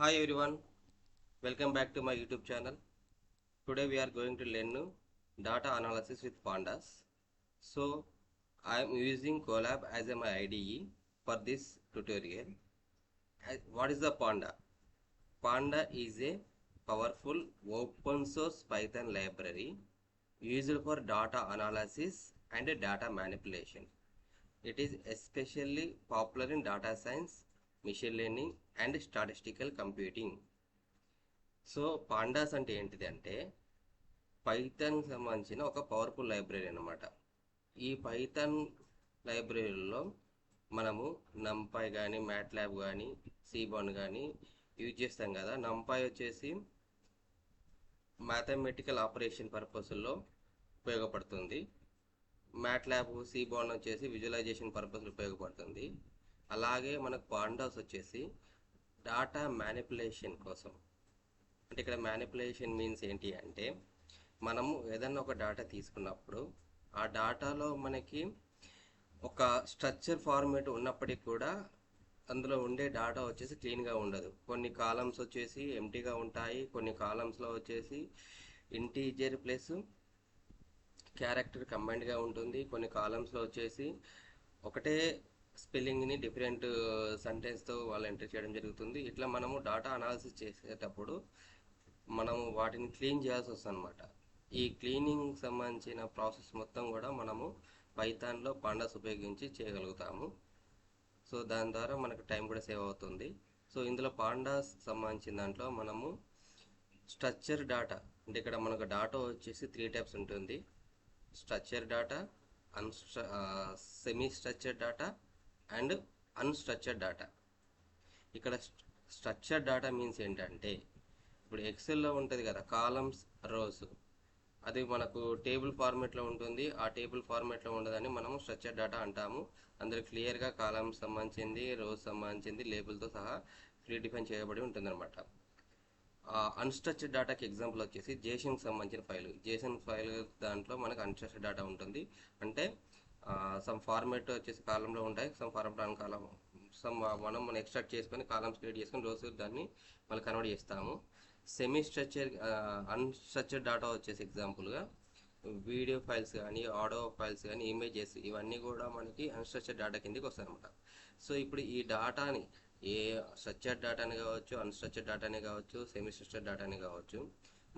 Hi everyone, welcome back to my YouTube channel. Today we are going to learn data analysis with pandas. So I am using Colab as my IDE for this tutorial. What is the Panda? Panda is a powerful open source Python library used for data analysis and data manipulation. It is especially popular in data science, machine learning and statistical computing. So pandas అంటే ఏంటిది అంటే పైథాన్కి సంబంధించిన ఒక powerful library అనమాట. ఈ Python లైబ్రరీలో మనము నంపై కానీ మ్యాట్లాబ్ కానీ సీబాన్ కానీ యూజ్ చేస్తాం కదా. నంపై వచ్చేసి మ్యాథమెటికల్ ఆపరేషన్ పర్పస్లో ఉపయోగపడుతుంది. మ్యాట్లాబ్ సీబాన్ వచ్చేసి విజువలైజేషన్ పర్పస్లో ఉపయోగపడుతుంది. అలాగే మనకు పాండాస్ వచ్చేసి డాటా మ్యానిపులేషన్ కోసం. అంటే ఇక్కడ మ్యానిపులేషన్ మీన్స్ ఏంటి అంటే మనము ఏదన్నా ఒక డాటా తీసుకున్నప్పుడు ఆ డాటాలో మనకి ఒక స్ట్రక్చర్ ఫార్మేట్ ఉన్నప్పటికీ కూడా అందులో ఉండే డాటా వచ్చేసి క్లీన్గా ఉండదు. కొన్ని కాలమ్స్ వచ్చేసి ఎంటీగా ఉంటాయి, కొన్ని కాలమ్స్లో వచ్చేసి ఇంటీజర్ ప్లస్ క్యారెక్టర్ కంబైన్డ్గా ఉంటుంది, కొన్ని కాలమ్స్లో వచ్చేసి ఒకటే స్పెల్లింగ్ని డిఫరెంట్ సెంటెన్స్తో వాళ్ళు ఎంటర్ చేయడం జరుగుతుంది. ఇట్లా మనము డాటా అనాలిసిస్ చేసేటప్పుడు మనము వాటిని క్లీన్ చేయాల్సి వస్తుంది అనమాట. ఈ క్లీనింగ్ సంబంధించిన ప్రాసెస్ మొత్తం కూడా మనము పైథాన్లో పాండాస్ ఉపయోగించి చేయగలుగుతాము. సో దాని ద్వారా మనకు టైం కూడా సేవ్ అవుతుంది. సో ఇందులో పాండాస్ సంబంధించిన దాంట్లో మనము స్ట్రక్చర్ డాటా, అంటే ఇక్కడ మనకు డాటా వచ్చేసి 3 టైప్స్ ఉంటుంది: structure data, semi structure data and unstructured data. ఇక్కడ స్ట్రక్చర్డ్ డాటా మీన్స్ ఏంటంటే ఇప్పుడు ఎక్సెల్లో ఉంటుంది కదా కాలమ్స్ రోస్, అది మనకు టేబుల్ ఫార్మేట్లో ఉంటుంది. ఆ టేబుల్ ఫార్మేట్లో ఉండదని మనము స్ట్రక్చర్డ్ డాటా అంటాము. అందులో క్లియర్గా కాలమ్స్ సంబంధించింది, రోస్ సంబంధించింది లేబుల్తో సహా క్లియర్ డిఫైన్ చేయబడి ఉంటుంది అనమాట. అన్స్ట్రక్చర్డ్ డాటాకి ఎగ్జాంపుల్ వచ్చేసి జేసన్కి సంబంధించిన ఫైల్. జేసన్ ఫైల్ దాంట్లో మనకు అన్స్ట్రక్చర్డ్ డాటా ఉంటుంది. అంటే సమ్ ఫార్మేట్ వచ్చేసి కాలంలో ఉంటాయి, సమ్ ఫార్మేట్ అన్ కాలం, మనం ఎక్స్ట్రాక్ట్ చేసుకొని కాలమ్స్ క్రియేట్ చేసుకొని రోజు దాన్ని మళ్ళీ కన్వర్ట్ చేస్తాము. సెమీ స్ట్రక్చర్ అన్స్ట్రక్చర్డ్ డాటా వచ్చేసి ఎగ్జాంపుల్గా వీడియో ఫైల్స్ కానీ, ఆడియో ఫైల్స్ కానీ, ఇమేజెస్, ఇవన్నీ కూడా మనకి అన్స్ట్రక్చర్డ్ డాటా కిందకి వస్తాయి అనమాట. సో ఇప్పుడు ఈ డాటాని ఏ స్ట్రక్చర్డ్ డాటాని కావచ్చు, అన్స్ట్రక్చర్డ్ డాటాని కావచ్చు, సెమీ స్ట్రక్చర్డ్ డాటాని కావచ్చు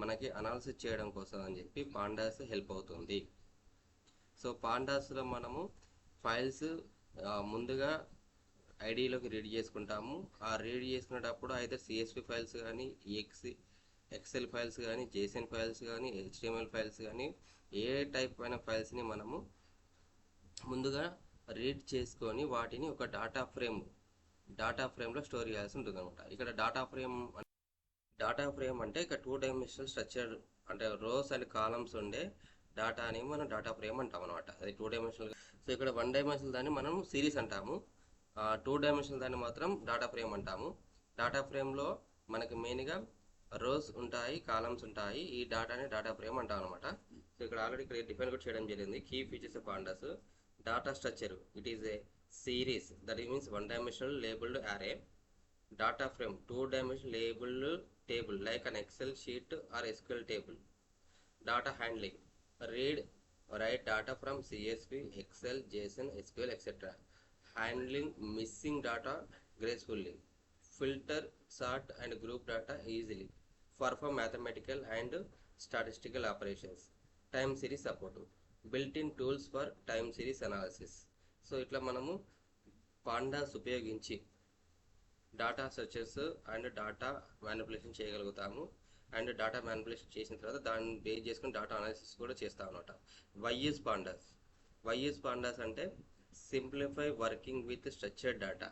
మనకి అనాలిసిస్ చేయడం కోసం అని చెప్పి పాండాస్ హెల్ప్ అవుతుంది. సో పాండాస్లో మనము ఫైల్స్ ముందుగా ఐడిలోకి రీడ్ చేసుకుంటాము. ఆ రీడ్ చేసుకునేటప్పుడు అయితే సిఎస్వి ఫైల్స్ కానీ, ఎక్సెల్ ఫైల్స్ కానీ, జేసన్ ఫైల్స్ కానీ, హెచ్టిఎంఎల్ ఫైల్స్ కానీ, ఏ టైప్ అయిన ఫైల్స్ని మనము ముందుగా రీడ్ చేసుకొని వాటిని ఒక డాటా ఫ్రేమ్లో స్టోర్ చేయాల్సి ఉంటుంది అనమాట. ఇక్కడ డాటా ఫ్రేమ్ అంటే ఇక 2 డైమెన్షనల్ స్ట్రక్చర్, అంటే రోస్ అండ్ కాలమ్స్ ఉండే డాటాని మనం డాటా ఫ్రేమ్ అంటాం అనమాట. అది 2 డైమెన్షనల్. సో ఇక్కడ 1 డైమెన్షనల్ దాన్ని మనం సిరీస్ అంటాము, 2 డైమెన్షనల్ దాన్ని మాత్రం డాటా ఫ్రేమ్ అంటాము. డాటా ఫ్రేమ్లో మనకి మెయిన్గా రోస్ ఉంటాయి, కాలమ్స్ ఉంటాయి. ఈ డాటాని డాటా ఫ్రేమ్ అంటాం అనమాట. సో ఇక్కడ ఆల్రెడీ ఇక్కడ డిఫైన్ కూడా చేయడం జరిగింది. Key features of pandas: data structure, it is a series, that means 1 dimensional labelled array. Data frame, 2 dimensional labeled table like an Excel sheet or SQL table. Data handling, read, write data from CSV, Excel, JSON, SQL, etc. Handling missing data gracefully. Filter, sort and group data easily. Perform mathematical and statistical operations. Time series support. Built-in tools for time series analysis. So ఇట్లా మనము pandas ఉపయోగించి data structures and data manipulation చేయగలుగుతాము. And data manipulation చేసిన తర్వాత దాన్ని base చేసుకుని data analysis కూడా చేస్తాం అనమాట. వైఎస్ పాండాస్ అంటే simplify working with structured data.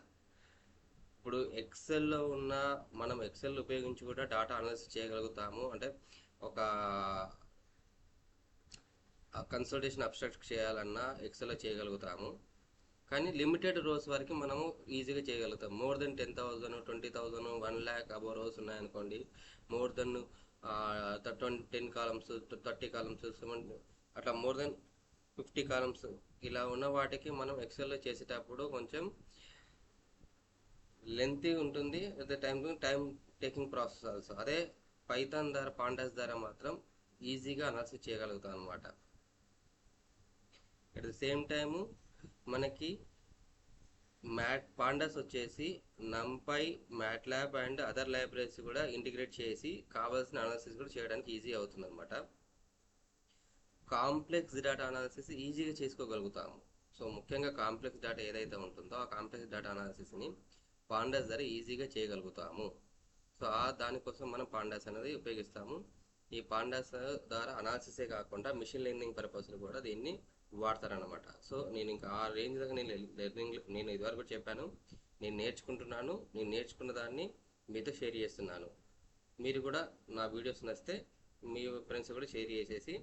ఇప్పుడు ఎక్సెల్లో ఉన్న మనం ఎక్సెల్ ఉపయోగించి కూడా డాటా అనాలిసిస్ చేయగలుగుతాము. అంటే ఒక కన్సల్టేషన్ అబ్స్ట్రాక్ట్ చేయాలన్నా ఎక్సెల్లో చేయగలుగుతాము. కానీ లిమిటెడ్ రోస్ వరకు మనము ఈజీగా చేయగలుగుతాం. More than 10,000, 20,000, 1 lakh above rows ఉన్నాయనుకోండి, మోర్ దెన్ 10 కాలమ్స్, 30 కాలమ్స్, అట్లా మోర్ దెన్ 50 కాలమ్స్ ఇలా ఉన్న వాటికి మనం ఎక్సెల్లో చేసేటప్పుడు కొంచెం లెంతీ ఉంటుంది, at the time taking process also. అదే పైథాన్ ద్వారా పాండాస్ ద్వారా మాత్రం ఈజీగా అనాలిసిస్ చేయగలుగుతాం అనమాట. అట్ ద సేమ్ టైము మనకి పాండాస్ వచ్చేసి NumPy, MATLAB and other libraries కూడా ఇంటిగ్రేట్ చేసి కావాల్సిన అనాలిసిస్ కూడా చేయడానికి ఈజీ అవుతుంది అనమాట. కాంప్లెక్స్ డేటా అనాలిసిస్ ఈజీగా చేసుకోగలుగుతాము. సో ముఖ్యంగా కాంప్లెక్స్ డేటా ఏదైతే ఉంటుందో ఆ కాంప్లెక్స్ డేటా అనాలిసిస్ని పాండాస్ ద్వారా ఈజీగా చేయగలుగుతాము. సో దానికోసం మనం పాండాస్ అనేది ఉపయోగిస్తాము. ఈ పాండాస్ ద్వారా అనాలిసిసే కాకుండా మిషన్ లెర్నింగ్ పర్పస్లు కూడా దీన్ని వాడతారనమాట. సో నేను ఇంకా ఆ రేంజ్ దగ్గర నేను ఇదివరకు చెప్పాను, నేను నేర్చుకుంటున్నాను, నేను నేర్చుకున్న దాన్ని మీతో షేర్ చేస్తున్నాను. మీరు కూడా నా వీడియోస్ నచ్చితే మీ ఫ్రెండ్స్ కూడా షేర్ చేసేసి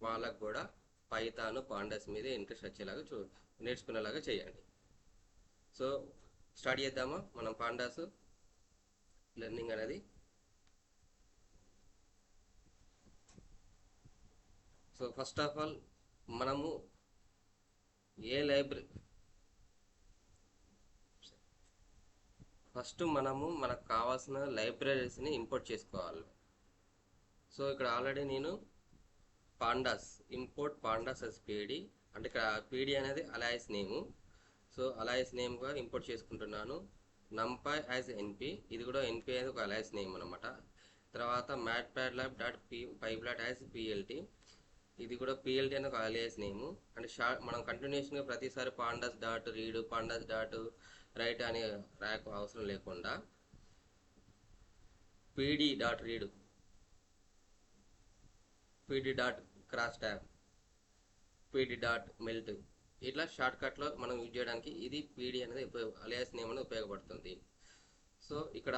వాళ్ళకు కూడా పైథాన్ పాండాస్ మీద ఇంట్రెస్ట్ వచ్చేలాగా నేర్చుకునేలాగా చేయండి. సో స్టార్ట్ చేద్దామా మనం పాండాస్ లెర్నింగ్ అనేది. సో ఫస్ట్ ఆఫ్ ఆల్ మనము మనకు కావాల్సిన లైబ్రరీస్ని ఇంపోర్ట్ చేసుకోవాలి. సో ఇక్కడ ఆల్రెడీ నేను pandas import pandas as pd, అంటే ఇక్కడ pd అనేది అలయాస్ నేము. సో అలయాస్ నేమ్గా ఇంపోర్ట్ చేసుకుంటున్నాను. numpy యాజ్ np, ఇది కూడా np అనేది ఒక అలయాస్ నేమ్ అనమాట. తర్వాత matplotlib.pyblat యాజ్ plt, ఇది కూడా plt అనే ఒక అలయాస్ నేము. అంటే మనం కంటిన్యూషన్గా ప్రతిసారి pandas dot read, pandas dot right అనే రాక్ అవసరం లేకుండా pd dot read, pd dot cross tab, pd dot melt, ఇట్లా షార్ట్కట్లో మనం యూజ్ చేయడానికి ఇది pd అనేది అలియాస్ నేమ్ అనేది ఉపయోగపడుతుంది. సో ఇక్కడ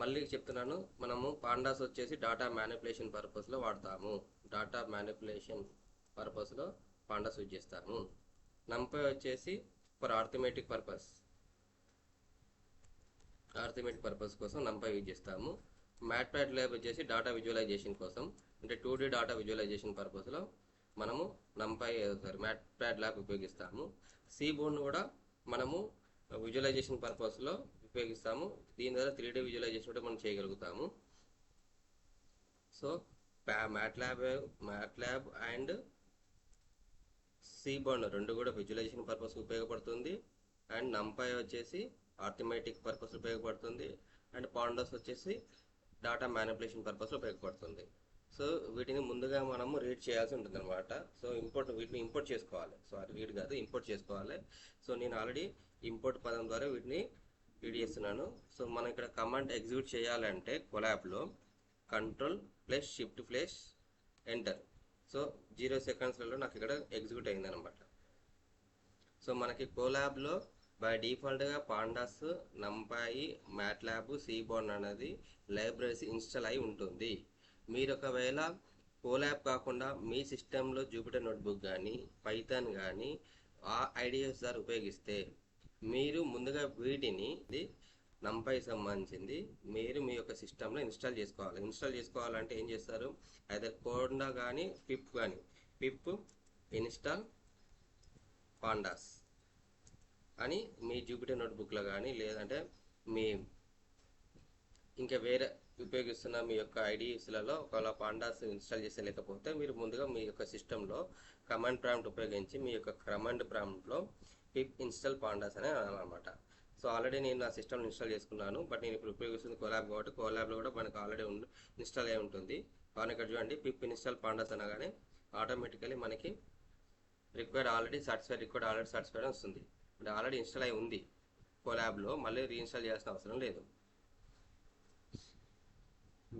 మళ్ళీ చెప్తున్నాను, మనము పాండాస్ వచ్చేసి డాటా మ్యానిపులేషన్ పర్పస్లో వాడతాము. డాటా మ్యానిపులేషన్ పర్పస్లో పాండాస్ యూజ్ చేస్తాము. నంపై వచ్చేసి ఫర్ ఆర్థమెటిక్ పర్పస్ కోసం నంపై యూజ్ చేస్తాము. మ్యాట్ప్లాట్లిబ్ వచ్చేసి డాటా విజువలైజేషన్ కోసం, అంటే 2D డాటా విజువలైజేషన్ పర్పస్లో మనము మ్యాట్ప్లాట్లిబ్ ఉపయోగిస్తాము. సీబోర్న్ కూడా మనము విజువలైజేషన్ పర్పస్లో ఉపయోగిస్తాము. దీని ద్వారా 3D విజువలైజేషన్ కూడా మనం చేయగలుగుతాము. సో మ్యాట్లాబ్ అండ్ సీబోర్న్ రెండు కూడా విజువలైజేషన్ పర్పస్ ఉపయోగపడుతుంది. అండ్ నంపై వచ్చేసి ఆర్థమెటిక్ పర్పస్ ఉపయోగపడుతుంది. అండ్ పాండాస్ వచ్చేసి డాటా మ్యానిపులేషన్ పర్పస్లో ఉపయోగపడుతుంది. సో వీటిని ముందుగా మనము రీడ్ చేయాల్సి ఉంటుంది అనమాట. సో వీటిని ఇంపోర్ట్ చేసుకోవాలి. రీడ్ కాదు, ఇంపోర్ట్ చేసుకోవాలి. సో నేను ఆల్రెడీ ఇంపోర్ట్ పదం ద్వారా వీటిని రీడ్ చేస్తున్నాను. సో మనం ఇక్కడ కమాండ్ ఎగ్జిక్యూట్ చేయాలంటే కొలాబ్లో Ctrl+Shift+Enter. సో 0 సెకండ్స్లలో నాకు ఇక్కడ ఎగ్జిక్యూట్ అయిందనమాట. సో మనకి కోలాబ్లో బై డిఫాల్ట్గా పాండాస్, నంపాయి, మ్యాట్లాబ్, సీబోర్న్ అనేది లైబ్రరీస్ ఇన్స్టాల్ అయి ఉంటుంది. మీరు ఒకవేళ కోలాబ్ కాకుండా మీ సిస్టంలో జూపిటర్ నోట్బుక్ కానీ పైథాన్ కానీ ఆ ఐడియాస్ ద్వారా ఉపయోగిస్తే మీరు ముందుగా వీటిని నంపై సంబంధించింది మీరు మీ యొక్క సిస్టంలో ఇన్స్టాల్ చేసుకోవాలి. ఇన్స్టాల్ చేసుకోవాలంటే ఏం చేస్తారు, ఐదర్ కోడా కానీ పిప్ ఇన్స్టాల్ పాండాస్ అని మీ జూపిటర్ నోట్బుక్లో కానీ, లేదంటే మీ ఇంకా వేరే ఉపయోగిస్తున్న మీ యొక్క ఐడియాస్లలో ఒకవేళ పాండాస్ ఇన్స్టాల్ చేసే లేకపోతే మీరు ముందుగా మీ యొక్క సిస్టంలో కమాండ్ ప్రాంప్ట్ ఉపయోగించి మీ యొక్క కమాండ్ ప్రాంప్ట్లో పిప్ ఇన్స్టాల్ పాండాస్ అని అనాలన్నమాట. సో ఆల్రెడీ నేను నా సిస్టమ్లో ఇన్స్టాల్ చేసుకున్నాను, బట్ నేను ఇప్పుడు ఉపయోగిస్తుంది కోలాబ్ కాబట్టి కోలాబ్లో కూడా మనకు ఆల్రెడీ ఇన్స్టాల్ అయి ఉంటుంది. కానీ ఇక్కడ చూడండి, పిప్ ఇన్స్టాల్ పాండాస్ అనగానే ఆటోమేటికలీ మనకి ఆల్రెడీ సాటిస్ఫైడ్ వస్తుంది. అంటే ఆల్రెడీ ఇన్స్టాల్ అయి ఉంది కోలాబ్లో, మళ్ళీ రీఇన్స్టాల్ చేయాల్సిన అవసరం లేదు.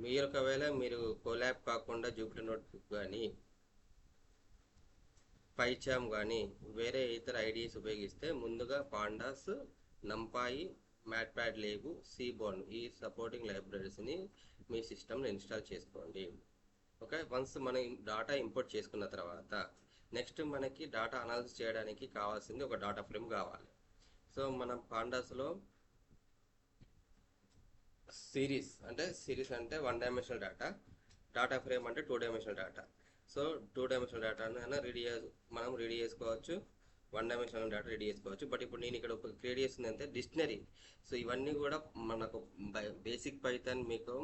మీరు ఒకవేళ కోలాబ్ కాకుండా జూపిటర్ నోట్బుక్ కానీ పైచామ్ కానీ వేరే ఇతర ఐడియాస్ ఉపయోగిస్తే ముందుగా పాండాస్, నంపాయి, మ్యాట్ప్లాట్లిబ్, సీబోర్న్ ఈ సపోర్టింగ్ లైబ్రరీస్ని మీ సిస్టమ్లో ఇన్స్టాల్ చేసుకోండి. ఓకే, వన్స్ మనం డాటా ఇంపోర్ట్ చేసుకున్న తర్వాత నెక్స్ట్ మనకి డాటా అనాలిసిస్ చేయడానికి కావాల్సింది ఒక డాటా ఫ్రేమ్ కావాలి. సో మనం పాండాస్లో సిరీస్ అంటే 1 డైమెన్షనల్ డాటా ఫ్రేమ్ అంటే 2 డైమెన్షనల్ డాటా. సో 2 డైమెన్షనల్ డాటాను మనం రెడీ చేసుకోవచ్చు. వన్ డైమెన్షనల్ డేటా రెడీ చేసుకోవచ్చు. బట్ ఇప్పుడు నేను ఇక్కడ క్రియేట్ చేస్తుంది అంటే డిక్షనరీ. సో ఇవన్నీ కూడా మనకు బేసిక్ పైథాన్ మీకు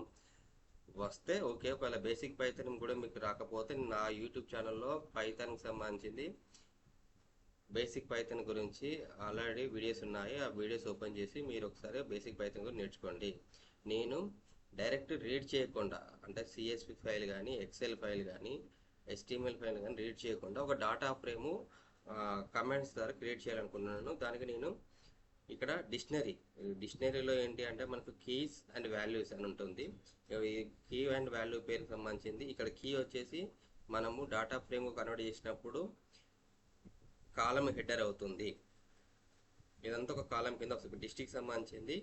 వస్తే ఓకే, ఒకవేళ బేసిక్ పైథాన్ కూడా మీకు రాకపోతే నా యూట్యూబ్ ఛానల్లో పైథాన్కి సంబంధించింది బేసిక్ పైథాన్ గురించి ఆల్రెడీ వీడియోస్ ఉన్నాయి. ఆ వీడియోస్ ఓపెన్ చేసి మీరు ఒకసారి బేసిక్ పైథాన్ గురించి నేర్చుకోండి. నేను డైరెక్ట్ రీడ్ చేయకుండా, అంటే సిఎస్పి ఫైల్ కానీ ఎక్సెల్ ఫైల్ కానీ HTML ఫైల్ కానీ రీడ్ చేయకుండా ఒక డాటా ఫ్రేము కమెంట్స్ ద్వారా క్రియేట్ చేయాలనుకున్నాను. దానికి నేను ఇక్కడ డిక్షనరీలో ఏంటి అంటే మనకు కీస్ అండ్ వాల్యూస్ అని ఉంటుంది. కీ అండ్ వాల్యూ పేరుకి సంబంధించింది. ఇక్కడ కీ వచ్చేసి మనము డాటా ఫ్రేమ్ కన్వర్ట్ చేసినప్పుడు కాలం హెడర్ అవుతుంది. ఇదంతా ఒక కాలం కింద వస్తుంది. డిస్ట్రిక్ట్ సంబంధించింది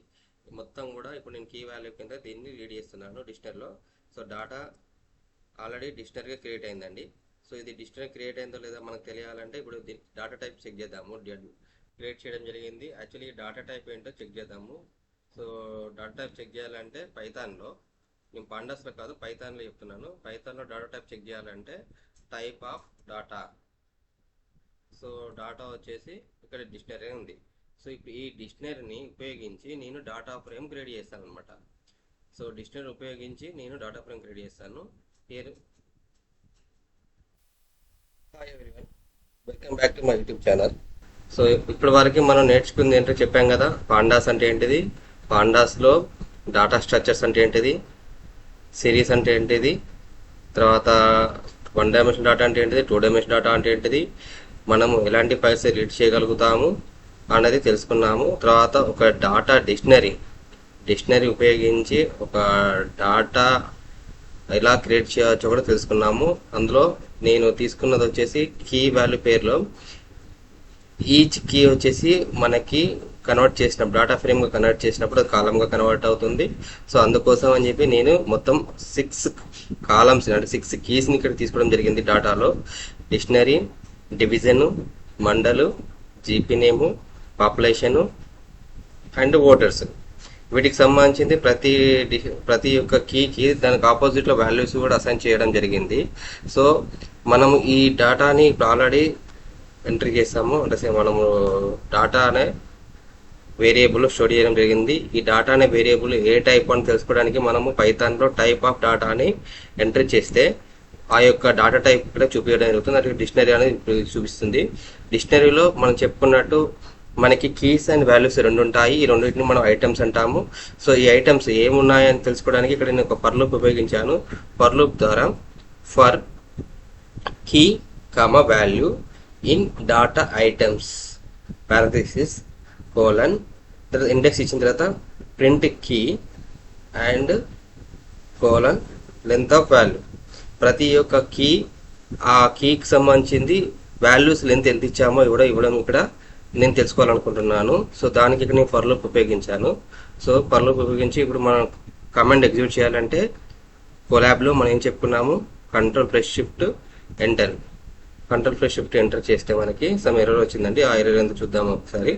మొత్తం కూడా ఇప్పుడు నేను కీ వాల్యూ కింద దీన్ని రీడ్ చేస్తున్నాను డిక్షనరీలో. సో డాటా ఆల్రెడీ డిక్షనరీగా క్రియేట్ అయిందండి. సో ఇది డిక్షనరీ క్రియేట్ అయిందో లేదో మనకు తెలియాలంటే ఇప్పుడు డాటా టైప్ చెక్ చేద్దాము. క్రియేట్ చేయడం జరిగింది. యాక్చువల్లీ డాటా టైప్ ఏంటో చెక్ చేద్దాము. సో డాటా టైప్ చెక్ చేయాలంటే పైథాన్లో, నేను పాండాస్లో కాదు పైథాన్లో చెప్తున్నాను. పైథాన్లో డాటా టైప్ చెక్ చేయాలంటే type of data. So data వచ్చేసి ఇక్కడ డిక్షనరీ ఉంది. సో ఇప్పుడు ఈ డిక్షనరీని ఉపయోగించి నేను డాటా ఫ్రేమ్ క్రియేట్ చేస్తాను అనమాట. సో డిక్షనరీ ఉపయోగించి నేను డాటా ఫ్రేమ్ క్రియేట్ చేస్తాను. Here hi everyone, welcome back to my YouTube channel. So ఇప్పటి వరకు మనం నేర్చుకుంది ఏంటో చెప్పాం కదా. పాండాస్ అంటే ఏంటిది, పాండాస్లో డాటా స్ట్రక్చర్స్ అంటే ఏంటిది, సిరీస్ అంటే ఏంటిది, తర్వాత వన్ డైమెన్షన్ డాటా అంటే ఏంటిది, టూ డైమెన్షన్ డాటా అంటే ఏంటిది, మనము ఎలాంటి ఫైల్స్ రీడ్ చేయగలుగుతాము అనేది తెలుసుకున్నాము. తర్వాత ఒక డాటా డిక్షనరీ ఉపయోగించి ఒక డాటా ఎలా క్రియేట్ చేయవచ్చో కూడా తెలుసుకున్నాము. అందులో నేను తీసుకున్నది వచ్చేసి కీ వాల్యూ పేరులో ఈచ్ కీ వచ్చేసి మనకి కన్వర్ట్ చేసినప్పుడు డాటా ఫ్రేమ్గా కన్వర్ట్ చేసినప్పుడు అది కాలంగా కన్వర్ట్ అవుతుంది. సో అందుకోసం అని చెప్పి నేను మొత్తం 6 కాలమ్స్ అంటే 6 కీస్ని ఇక్కడ తీసుకోవడం జరిగింది. డాటాలో dictionary, division, mandal, GP name, population and voters. వీటికి సంబంధించింది ప్రతి ఒక్క కీకి దానికి ఆపోజిట్లో వాల్యూస్ కూడా అసైన్ చేయడం జరిగింది. సో మనము ఈ డాటాని ఇప్పుడు ఆల్రెడీ ఎంట్రీ చేసాము. అంటే మనము డాటా అనే వేరియబుల్ స్టోర్ చేయడం జరిగింది. ఈ డాటా అనే వేరియబుల్ ఏ టైప్ అని తెలుసుకోవడానికి మనము పైథాన్లో టైప్ ఆఫ్ డాటాని ఎంట్రీ చేస్తే ఆ యొక్క డాటా టైప్ ఇక్కడ చూపించడం జరుగుతుంది. అది డిక్షనరీ అనేది చూపిస్తుంది. డిక్షనరీలో మనం చెప్పుకున్నట్టు మనకి కీస్ అండ్ వాల్యూస్ రెండు ఉంటాయి. ఈ రెండింటిని మనం ఐటమ్స్ అంటాము. సో ఈ ఐటమ్స్ ఏమున్నాయని తెలుసుకోవడానికి ఇక్కడ నేను ఒక ఫర్ లూప్ ఉపయోగించాను. ఫర్ లూప్ ద్వారా for key comma value in data items parenthesis colon తర్వాత ఇండెక్స్ ఇచ్చిన తర్వాత print key and colon length of value. ప్రతి ఒక్క కీ ఆ కీకి సంబంధించింది వాల్యూస్ లెంత్ ఎంత ఇచ్చామో ఇవ్వడం ఇక్కడ నేను తెలుసుకోవాలనుకుంటున్నాను. సో దానికి ఇక్కడ నేను ఫర్ లూప్ ఉపయోగించాను. సో ఫర్ లూప్ ఉపయోగించి ఇప్పుడు మనం కమాండ్ ఎగ్జిక్యూట్ చేయాలంటే కొలాబ్లో మనం ఏం చెప్పుకున్నాము, Ctrl+Shift ఎంటర్. Ctrl+Shift ఎంటర్ చేస్తే మనకి సమ్ ఎర్రర్ వచ్చిందండి. ఆ ఎర్రర్ ఎంత చూద్దాము ఒకసారి.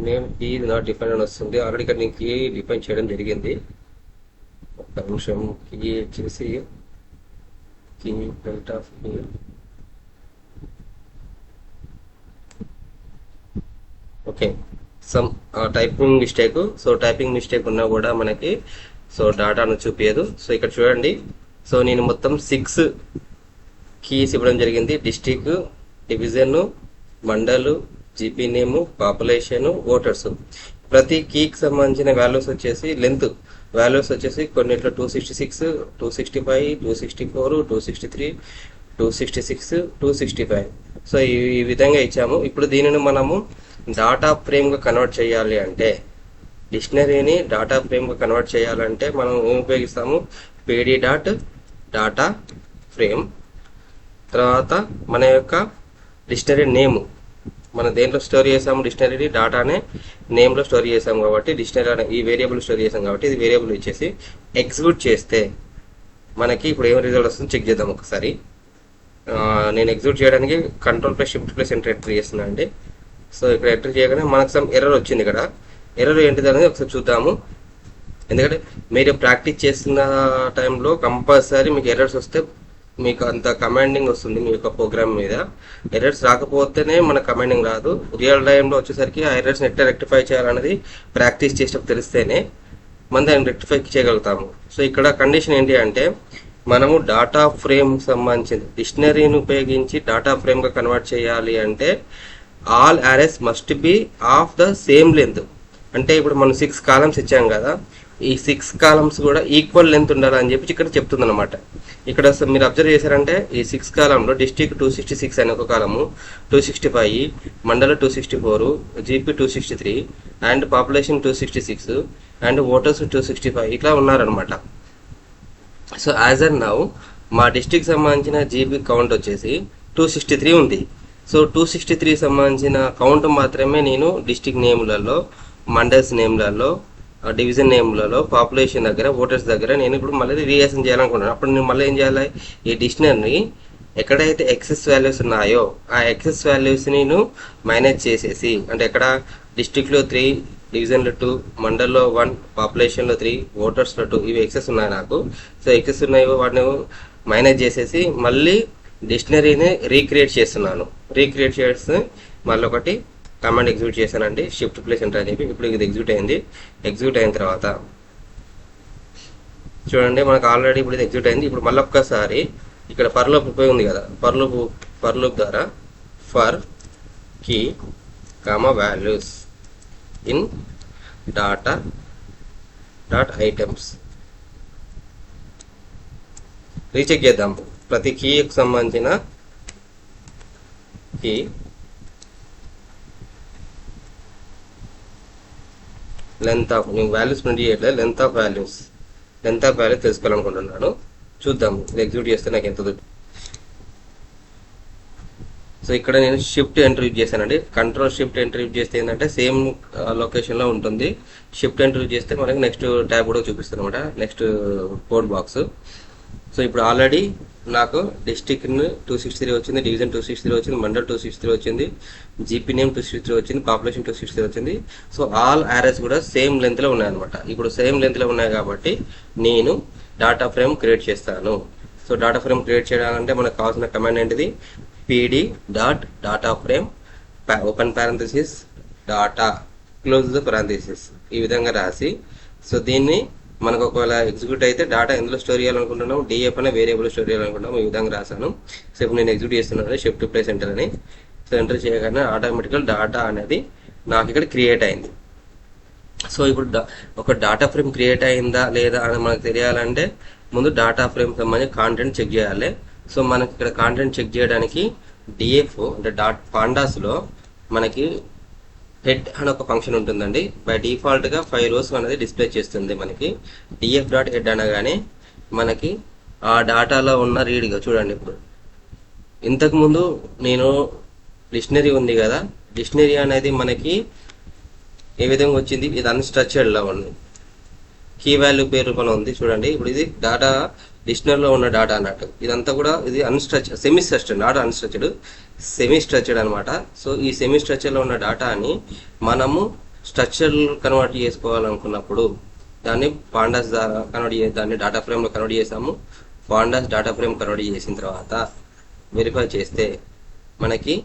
నేమ్ కీ నాట్ డిఫైన్ అని వస్తుంది. ఆల్రెడీ ఇక్కడ నేను కీ డిఫైన్ చేయడం జరిగింది. ఒక నిమిషం. కీ వచ్చేసి key delta of key okay some typing mistake. So typing mistake ఉన్నా కూడా మనకి సో డాటాను చూపించదు. సో ఇక్కడ చూడండి. సో నేను మొత్తం 6 కీస్ ఇవ్వడం జరిగింది. డిస్ట్రిక్ట్, డివిజన్, మండలు, జీపీ నేము, పాపులేషన్, ఓటర్స్. ప్రతి కీకి సంబంధించిన వాల్యూస్ వచ్చేసి లెంత్ వాల్యూస్ వచ్చేసి కొన్నిట్లో 266, 265, 264, 263, 266, 265. సో ఈ విధంగా ఇచ్చాము. ఇప్పుడు దీనిని మనము డాటా ఫ్రేమ్గా కన్వర్ట్ చేయాలి అంటే, డిక్షనరీని డాటా ఫ్రేమ్గా కన్వర్ట్ చేయాలంటే మనం ఏం ఉపయోగిస్తాము, pd.డాటా ఫ్రేమ్. తర్వాత మన యొక్క డిక్షనరీ నేము మనం దేంట్లో స్టోర్ చేసాము, డిక్షనరీ డాటానే నేమ్లో స్టోర్ చేసాము కాబట్టి డిక్షనరీ అనే ఈ వేరియబుల్ స్టోర్ చేసాం కాబట్టి ఇది వేరియబుల్ ఇచ్చేసి ఎగ్జిక్యూట్ చేస్తే మనకి ఇప్పుడు ఏం రిజల్ట్ వస్తుందో చెక్ చేద్దాం ఒకసారి. నేను ఎగ్జిక్యూట్ చేయడానికి Ctrl+Shift+Enter ఎంటర్ చేస్తున్నాను అండి. సో ఇక్కడ ఎంటర్ చేయగానే మనకు సమ్ ఎర్రర్ వచ్చింది. ఇక్కడ ఎర్రర్ ఏంటిది అనేది ఒకసారి చూద్దాము. ఎందుకంటే మీరు ప్రాక్టీస్ చేస్తున్న టైంలో కంపల్సరీ మీకు ఎర్రర్స్ వస్తే మీకు అంత కమాండింగ్ వస్తుంది మీ యొక్క ప్రోగ్రామ్ మీద. ఎర్రర్స్ రాకపోతేనే మన కమాండింగ్ రాదు. రియల్ టైంలో వచ్చేసరికి ఆ ఎర్రర్స్ని ఎట్లా రెక్టిఫై చేయాలనేది ప్రాక్టీస్ చేసేటప్పుడు తెలిస్తేనే మనం దాన్ని రెక్టిఫై చేయగలుగుతాము. సో ఇక్కడ కండిషన్ ఏంటి అంటే మనము డాటా ఫ్రేమ్ సంబంధించిన డిక్షనరీని ఉపయోగించి డాటా ఫ్రేమ్గా కన్వర్ట్ చేయాలి అంటే all arrays must be of the same length. అంటే ఇప్పుడు మనం 6 కాలమ్స్ ఇచ్చాం కదా, ఈ 6 కాలమ్స్ కూడా ఈక్వల్ లెంత్ ఉండాలని చెప్పి ఇక్కడ చెప్తుంది అనమాట. ఇక్కడ మీరు అబ్జర్వ్ చేశారంటే ఈ 6 కాలంలో డిస్ట్రిక్ట్ 266 అనే ఒక కాలము, 265, మండల 264, GP 263 and population 266 and voters 265 ఇట్లా ఉన్నారనమాట. సో యాజ్ అండ్ నౌ మా డిస్ట్రిక్ట్ సంబంధించిన జీబీ కౌంట్ వచ్చేసి 263 ఉంది. సో 263 సంబంధించిన కౌంట్ మాత్రమే నేను డిస్ట్రిక్ట్ నేమ్లలో, మండల్స్ నేమ్లలో, డివిజన్ నేమ్లలో, పాపులేషన్ దగ్గర, ఓటర్స్ దగ్గర నేను ఇప్పుడు మళ్ళీ రీఎసన్ చేయాలనుకుంటున్నాను. అప్పుడు నేను మళ్ళీ ఏం చేయాలి, ఈ డిక్షనరీ ఎక్కడైతే ఎక్సెస్ వాల్యూస్ ఉన్నాయో ఆ ఎక్సెస్ వాల్యూస్ నేను మేనేజ్ చేసేసి, అంటే ఎక్కడ డిస్ట్రిక్ట్లో 3, డివిజన్లో 2, మండల్లో 1, పాపులేషన్లో 3, ఓటర్స్లో 2 ఇవి ఎక్సెస్ ఉన్నాయి నాకు. సో ఎక్సెస్ ఉన్నాయో వాటిని మేనేజ్ చేసేసి మళ్ళీ డిక్షనరీని రీక్రియేట్ చేస్తున్నాను. రీక్రియేట్ చేస్తే మళ్ళీ ఒకటి కమాండ్ ఎగ్జిక్యూట్ చేశానండి, Shift+Enter అని చెప్పి. ఇప్పుడు ఇది ఎగ్జిక్యూట్ అయింది. ఎగ్జిక్యూట్ అయిన తర్వాత చూడండి మనకు ఆల్రెడీ ఇప్పుడు ఇది ఎగ్జిక్యూట్ అయింది. ఇప్పుడు మళ్ళీ ఒక్కసారి ఇక్కడ ఫర్ లూప్ ఉంది కదా, ఫర్ లూప్ ద్వారా for key values in data dot items recheck చేద్దాం. ప్రతి కీకి సంబంధించిన కీ లెంత్ ఆఫ్, నేను వాల్యూస్ ప్రింట్ చేయట్లేదు, లెంత్ ఆఫ్ వాల్యూస్ తెలుసుకోవాలనుకుంటున్నాను. చూద్దాం ఇది ఎగ్జిక్యూట్ చేస్తే నాకు ఎంత దొరుకుతుంది. సో ఇక్కడ నేను Shift+Enter యూజ్ చేశానండి. Ctrl+Shift+Enter యూజ్ చేస్తే ఏంటంటే సేమ్ లొకేషన్లో ఉంటుంది. Shift+Enter యూజ్ చేస్తే మనకి నెక్స్ట్ ట్యాబ్ కూడా చూపిస్తుంది అనమాట, నెక్స్ట్ కోడ్ బాక్స్. సో ఇప్పుడు ఆల్రెడీ నాకు డిస్ట్రిక్ట్ 263 వచ్చింది, డివిజన్ 263 వచ్చింది, మండల్ 263 వచ్చింది, జీపీ నేమ్ 263 వచ్చింది, పాపులేషన్ 263 వచ్చింది. సో ఆల్ యారెస్ కూడా సేమ్ లెంత్లో ఉన్నాయన్నమాట. ఇప్పుడు సేమ్ లెంత్లో ఉన్నాయి కాబట్టి నేను డాటా ఫ్రేమ్ క్రియేట్ చేస్తాను. సో డాటా ఫ్రేమ్ క్రియేట్ చేయాలంటే మనకు కావాల్సిన కమాండ్ ఏంటిది, pd.dataFrame open parenthesis data close the parenthesis ఈ విధంగా రాసి, సో దీన్ని మనకు ఒకవేళ ఎగ్జిక్యూట్ అయితే డేటా ఎందులో స్టోర్ చేయాలనుకుంటున్నాము, డిఎఫ్ అనే వేరియబుల్ స్టోర్ చేయాలనుకుంటున్నాము. ఈ విధంగా రాశాను. సో ఇప్పుడు నేను ఎగ్జిక్యూట్ చేస్తున్నాను Shift+Enter అని. సో ఎంటర్ చేయగానే ఆటోమేటికల్ డేటా అనేది నాకు ఇక్కడ క్రియేట్ అయింది. సో ఇప్పుడు ఒక డాటా ఫ్రేమ్ క్రియేట్ అయిందా లేదా అని మనకు తెలియాలంటే ముందు డాటా ఫ్రేమ్ సంబంధించి కాంటెంట్ చెక్ చేయాలి. సో మనకి ఇక్కడ కాంటెంట్ చెక్ చేయడానికి డిఎఫ్ అంటే పాండాస్లో మనకి హెడ్ అని ఒక ఫంక్షన్ ఉంటుందండి. బై డిఫాల్ట్గా 5 rows అనేది డిస్ప్లే చేస్తుంది మనకి. df.head అనగానే మనకి ఆ డాటాలో ఉన్న రీడ్గా చూడండి. ఇప్పుడు ఇంతకుముందు నేను డిక్షనరీ ఉంది కదా, డిక్షనరీ అనేది మనకి ఏ విధంగా వచ్చింది, ఇది అన్స్ట్రక్చర్డ్లో ఉంది, కీ వాల్యూ పేరు రూపంలో ఉంది చూడండి. ఇప్పుడు ఇది డాటా డిక్షనరీలో ఉన్న డాటా అన్నట్టు. ఇదంతా కూడా ఇది unstructured, semi structured, not unstructured, semi structured అనమాట. సో ఈ సెమీ స్ట్రక్చర్లో ఉన్న డాటాని మనము స్ట్రక్చర్ కన్వర్ట్ చేసుకోవాలనుకున్నప్పుడు దాన్ని పాండాస్ ద్వారా దాన్ని డాటా ఫ్రేమ్లో కన్వర్ట్ చేసాము. పాండాస్ డాటా ఫ్రేమ్ కన్వర్ట్ చేసిన తర్వాత వెరిఫై చేస్తే మనకి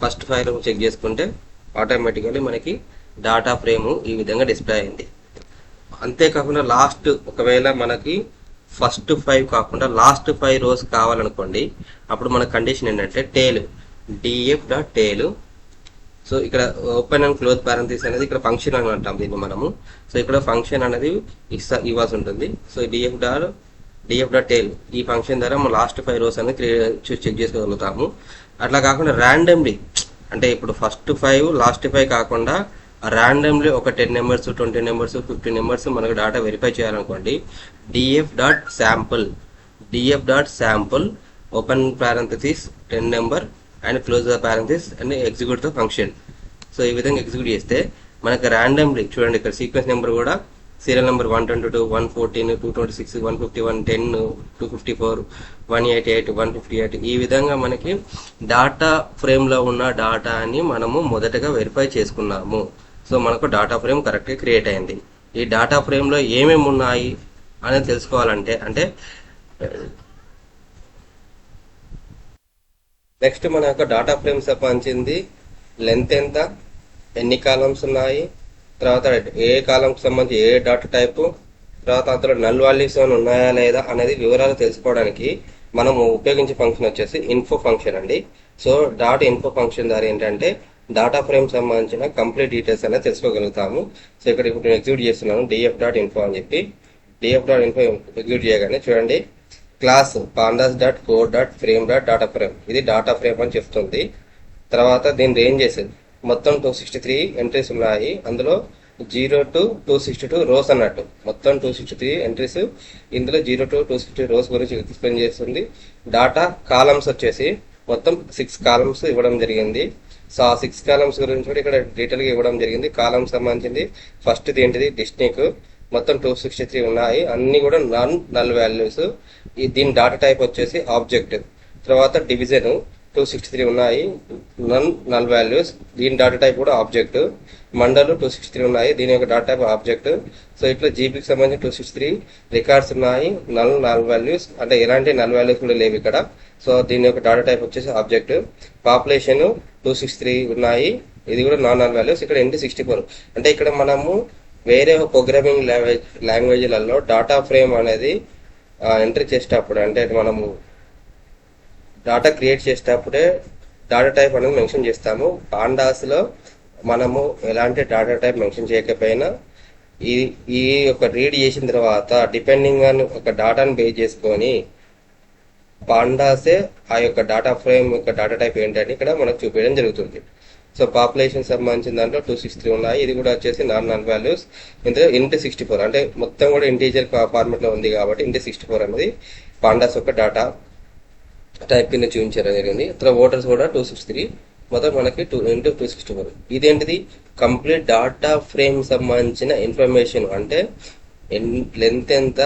ఫస్ట్ ఫైల్ చెక్ చేసుకుంటే ఆటోమేటికల్లీ మనకి డాటా ఫ్రేమ్ ఈ విధంగా డిస్ప్లే అయింది. అంతేకాకుండా లాస్ట్ ఒకవేళ మనకి ఫస్ట్ 5 కాకుండా లాస్ట్ 5 rows కావాలనుకోండి, అప్పుడు మన కండిషన్ ఏంటంటే టేల్ df.tail. సో ఇక్కడ ఓపెన్ అండ్ క్లోజ్ పారెంథసిస్ అనేది ఇక్కడ ఫంక్షన్ అని అంటాం దీన్ని మనము. సో ఇక్కడ ఫంక్షన్ అనేది ఇవ్వాల్సి ఉంటుంది. సో df.tail ఈ ఫంక్షన్ ద్వారా మనం లాస్ట్ 5 rows అనేది చెక్ చేసుకోగలుగుతాము. అట్లా కాకుండా ర్యాండమ్లీ, అంటే ఇప్పుడు ఫస్ట్ 5 లాస్ట్ 5 కాకుండా ర్యాండమ్లీ ఒక 10 numbers 20 numbers 50 numbers మనకు డాటా వెరిఫై చేయాలనుకోండి, df.sample open parenthesis 10 number and close the parenthesis and execute the function. So ఈ విధంగా ఎగ్జిక్యూట్ చేస్తే మనకు ర్యాండమ్లీ చూడండి ఇక్కడ సీక్వెన్స్ నెంబర్ కూడా సీరియల్ నెంబర్ 122, 114, 226, 151, 10, 254, 188, 158 ఈ విధంగా మనకి డాటా ఫ్రేమ్లో ఉన్న డాటాని మనము మొదటగా వెరిఫై చేసుకున్నాము. సో మనకు డాటా ఫ్రేమ్ కరెక్ట్గా క్రియేట్ అయింది. ఈ డాటా ఫ్రేమ్లో ఏమేమి ఉన్నాయి అనేది తెలుసుకోవాలంటే నెక్స్ట్ మన యొక్క డాటా ఫ్రేమ్ సంబంధించింది లెంత్ ఎంత, ఎన్ని కాలమ్స్ ఉన్నాయి, తర్వాత ఏ కాలంకి సంబంధించి ఏ డాటా టైపు, తర్వాత అందులో నల్ వాల్యూస్ ఏమైనా ఉన్నాయా లేదా అనేది వివరాలు తెలుసుకోవడానికి మనం ఉపయోగించే ఫంక్షన్ వచ్చేసి ఇన్ఫో ఫంక్షన్ అండి. సో ఇన్ఫో ఫంక్షన్ ద్వారా ఏంటంటే డాటా ఫ్రేమ్ సంబంధించిన కంప్లీట్ డీటెయిల్స్ అనేది తెలుసుకోగలుగుతాము. సో ఇక్కడ ఇప్పుడు నేను ఎగ్జిక్యూట్ చేస్తున్నాను df.info అని చెప్పి. df.info ఎగ్జిక్యూట్ చేయగానే చూడండి క్లాస్ pandas.core.frame.dataFrame ఇది డాటా ఫ్రేమ్ అని చెప్తుంది. తర్వాత దీని రేంజెస్ మొత్తం 263 ఎంట్రీస్ ఉన్నాయి. అందులో 0 to 262 రోస్ అన్నట్టు మొత్తం 263 ఎంట్రీస్. ఇందులో 0 to 262 రోస్ గురించి ఎక్స్ప్లెయిన్ చేస్తుంది. డాటా కాలమ్స్ వచ్చేసి మొత్తం 6 కాలమ్స్ ఇవ్వడం జరిగింది. సో ఆ 6 కాలమ్స్ గురించి కూడా ఇక్కడ డీటెయిల్గా ఇవ్వడం జరిగింది. కాలమ్స్ సంబంధించింది ఫస్ట్ది ఏంటిది డిస్టిక్ మొత్తం 263 ఉన్నాయి, అన్ని కూడా నల్ వాల్యూస్. దీని డాటా టైప్ వచ్చేసి ఆబ్జెక్ట్. తర్వాత డివిజన్ 263 ఉన్నాయి, నల్ వాల్యూస్, దీని డాటా టైప్ కూడా ఆబ్జెక్ట్. మండల్ 263 ఉన్నాయి, దీని యొక్క డాటా టైప్ ఆబ్జెక్ట్. సో ఇట్లా జీబీకి సంబంధించి 263 రికార్డ్స్ ఉన్నాయి, నల్ వాల్యూస్ అంటే ఎలాంటి నల్ వాల్యూస్ కూడా లేవు ఇక్కడ. సో దీని యొక్క డాటా టైప్ వచ్చేసి ఆబ్జెక్ట్. పాపులేషన్ 263 ఉన్నాయి, ఇది కూడా నల్ వాల్యూస్. ఇక్కడ ఎంటీ 64 అంటే ఇక్కడ మనము వేరే ప్రోగ్రామింగ్ లాంగ్వేజ్లలో డాటా ఫ్రేమ్ అనేది ఎంట్రీ చేసేటప్పుడు అంటే మనము డాటా క్రియేట్ చేసేటప్పుడే డాటా టైప్ అనేది మెన్షన్ చేస్తాము. పాండాస్లో మనము ఎలాంటి డాటా టైప్ మెన్షన్ చేయకపోయినా ఈ యొక్క రీడ్ చేసిన తర్వాత డిపెండింగ్ ఆన్ ఒక డాటాను బేస్ చేసుకొని పాండాసే ఆ యొక్క డాటా ఫ్రేమ్ యొక్క డాటా టైప్ ఏంటని ఇక్కడ మనకు చూపించడం జరుగుతుంది. సో పాపులేషన్ సంబంధించిన దాంట్లో 263 ఉన్నాయి, ఇది కూడా వచ్చేసి నల్ వాల్యూస్. ఇందులో ఇంటి 64 అంటే మొత్తం కూడా ఇంటీజర్ ఫార్మెట్లో ఉంది కాబట్టి ఇంటి 64 అనేది పాండాస్ యొక్క డాటా టైప్ కింద చూపించడం జరిగింది. తర్వాత ఓటర్స్ కూడా 263 మొత్తం మనకి 2 × 264. ఇదేంటిది కంప్లీట్ డాటా ఫ్రేమ్ సంబంధించిన ఇన్ఫర్మేషన్ అంటే లెంత్ ఎంత,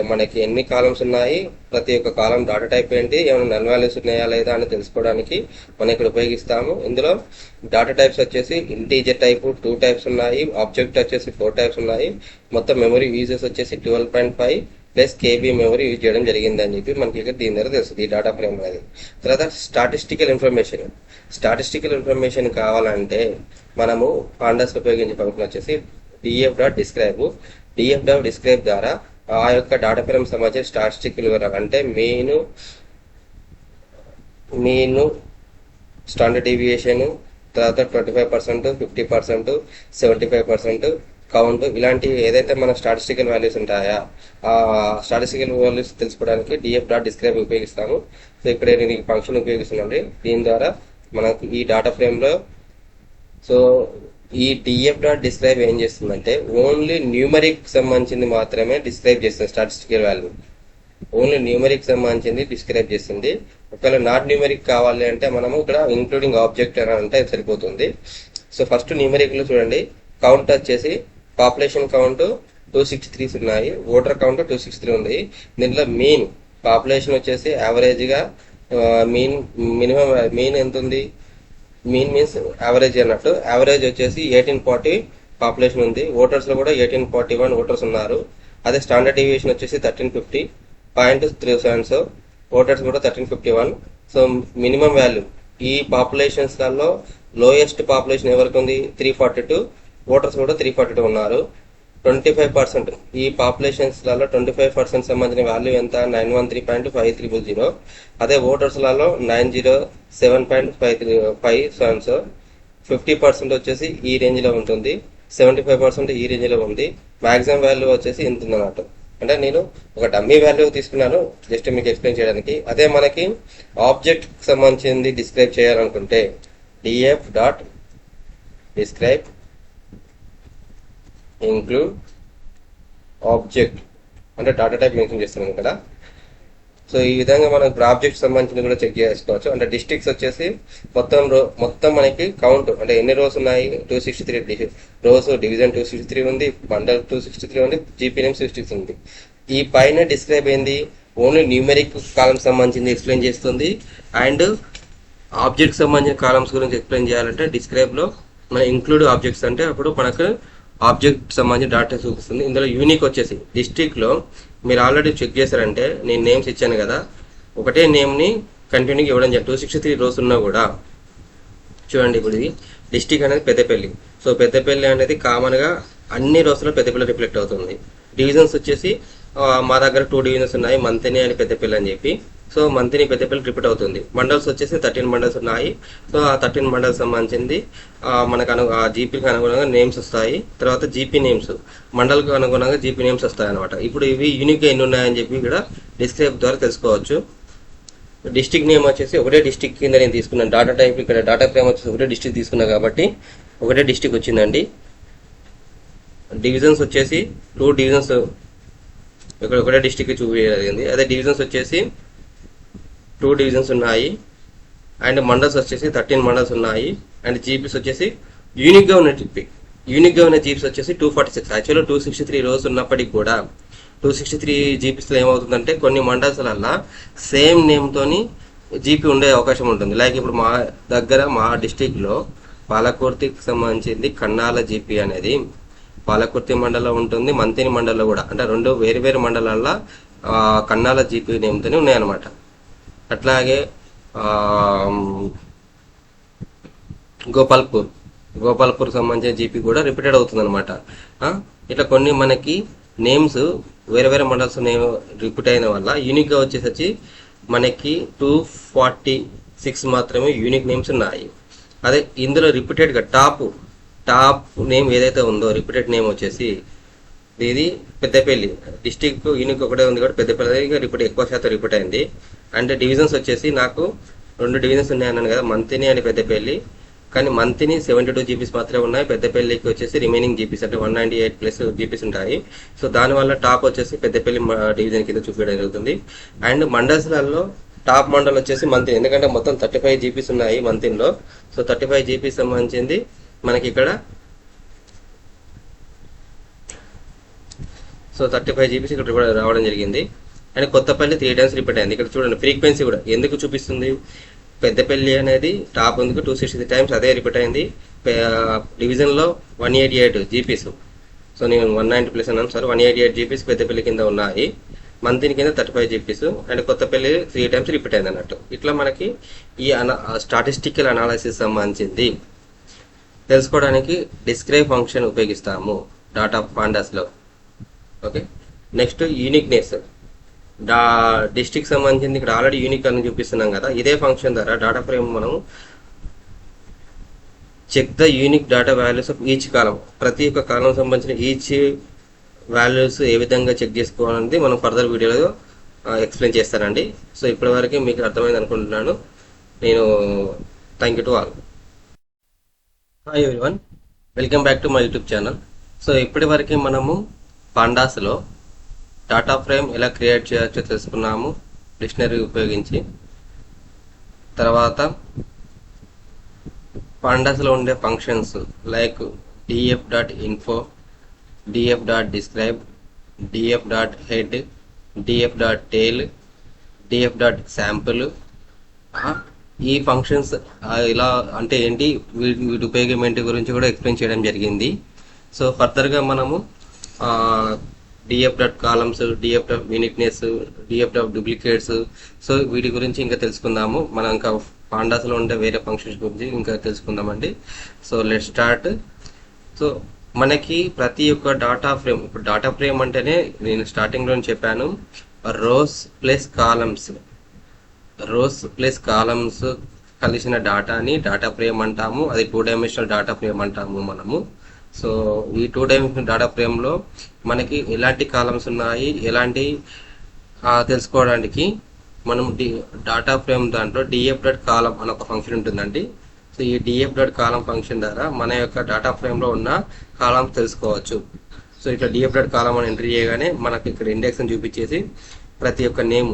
మనకి ఎన్ని కాలమ్స్ ఉన్నాయి, ప్రతి ఒక్క కాలం డాటా టైప్ ఏంటి, ఏమైనా నల్ వాల్యూస్ ఉన్నాయా లేదా అని తెలుసుకోవడానికి మనం ఇక్కడ ఉపయోగిస్తాము. ఇందులో డాటా టైప్స్ వచ్చేసి ఇంటీజర్ టైప్ 2 టైప్స్ ఉన్నాయి, ఆబ్జెక్ట్ వచ్చేసి 4 టైప్స్ ఉన్నాయి, మొత్తం మెమరీ యూజెస్ వచ్చేసి 12.5 ప్లస్ కేబీ మెమరీ యూజ్ చేయడం జరిగింది అని చెప్పి మనకి ఇక్కడ దీని దగ్గర తెలుస్తుంది ఈ డాటా ఫ్రేమ్ అనేది. తర్వాత స్టాటిస్టికల్ ఇన్ఫర్మేషన్ కావాలంటే మనము పాండాస్ ఉపయోగించే ఫంక్షన్ వచ్చేసి df.describe ద్వారా ఆ యొక్క డాటా ఫ్రేమ్ సంబంధించిన స్టాటిస్టికల్ వివరాలు అంటే మీన్ స్టాండర్డ్ డీవియేషన్, తర్వాత 25%, 50%, 75%, కౌంట్ ఇలాంటివి ఏదైతే మన స్టాటిస్టికల్ వాల్యూస్ ఉంటాయా ఆ స్టాటిస్టికల్ వాల్యూస్ తెలుసుకోవడానికి df.describe ఉపయోగిస్తాము. సో ఇక్కడ నేను ఈ ఫంక్షన్ ఉపయోగిస్తున్నాను. దీని ద్వారా మనకు ఈ డాటా ఫ్రేమ్లో సో ఈ df.describe ఏం చేస్తుందంటే ఓన్లీ న్యూమరిక్ సంబంధించింది మాత్రమే డిస్క్రైబ్ చేస్తుంది. స్టాటిస్టికల్ వాల్యూ ఓన్లీ న్యూమరిక్ సంబంధించింది డిస్క్రైబ్ చేస్తుంది. ఒకవేళ నాట్ న్యూమరిక్ కావాలి అంటే మనము ఇక్కడ ఇంక్లూడింగ్ ఆబ్జెక్ట్ అని అంటే సరిపోతుంది. సో ఫస్ట్ న్యూమరిక్లో చూడండి కౌంట్ వచ్చేసి పాపులేషన్ కౌంట్ 263 ఉన్నాయి, ఓటర్ కౌంట్ 263 ఉంది. దీంట్లో మీన్ పాపులేషన్ వచ్చేసి యావరేజ్గా మీన్ ఎంత ఉంది, మీన్ మీన్స్ యావరేజ్ అన్నట్టు. యావరేజ్ వచ్చేసి 1840 పాపులేషన్ ఉంది. ఓటర్స్లో కూడా 1841 ఓటర్స్ ఉన్నారు. అదే స్టాండర్డ్ డీవియేషన్ వచ్చేసి 1350.37 ఓటర్స్ కూడా 1351. సో మినిమం వాల్యూ ఈ పాపులేషన్స్లలో లోయెస్ట్ పాపులేషన్ ఎవరికి ఉంది 342, ఓటర్స్ కూడా 342 ఉన్నారు. 25% ఈ పాపులేషన్స్లలో 25% సంబంధించిన వాల్యూ ఎంత 913.5300. అదే ఓటర్స్లలో 907.537. 50% వచ్చేసి ఈ రేంజ్లో ఉంటుంది, 75% ఈ రేంజ్లో ఉంది. మ్యాక్సిమం వాల్యూ వచ్చేసి ఇంత ఉందన్నట్టు. అంటే నేను ఒక డమ్మీ వాల్యూ తీసుకున్నాను జస్ట్ మీకు ఎక్స్ప్లెయిన్ చేయడానికి. అదే మనకి ఆబ్జెక్ట్ సంబంధించింది డిస్క్రైబ్ చేయాలనుకుంటే df.describe ఇంక్లూడ్ ఆబ్జెక్ట్ అంటే డాటా టైప్ మెన్షన్ చేస్తున్నాను ఇక్కడ. సో ఈ విధంగా మనం ఇప్పుడు ఆబ్జెక్ట్ సంబంధించి కూడా చెక్ చేసుకోవచ్చు. అంటే డిస్ట్రిక్ట్స్ వచ్చేసి మొత్తం మనకి కౌంట్ అంటే ఎన్ని రోస్ ఉన్నాయి, 263 రోస్, డివిజన్ 263 ఉంది, మండల్ 263 ఉంది, జీపీ నేమ్ 66 ఉంది. ఈ పైన డిస్క్రైబ్ అయింది ఓన్లీ న్యూమెరిక్ కాలమ్స్ సంబంధించింది ఎక్స్ప్లెయిన్ చేస్తుంది. అండ్ ఆబ్జెక్ట్ సంబంధించిన కాలమ్స్ గురించి ఎక్స్ప్లెయిన్ చేయాలంటే డిస్క్రైబ్లో మన ఇంక్లూడ్ ఆబ్జెక్ట్స్ అంటే అప్పుడు మనకు ఆబ్జెక్ట్ సంబంధించిన డాటా చూపిస్తుంది. ఇందులో యూనిక్ వచ్చేసి డిస్ట్రిక్ట్లో మీరు ఆల్రెడీ చెక్ చేశారంటే నేను నేమ్స్ ఇచ్చాను కదా, ఒకటే నేమ్ని కంటిన్యూగా ఇవ్వడం జరిగింది. 263 రోస్ ఉన్నా కూడా చూడండి, ఇప్పుడు ఇది డిస్ట్రిక్ట్ అనేది పెద్దపల్లి. సో పెద్దపల్లి అనేది కామన్గా అన్ని రోస్లో పెద్దపల్లి రిఫ్లెక్ట్ అవుతుంది. డివిజన్స్ వచ్చేసి మా దగ్గర 2 డివిజన్స్ ఉన్నాయి, మంతిని అని పెద్దపల్లి అని చెప్పి. సో మంతిని పెద్దపల్లి రిపీట్ అవుతుంది. మండల్స్ వచ్చేసి 13 మండల్స్ ఉన్నాయి. సో ఆ 13 మండల్స్ సంబంధించింది మనకు ఆ జీపీకి అనుగుణంగా నేమ్స్ వస్తాయి. తర్వాత జీపీ నేమ్స్ మండల్కి అనుగుణంగా జీపీ నేమ్స్ వస్తాయి అనమాట. ఇప్పుడు ఇవి యూనిక్గా ఎన్ని ఉన్నాయని చెప్పి ఇక్కడ డిస్క్రైబ్ ద్వారా తెలుసుకోవచ్చు. డిస్ట్రిక్ట్ నేమ్ వచ్చేసి ఒకటే డిస్ట్రిక్ట్ కింద నేను తీసుకున్నాను. డాటా టైప్ ఇక్కడ డాటా ఫ్రేమ్ వచ్చేసి ఒకటే డిస్ట్రిక్ట్ తీసుకున్నా కాబట్టి ఒకటే డిస్ట్రిక్ట్ వచ్చిందండి. డివిజన్స్ వచ్చేసి 2 డివిజన్స్ ఇక్కడ ఒకటే డిస్ట్రిక్ట్ చూపించగలిగింది. అదే డివిజన్స్ వచ్చేసి 2 డివిజన్స్ ఉన్నాయి. అండ్ మండల్స్ వచ్చేసి 13 మండల్స్ ఉన్నాయి. అండ్ జీపీస్ వచ్చేసి యూనిక్గా ఉన్న జీపీస్ వచ్చేసి 246. యాక్చువల్గా 263 రోస్ ఉన్నప్పటికీ కూడా 263 జీపీస్లో ఏమవుతుందంటే కొన్ని మండల్స్లల్లా సేమ్ నేమ్తోని జీపీ ఉండే అవకాశం ఉంటుంది. లైక్ ఇప్పుడు మా దగ్గర మా డిస్టిక్లో పాలకుర్తికి సంబంధించింది కన్నాల జీపీ అనేది పాలకుర్తి మండలంలో ఉంటుంది, మంతిని మండలంలో కూడా, అంటే 2 వేరు మండలాల్లో కన్నాల జీపీ నేమ్తోనే ఉన్నాయన్నమాట. అట్లాగే గోపాల్పూర్ సంబంధించిన జీపీ కూడా రిపీటెడ్ అవుతుంది అనమాట. ఇట్లా కొన్ని మనకి నేమ్స్ వేరే మండల్స్ నేమ్ రిపీట్ అయిన వల్ల యూనిక్గా వచ్చేసరికి మనకి 246 మాత్రమే యూనిక్ నేమ్స్ ఉన్నాయి. అదే ఇందులో రిపీటెడ్గా టాప్ నేమ్ ఏదైతే ఉందో రిపీటెడ్ నేమ్ వచ్చేసి ఇది పెద్దపల్లి డిస్టిక్ యూనిక్ ఒకటే ఉంది కాబట్టి పెద్దపల్లి రిపీట్ ఎక్కువ శాతం రిపీట్ అయింది. అండ్ డివిజన్స్ వచ్చేసి నాకు 2 డివిజన్స్ ఉన్నాయన్నాను కదా, మంతిని అని పెద్దపల్లి. కానీ మంతిని 72 జీపీస్ మాత్రమే ఉన్నాయి. పెద్దపల్లికి వచ్చేసి రిమైనింగ్ జీపీస్ అంటే 198+ జీపీస్ ఉంటాయి. సో దానివల్ల టాప్ వచ్చేసి పెద్దపల్లి డివిజన్ కింద చూపించడం జరుగుతుంది. అండ్ మండల్స్లలో టాప్ మండల్ వచ్చేసి మంతిని, ఎందుకంటే మొత్తం 35 జీపీస్ ఉన్నాయి మంతిన్లో. సో 35 జీపీస్ సంబంధించింది మనకి ఇక్కడ 35 జీపీస్ ఇక్కడ రావడం జరిగింది. అండ్ కొత్తపల్లి 3 టైమ్స్ రిపీట్ అయింది. ఇక్కడ చూడండి ఫ్రీక్వెన్సీ కూడా ఎందుకు చూపిస్తుంది. పెద్దపల్లి అనేది టాప్ ఉంది 263 టైమ్స్ అదే రిపీట్ అయింది. డివిజన్లో 188 జీపీస్. సో నేను 190+ అన్నాను సార్, 188 జీపీస్ పెద్దపల్లి కింద ఉన్నాయి. మంతిని కింద 35 GPs. And Kothapalli 3 times repeat అయింది అన్నట్టు. ఇట్లా మనకి ఈ స్టాటిస్టికల్ అనాలిసిస్ సంబంధించింది తెలుసుకోవడానికి డిస్క్రైబ్ ఫంక్షన్ ఉపయోగిస్తాము డాటా పాండాస్లో. Okay, next uniqueness. డిస్ట్రిక్ట్ సంబంధించింది ఇక్కడ ఆల్రెడీ యూనిక్ అని చూపిస్తున్నాం కదా, ఇదే ఫంక్షన్ ద్వారా డాటా ఫ్రేమ్ మనం check the unique data values of each column, ప్రతి ఒక్క కాలం సంబంధించిన ఈచ్ వాల్యూస్ ఏ విధంగా చెక్ చేసుకోవాలనేది మనం ఫర్దర్ వీడియోలో ఎక్స్ప్లెయిన్ చేస్తానండి. సో ఇప్పటివరకు మీకు అర్థమైంది అనుకుంటున్నాను. నేను thank you to all. Hi everyone, welcome back to my YouTube channel. So ఇప్పటివరకు మనము పాండాస్లో డాటా ఫ్రేమ్ ఎలా క్రియేట్ చేయొచ్చో తెలుసుకున్నాము డిక్షనరీ ఉపయోగించి. తర్వాత పాండాస్లో ఉండే functions like df.info, df.describe, df.head, df.tail, df.sample, ఈ ఫంక్షన్స్ ఇలా అంటే ఏంటి, వీటి ఉపయోగం ఏంటి గురించి కూడా ఎక్స్ప్లెయిన్ చేయడం జరిగింది. సో ఫర్దర్గా మనము df.columns, df.uniqueness, df.duplicates, సో వీటి గురించి ఇంకా తెలుసుకుందాము. మనం ఇంకా పాండాస్లో ఉండే వేరే ఫంక్షన్స్ గురించి ఇంకా తెలుసుకుందామండి. So let start. సో మనకి ప్రతి ఒక్క డాటా ఫ్రేమ్, ఇప్పుడు డాటా ఫ్రేమ్ అంటేనే నేను స్టార్టింగ్లో చెప్పాను, రోస్ ప్లస్ కాలమ్స్ కలిసిన డాటాని డాటా ఫ్రేమ్ అంటాము. అది 2 డైమెన్షనల్ డాటా ఫ్రేమ్ అంటాము మనము. సో ఈ 2 డైమెన్షనల్ డాటా ఫ్రేమ్లో మనకి ఎలాంటి కాలమ్స్ ఉన్నాయి, ఎలాంటి తెలుసుకోవడానికి మనం డాటా ఫ్రేమ్ దాంట్లో df.column అని ఒక ఫంక్షన్ ఉంటుందండి. సో ఈ df.column ఫంక్షన్ ద్వారా మన యొక్క డాటా ఫ్రేమ్లో ఉన్న కాలమ్స్ తెలుసుకోవచ్చు. సో ఇట్లా df.column అని ఎంట్రీ చేయగానే మనకి ఇక్కడ ఇండెక్స్ అని చూపించేసి ప్రతి ఒక్క name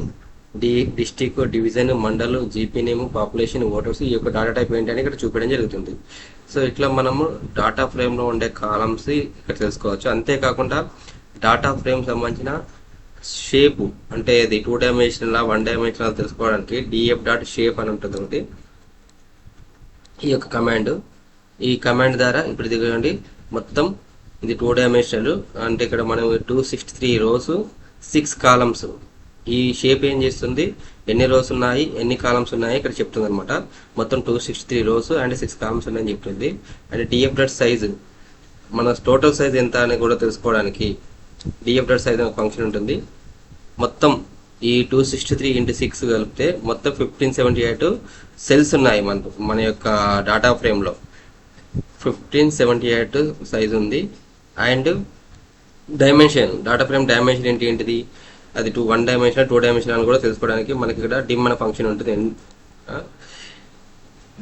district, division, mandal, GP name, population, voters, ఈ యొక్క డాటా టైప్ ఏంటి అని ఇక్కడ చూపించడం జరుగుతుంది. సో ఇట్లా మనము డాటా ఫ్రేమ్లో ఉండే కాలమ్స్ ఇక్కడ తెలుసుకోవచ్చు. అంతేకాకుండా డాటా ఫ్రేమ్ సంబంధించిన షేపు, అంటే ఇది 2 డైమెన్షనల్ 1 డైమెన్షనల్ తెలుసుకోవడానికి డిఎఫ్ డాట్ షేప్ అని ఉంటుంది ఒకటి. ఈ యొక్క కమాండ్, ఈ కమాండ్ ద్వారా ఇప్పుడు దిగండి మొత్తం ఇది 2 డైమెన్షనల్, అంటే ఇక్కడ మనం 263 రోస్ 6 కాలమ్స్. ఈ షేప్ ఏం చేస్తుంది, ఎన్ని రోస్ ఉన్నాయి ఎన్ని కాలమ్స్ ఉన్నాయి ఇక్కడ చెప్తుంది అనమాట. మొత్తం 263 రోస్ అండ్ 6 కాలమ్స్ ఉన్నాయని చెప్తుంది. అండ్ డిఎఫ్ డాట్ సైజ్, మన టోటల్ సైజ్ ఎంత అని కూడా తెలుసుకోవడానికి డిఎఫ్ డాట్ సైజ్ అనే ఫంక్షన్ ఉంటుంది. మొత్తం ఈ 263 × 6 కలిపితే మొత్తం 1578 సెల్స్ ఉన్నాయి మన యొక్క డాటా ఫ్రేమ్లో. 1578 సైజ్ ఉంది. And dimension, data frame dimension ఏంటిది, అది 1 డైమెన్షన్ 2 డైమెన్షన్ అని కూడా తెలుసుకోవడానికి మనకి ఇక్కడ డిమ్ అనే ఫంక్షన్ ఉంటుంది.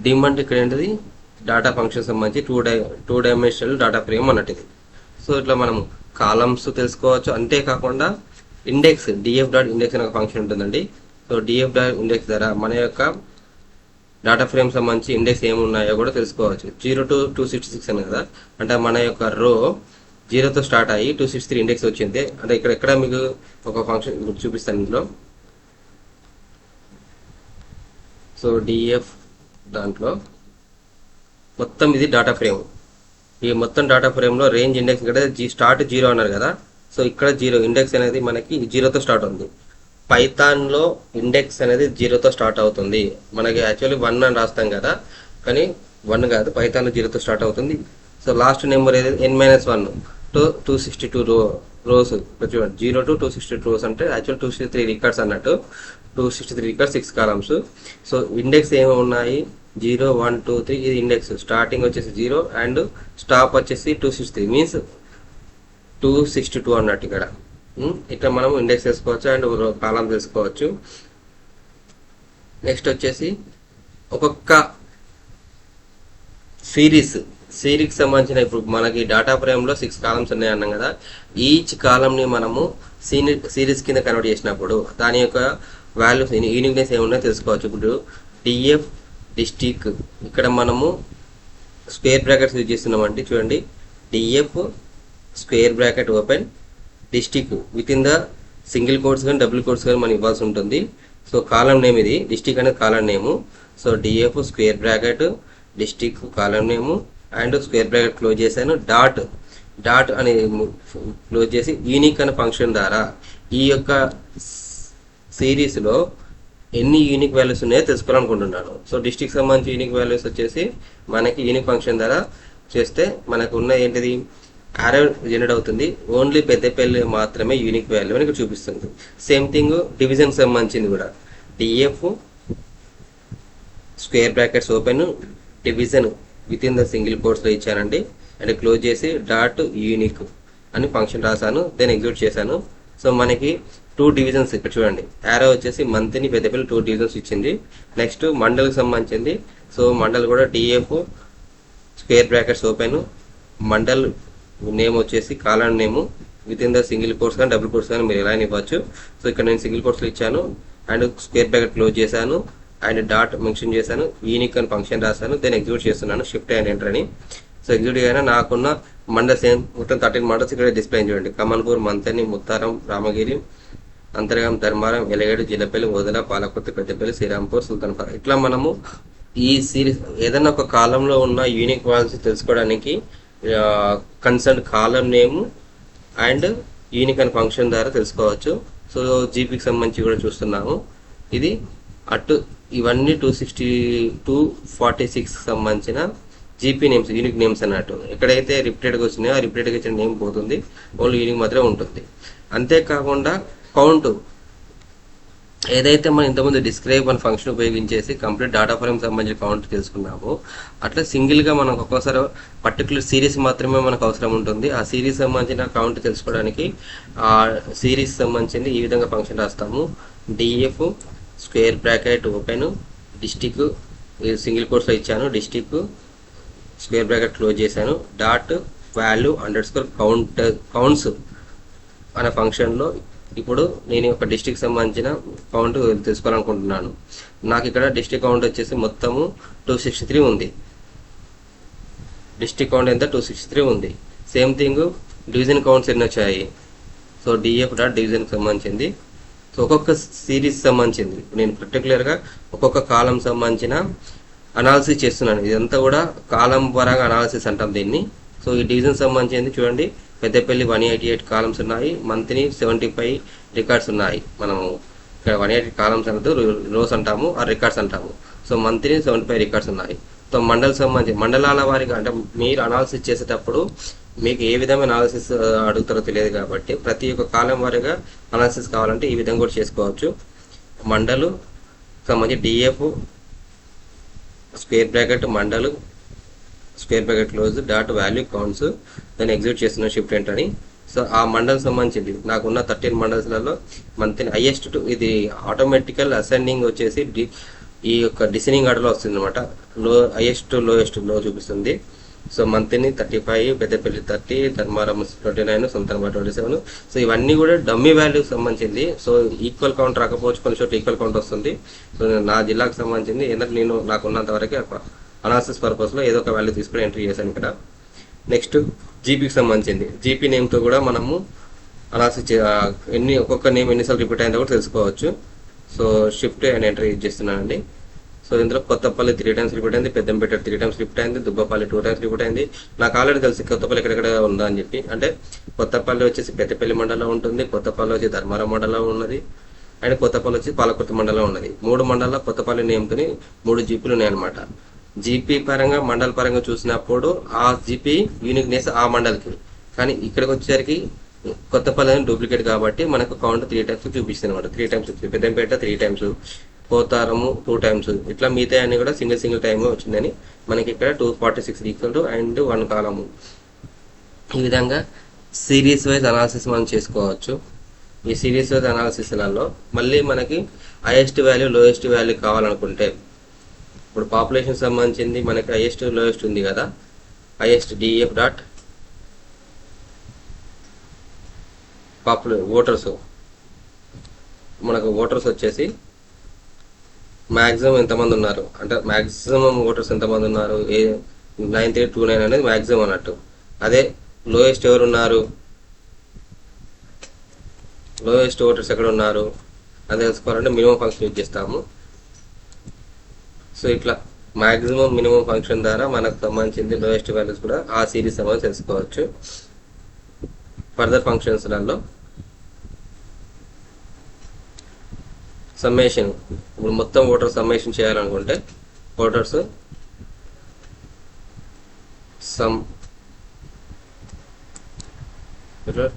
డిమ్ అంటే ఇక్కడ ఏంటిది, డాటా ఫంక్షన్ సంబంధించి 2 డైమెన్షనల్ డాటా ఫ్రేమ్ అన్నట్టు ఇది. సో ఇట్లా మనం కాలమ్స్ తెలుసుకోవచ్చు. అంతేకాకుండా ఇండెక్స్, డిఎఫ్ డాట్ ఇండెక్స్ అనే ఒక ఫంక్షన్ ఉంటుందండి. సో డిఎఫ్ డాట్ ఇండెక్స్ ద్వారా మన యొక్క డాటా ఫ్రేమ్ సంబంధించి ఇండెక్స్ ఏమున్నాయో కూడా తెలుసుకోవచ్చు. 0 to 266 అని కదా, అంటే మన యొక్క రో 0తో స్టార్ట్ అయ్యి 263 ఇండెక్స్ వచ్చింది. అంటే ఇక్కడ మీకు ఒక ఫంక్షన్ చూపిస్తాను ఇందులో. సో డిఎఫ్ దాంట్లో మొత్తం ఇది డాటా ఫ్రేమ్. ఈ మొత్తం డాటా ఫ్రేమ్లో రేంజ్ ఇండెక్స్ ఇక్కడ స్టార్ట్ 0 అన్నారు కదా. సో ఇక్కడ 0 ఇండెక్స్ అనేది మనకి 0తో స్టార్ట్ అవుతుంది. పైథాన్లో ఇండెక్స్ అనేది 0తో స్టార్ట్ అవుతుంది. మనకి యాక్చువల్లీ 1 అని రాస్తాం కదా, కానీ 1 కాదు, పైథాన్లో 0తో స్టార్ట్ అవుతుంది. సో లాస్ట్ నెంబర్ ఏదైతే n-1 to 262 రోస్ చూడండి. 0 to 262 రోస్ అంటే యాక్చువల్ 263 రికార్డ్స్ అన్నట్టు. 263 రికార్డ్స్ 6 కాలమ్స్. సో ఇండెక్స్ ఏమి ఉన్నాయి, 0 1 2 3 ఇది ఇండెక్స్. స్టార్టింగ్ వచ్చేసి 0 అండ్ స్టాప్ వచ్చేసి 263 మీన్స్ 262 అన్నట్టు ఇక్కడ. ఇట్లా మనం ఇండెక్స్ తెలుసుకోవచ్చు అండ్ కాలం తెలుసుకోవచ్చు. నెక్స్ట్ వచ్చేసి ఒక్కొక్క సిరీస్కి సంబంధించిన, ఇప్పుడు మనకి డాటా ఫ్రేమ్లో 6 కాలమ్స్ ఉన్నాయి అన్నాం కదా. ఈచ్ కాలమ్ని మనము సిరీస్ కింద కన్వర్ట్ చేసినప్పుడు దాని యొక్క వాల్యూస్ యూనిక్నెస్ ఏమున్నాయో తెలుసుకోవచ్చు. ఇప్పుడు డిఎఫ్ డిస్టిక్, ఇక్కడ మనము స్క్వేర్ బ్రాకెట్స్ యూజ్ చేస్తున్నామండి. చూడండి, DF square bracket open district within the single quotes కానీ డబుల్ కోట్స్ కానీ మనం ఇవ్వాల్సి ఉంటుంది. సో కాలం నేమ్ ఇది, డిస్టిక్ అనేది column name. So DF square bracket district column name and square bracket close చేశాను. డాట్ అని క్లోజ్ చేసి యూనిక్ అనే ఫంక్షన్ ద్వారా ఈ యొక్క సిరీస్లో ఎన్ని యూనిక్ వాల్యూస్ ఉన్నాయో తెలుసుకోవాలనుకుంటున్నాను. సో డిస్టిక్ సంబంధించి యూనిక్ వాల్యూస్ వచ్చేసి మనకి యూనిక్ ఫంక్షన్ ద్వారా చేస్తే మనకు ఉన్న ఏంటిది అరే జనరేట్ అవుతుంది. ఓన్లీ పెద్దపల్లి మాత్రమే యూనిక్ వాల్యూ అని ఇక్కడ చూపిస్తుంది. సేమ్ థింగ్ డివిజన్ సంబంధించింది కూడా, DF square brackets open division within the single కోట్స్లో ఇచ్చానండి. అండ్ క్లోజ్ చేసి డాట్ యూనిక్ అని ఫంక్షన్ రాశాను, దెన్ ఎగ్జిక్యూట్ చేశాను. సో మనకి 2 డివిజన్స్ ఇక్కడ చూడండి. యారో వచ్చేసి మంత్ని పెద్దపల్లి 2 డివిజన్స్ ఇచ్చింది. నెక్స్ట్ మండల్కి సంబంధించింది. సో మండల్ కూడా DF square brackets open mandal name వచ్చేసి column name within the single quotes కానీ డబుల్ కోట్స్ కానీ మీరు ఎలా ఇవ్వచ్చు. సో ఇక్కడ నేను సింగిల్ కోట్స్లో ఇచ్చాను అండ్ స్క్వేర్ బ్రాకెట్ క్లోజ్ చేశాను అండ్ డాట్ మెన్షన్ చేశాను, యూనిక్ అని ఫంక్షన్ రాశాను, దెన్ ఎగ్జిక్యూట్ చేస్తున్నాను షిఫ్ట్ అండ్ ఎంటర్ అని. సో ఎగ్జిక్యూట్ అయినా నాకున్న మండల్ సేమ్ మొత్తం 13 మండల్స్ ఇక్కడ డిస్ప్లే చూడండి. కమల్పూర్, మంతని, ముత్తారం, రామగిరి, అంతర్గం, ధర్మారం, ఎలగేడు, జిల్లపల్లి, వదల, పాలకొత్త, పెద్దపల్లి, శ్రీరాంపూర్, సుల్తాన్పూర్. ఇట్లా మనము ఈ సిరీస్ ఏదైనా ఒక కాలంలో ఉన్న యూనిక్ వాల్యూస్ తెలుసుకోవడానికి concern column name and unique అనే ఫంక్షన్ ద్వారా తెలుసుకోవచ్చు. సో జీపీకి సంబంధించి కూడా చూస్తున్నాము. ఇది ఇవన్నీ 246 సంబంధించిన జీపీ నేమ్స్, యూనిక్ నేమ్స్ అన్నట్టు. ఎక్కడైతే రిపీటెడ్గా వచ్చినాయో ఆ రిపీటెడ్గా ఇచ్చిన నేమ్ పోతుంది, ఓన్లీ యూనిక్ మాత్రమే ఉంటుంది. అంతేకాకుండా కౌంట్, ఏదైతే మనం ఇంతకుముందు డిస్క్రైబ్ అనే ఫంక్షన్ ఉపయోగించేసి కంప్లీట్ డాటా ఫ్రేమ్ సంబంధించిన కౌంట్ తెలుసుకున్నామో, అట్లా సింగిల్గా మనకు ఒక్కోసారి పర్టికులర్ సిరీస్ మాత్రమే మనకు అవసరం ఉంటుంది. ఆ సిరీస్ సంబంధించిన కౌంట్ తెలుసుకోవడానికి ఆ సిరీస్ సంబంధించింది ఈ విధంగా ఫంక్షన్ రాస్తాము. DF square bracket open district single కోట్స్లో ఇచ్చాను, డిస్టిక్ స్క్వేర్ బ్రాకెట్ క్లోజ్ చేశాను, డాట్ వాల్యూ _కౌంట్స్ అనే ఫంక్షన్లో ఇప్పుడు నేను ఒక డిస్టిక్ సంబంధించిన కౌంట్ తెలుసుకోవాలనుకుంటున్నాను. నాకు ఇక్కడ డిస్టిక్ కౌంట్ వచ్చేసి మొత్తము 263 ఉంది. డిస్టిక్ కౌంట్ ఎంత 263 ఉంది. సేమ్ థింగ్ డివిజన్ కౌంట్స్ ఎన్ని వచ్చాయి. సో డిఎఫ్ డాట్ డివిజన్కి సంబంధించింది. సో ఒక్కొక్క సిరీస్ సంబంధించింది. నేను పర్టికులర్గా ఒక్కొక్క కాలం సంబంధించిన అనాలిసిస్ చేస్తున్నాను. ఇదంతా కూడా కాలం పరంగా అనాలిసిస్ అంటాం దీన్ని. సో ఈ డివిజన్ సంబంధించింది చూడండి, పెద్దపల్లి 188 కాలమ్స్ ఉన్నాయి, మంత్ని 75 రికార్డ్స్ ఉన్నాయి. మనము ఇక్కడ 180 కాలమ్స్ అంటే రోస్ అంటాము, ఆ రికార్డ్స్ అంటాము. సో మంత్ని 75 రికార్డ్స్ ఉన్నాయి. సో మండల సంబంధించి మండలాల వారిగా అంటే మీరు అనాలిసిస్ చేసేటప్పుడు మీకు ఏ విధమైన అనాలిసిస్ అడుగుతారో తెలియదు కాబట్టి ప్రతి ఒక్క కాలం వారిగా అనాలిసిస్ కావాలంటే ఈ విధంగా కూడా చేసుకోవచ్చు. మండలు సంబంధించి DF square bracket mandal square bracket close dot value counts దాన్ని ఎగ్జిక్యూట్ చేస్తున్న షిఫ్ట్ ఎంటర్ అని. సో ఆ మండల్ సంబంధించింది నాకున్న 13 మండల్స్లలో మంత్లీ హైయెస్ట్ ఇది ఆటోమేటికల్ అసెండింగ్ వచ్చేసి ఈ యొక్క డిసెండింగ్ ఆర్డర్లో వస్తుంది అనమాట. హైయెస్ట్ లోయెస్ట్ లో చూపిస్తుంది. సో మంత్ని 35, పెద్దపల్లి 30, ధర్మారం 29, సొంతంగా 27. సో ఇవన్నీ కూడా డమ్మీ వాల్యూకి సంబంధించింది. సో ఈక్వల్ కౌంట్ రాకపోవచ్చు, కొన్ని చోట్ల ఈక్వల్ కౌంట్ వస్తుంది. సో నా జిల్లాకు సంబంధించింది ఏంటంటే నేను నాకున్నంత వరకు అనాలిసిస్ పర్పస్లో ఏదో ఒక వాల్యూ తీసుకుని ఎంట్రీ చేశాను ఇక్కడ. నెక్స్ట్ జీపీకి సంబంధించింది. జీపీ నేమ్తో కూడా మనము అనాలిసిస్ ఒక్కొక్క నేమ్ ఎన్నిసార్లు రిపీట్ అయిందో కూడా తెలుసుకోవచ్చు. So shift and entry use చేస్తున్నానండి. సో ఇందులో కొత్తపల్లి 3 times రిపీట్ అయింది, పెద్దంపేట 3 times రిపీట్ అయింది, దుబ్బపల్లి 2 times రిపీట్ అయింది. నాకు ఆల్రెడీ తెలుసు కొత్తపల్లి ఎక్కడెక్కడ ఉందా అని చెప్పి. అంటే కొత్తపల్లి వచ్చేసి పెద్దపల్లి మండలం ఉంటుంది, కొత్తపల్లి వచ్చి ధర్మారం మండలం ఉన్నది, అండ్ కొత్తపల్లి వచ్చి పాలకుర్తి మండలం ఉన్నది. 3 మండలాల కొత్తపల్లి నేమ్తోని 3 జీపీలు ఉన్నాయి అనమాట. జీపీ పరంగా మండల పరంగా చూసినప్పుడు ఆ జీపీ యూనిక్నెస్ ఆ మండలికి, కానీ ఇక్కడికి వచ్చేసరికి కొత్తపల్లి డూప్లికేట్ కాబట్టి మనకు కౌంట్ 3 times చూపిస్తుంది అనమాట. 3 times పెద్దంపేట 3 times, పోతారము 2 times, ఇట్లా మిగతా అన్ని కూడా సింగిల్ టైంలో వచ్చిందని మనకి ఇక్కడ 246 ఈక్వల్ టు అండ్ 1 కాలము. ఈ విధంగా సిరీస్ వైజ్ అనాలిసిస్ మనం చేసుకోవచ్చు. ఈ సిరీస్ వైజ్ అనాలిసిస్లలో మళ్ళీ మనకి హైయెస్ట్ వాల్యూ లోయెస్ట్ వాల్యూ కావాలనుకుంటే ఇప్పుడు పాపులేషన్ సంబంధించింది మనకి హైయెస్ట్ లోయెస్ట్ ఉంది కదా. హైయెస్ట్ డిఎఫ్ డాట్ ఓటర్స్, మనకు ఓటర్స్ వచ్చేసి మ్యాక్సిమం ఎంతమంది ఉన్నారు అంటే మ్యాక్సిమం ఓటర్స్ ఎంతమంది ఉన్నారు 9329 అనేది మ్యాక్సిమం అన్నట్టు. అదే లోయెస్ట్ ఎవరు ఉన్నారు, లోయెస్ట్ ఓటర్స్ ఎక్కడ ఉన్నారు అది తెలుసుకోవాలంటే మినిమం ఫంక్షన్ యూజ్ చేస్తాము. సో ఇట్లా మ్యాక్సిమం మినిమం ఫంక్షన్ ద్వారా మనకు సంబంధించింది లోయెస్ట్ వాల్యూస్ కూడా ఆ సిరీస్ సంబంధించి తెలుసుకోవచ్చు. ఫర్దర్ ఫంక్షన్స్లలో సమ్మేషన్, ఇప్పుడు మొత్తం ఓటర్ సమ్మేషన్ చేయాలనుకుంటే ఓటర్స్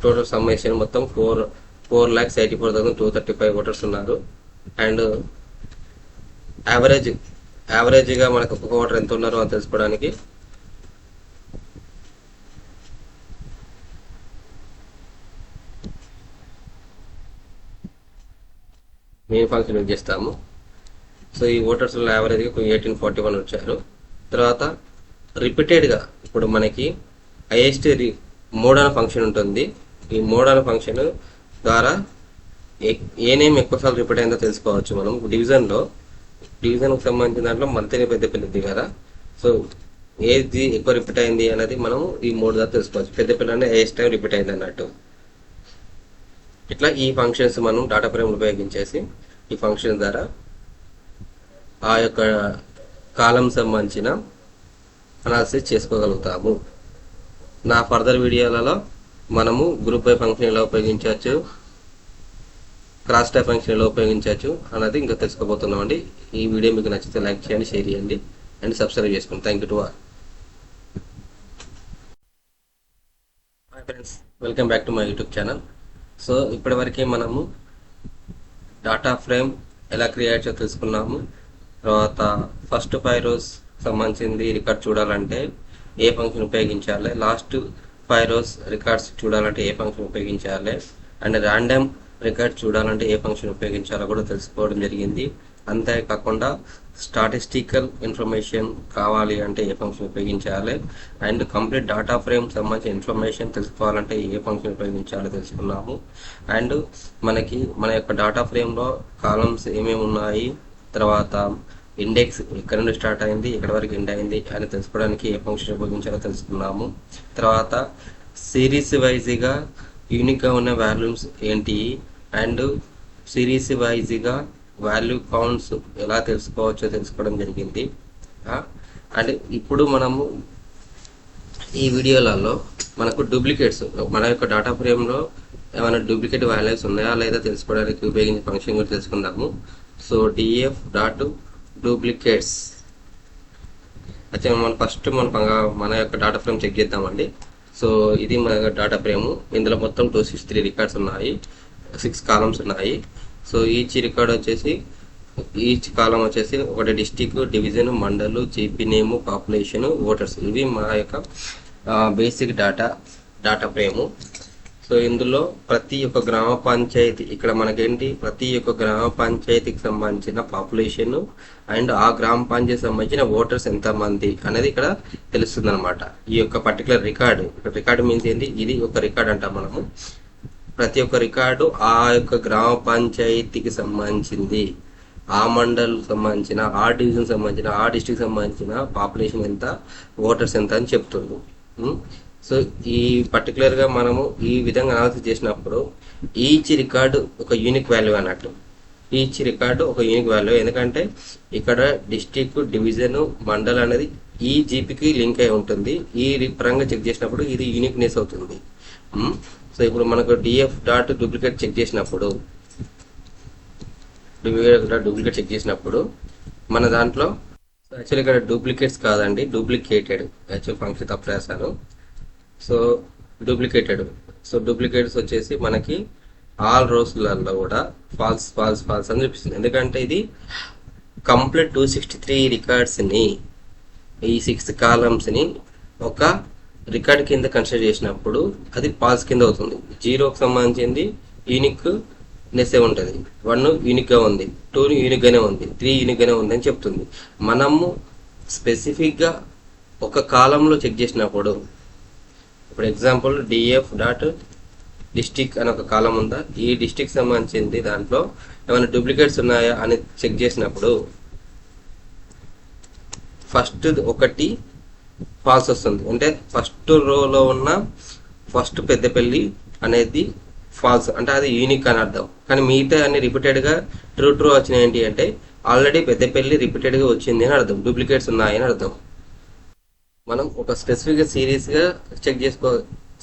టోటల్ సమ్మేషన్ మొత్తం 4,84,235 ఓటర్స్ ఉన్నారు. అండ్ యావరేజ్గా మనకు ఒక్కొక్క ఓటర్ ఎంత ఉన్నారో అని తెలుసుకోవడానికి మెయిన్ ఫంక్షన్ యూజ్ చేస్తాము. సో ఈ ఓటర్స్లో యావరేజ్గా 1841 వచ్చారు. తర్వాత రిపీటెడ్గా ఇప్పుడు మనకి హైయెస్ట్ మోడ్ అనే ఫంక్షన్ ఉంటుంది. ఈ మోడ్ అనే ఫంక్షన్ ద్వారా ఏ నేమ్ ఎక్కువసార్లు రిపీట్ అయిందో తెలుసుకోవచ్చు. మనం డివిజన్కి సంబంధించిన దాంట్లో మంత్రి పెద్దపల్లి కదా. సో ఏది ఎక్కువ రిపీట్ అయింది అనేది మనం ఈ మోడ్ ద్వారా తెలుసుకోవచ్చు. పెద్దపల్లి అంటే హైయెస్ట్ టైం రిపీట్ అయింది అన్నట్టు. ఇట్లా ఈ ఫంక్షన్స్ మనం డాటా ఫ్రేమ్ ఉపయోగించేసి ఈ ఫంక్షన్ ద్వారా ఆ యొక్క కాలం సంబంధించిన అనాలిసిస్ చేసుకోగలుగుతాము. నా ఫర్దర్ వీడియోలలో మనము గ్రూప్ బై ఫంక్షన్ ఎలా ఉపయోగించవచ్చు, క్రాస్ టైప్ ఫంక్షన్ ఎలా ఉపయోగించవచ్చు అన్నది ఇంకా తెలుసుకోబోతున్నాం అండి. ఈ వీడియో మీకు నచ్చితే లైక్ చేయండి, షేర్ చేయండి అండ్ సబ్స్క్రైబ్ చేసుకోండి. Thank you to all. Hi friends, welcome back to my YouTube channel. So ఇప్పటివరకు మనము డాటా ఫ్రేమ్ ఎలా క్రియేట్ చేయాలో తెలుసుకున్నాము. తర్వాత ఫస్ట్ 5 rows సంబంధించింది రికార్డ్ చూడాలంటే ఏ ఫంక్షన్ ఉపయోగించాలి, లాస్ట్ 5 rows రికార్డ్స్ చూడాలంటే ఏ ఫంక్షన్ ఉపయోగించాలి, అండ్ ర్యాండమ్ రికార్డ్ చూడాలంటే ఏ ఫంక్షన్ ఉపయోగించాలో కూడా తెలుసుకోవడం జరిగింది. అంతేకాకుండా స్టాటిస్టికల్ ఇన్ఫర్మేషన్ కావాలి అంటే ఏ ఫంక్షన్ ఉపయోగించాలి, అండ్ కంప్లీట్ డాటా ఫ్రేమ్ సంబంధించిన ఇన్ఫర్మేషన్ తెలుసుకోవాలంటే ఏ ఫంక్షన్ ఉపయోగించాలో తెలుసుకున్నాము. అండ్ మన యొక్క డాటా ఫ్రేమ్లో కాలమ్స్ ఏమేమి ఉన్నాయి, తర్వాత ఇండెక్స్ ఎక్కడ నుండి స్టార్ట్ అయింది ఎక్కడి వరకు ఎండ్ అయింది అని తెలుసుకోవడానికి ఏ ఫంక్షన్ ఉపయోగించాలో తెలుసుకున్నాము. తర్వాత సిరీస్ వైజ్గా యూనిక్గా ఉన్న వాల్యూస్ ఏంటి, అండ్ సిరీస్ వైజ్గా వాల్యూ కౌంట్స్ ఎలా తెలుసుకోవచ్చో తెలుసుకోవడం జరిగింది. అండ్ ఇప్పుడు మనము ఈ వీడియోలలో మనకు డూప్లికేట్స్, మన యొక్క డాటా ఫ్రేమ్లో ఏమైనా డూప్లికేట్ వాల్యూస్ ఉన్నాయా లేదా తెలుసుకోవడానికి ఉపయోగించే ఫంక్షన్ కూడా తెలుసుకుందాము. సో డిఎఫ్ డాట్ డూప్లికేట్స్ అయితే మనం ఫస్ట్ మన యొక్క డాటా ఫ్రేమ్ చెక్ చేద్దామండి. సో ఇది మన డాటా ఫ్రేమ్, ఇందులో మొత్తం 263 రికార్డ్స్ ఉన్నాయి, 6 కాలమ్స్ ఉన్నాయి. సో ఈచ్ కాలం వచ్చేసి ఒకటి డిస్టిక్, డివిజన్, మండలు, జీపీ నేము, పాపులేషన్, ఓటర్స్. ఇవి మా యొక్క బేసిక్ డాటా ఫ్రేము. సో ఇందులో ప్రతి ఒక్క గ్రామ పంచాయతీ, ఇక్కడ మనకేంటి ప్రతి ఒక్క గ్రామ పంచాయతీకి సంబంధించిన పాపులేషన్ అండ్ ఆ గ్రామ పంచాయతీ సంబంధించిన ఓటర్స్ ఎంతమంది అనేది ఇక్కడ తెలుస్తుంది అనమాట. ఈ యొక్క పర్టికులర్ రికార్డు మీన్స్ ఏంటి, ఇది ఒక రికార్డ్ అంటాం మనము. ప్రతి ఒక్క రికార్డు ఆ యొక్క గ్రామ పంచాయతీకి సంబంధించింది, ఆ మండల్ సంబంధించిన, ఆ డివిజన్ సంబంధించిన, ఆ డిస్ట్రిక్ట్ సంబంధించిన పాపులేషన్ ఎంత, ఓటర్స్ ఎంత అని చెప్తుంది. సో ఈ పర్టికులర్గా మనము ఈ విధంగా అనాలిసిస్ చేసినప్పుడు ఈచ్ రికార్డు ఒక యూనిక్ వాల్యూ అన్నట్టు. ఈచ్ రికార్డు ఒక యూనిక్ వాల్యూ, ఎందుకంటే ఇక్కడ డిస్ట్రిక్ట్, డివిజన్, మండల్ అనేది ఈ జీపీకి లింక్ అయి ఉంటుంది. ఈ పరంగా చెక్ చేసినప్పుడు ఇది యూనిక్నెస్ అవుతుంది. సో ఇప్పుడు మనకు డిఎఫ్ డాట్ డూప్లికేట్ చెక్ చేసినప్పుడు మన దాంట్లో యాక్చువల్లీ ఇక్కడ డూప్లికేట్స్ కాదండి, డూప్లికేటెడ్. యాక్చువల్ ఫంక్షన్ తప్పు రాశాను. సో డూప్లికేట్స్ వచ్చేసి మనకి ఆల్ రోస్లలో కూడా ఫాల్స్ అని చూపిస్తుంది. ఎందుకంటే ఇది కంప్లీట్ 263 రికార్డ్స్ని, ఈ 6 కాలమ్స్ని ఒక రికార్డ్ కింద కన్సిడర్ చేసినప్పుడు అది ఫాల్స్ కింద అవుతుంది. 0కి సంబంధించింది యూనిక్నెస్ ఉంటుంది, 1 యూనిక్గా ఉంది, 2 యూనిక్గానే ఉంది, 3 యూనిక్గానే ఉంది అని చెప్తుంది. మనము స్పెసిఫిక్గా ఒక కాలంలో చెక్ చేసినప్పుడు, ఇప్పుడు ఎగ్జాంపుల్ డిఎఫ్ డాట్ డిస్టిక్ అని ఒక కాలం ఉందా, ఈ డిస్టిక్ సంబంధించింది దాంట్లో ఏమైనా డూప్లికేట్స్ ఉన్నాయా అని చెక్ చేసినప్పుడు ఫస్ట్ ఒకటి ఫాల్స్ వస్తుంది. అంటే ఫస్ట్ రోలో ఉన్న ఫస్ట్ పెద్దపల్లి అనేది ఫాల్స్, అంటే అది యూనిక్ అని అర్థం. కానీ మిగతా అన్ని రిపీటెడ్గా ట్రూ వచ్చినాయి ఏంటి అంటే ఆల్రెడీ పెద్దపల్లి రిపీటెడ్గా వచ్చింది అని అర్థం, డూప్లికేట్స్ ఉన్నాయని అర్థం. మనం ఒక స్పెసిఫిక్గా సిరీస్గా చెక్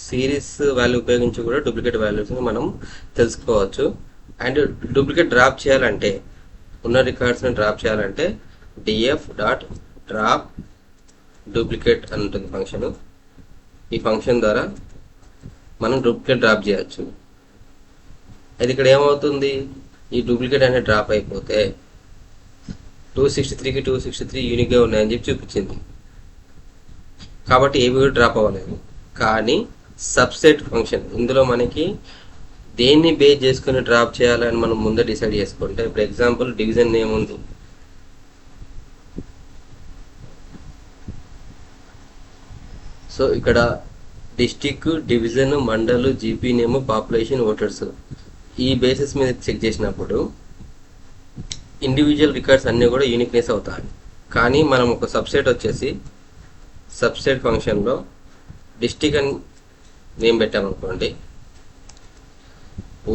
సిరీస్ వాల్యూ ఉపయోగించి కూడా డూప్లికేట్ వాల్యూస్ మనం తెలుసుకోవచ్చు. అండ్ డూప్లికేట్ డ్రాప్ చేయాలంటే, ఉన్న రికార్డ్స్ని డ్రాప్ చేయాలంటే డిఎఫ్ డాట్ డ్రాప్ డూప్లికేట్ అని ఉంటుంది ఫంక్షన్. ఈ ఫంక్షన్ ద్వారా మనం డూప్లికేట్ డ్రాప్ చేయొచ్చు. అది ఇక్కడ ఏమవుతుంది, ఈ డూప్లికేట్ అనేది డ్రాప్ అయిపోతే 263కి 263 యూనిక్గా ఉన్నాయని చెప్పి చూపించింది. కాబట్టి ఏవి కూడా డ్రాప్ అవ్వలేదు. కానీ సబ్సెట్ ఫంక్షన్, ఇందులో మనకి దేన్ని బేస్ చేసుకుని డ్రాప్ చేయాలని మనం ముందే డిసైడ్ చేసుకుంటే, ఇప్పుడు ఎగ్జాంపుల్ డివిజన్ నేమ్ ఉంది. సో ఇక్కడ డిస్టిక్, డివిజన్, మండలు, జీపీ నేమ్, పాపులేషన్, ఓటర్స్, ఈ బేసిస్ మీద చెక్ చేసినప్పుడు ఇండివిజువల్ రికార్డ్స్ అన్నీ కూడా యూనిక్నెస్ అవుతాయి. కానీ మనం ఒక సబ్సెట్ ఫంక్షన్లో డిస్టిక్ అని నేమ్ పెట్టామనుకోండి,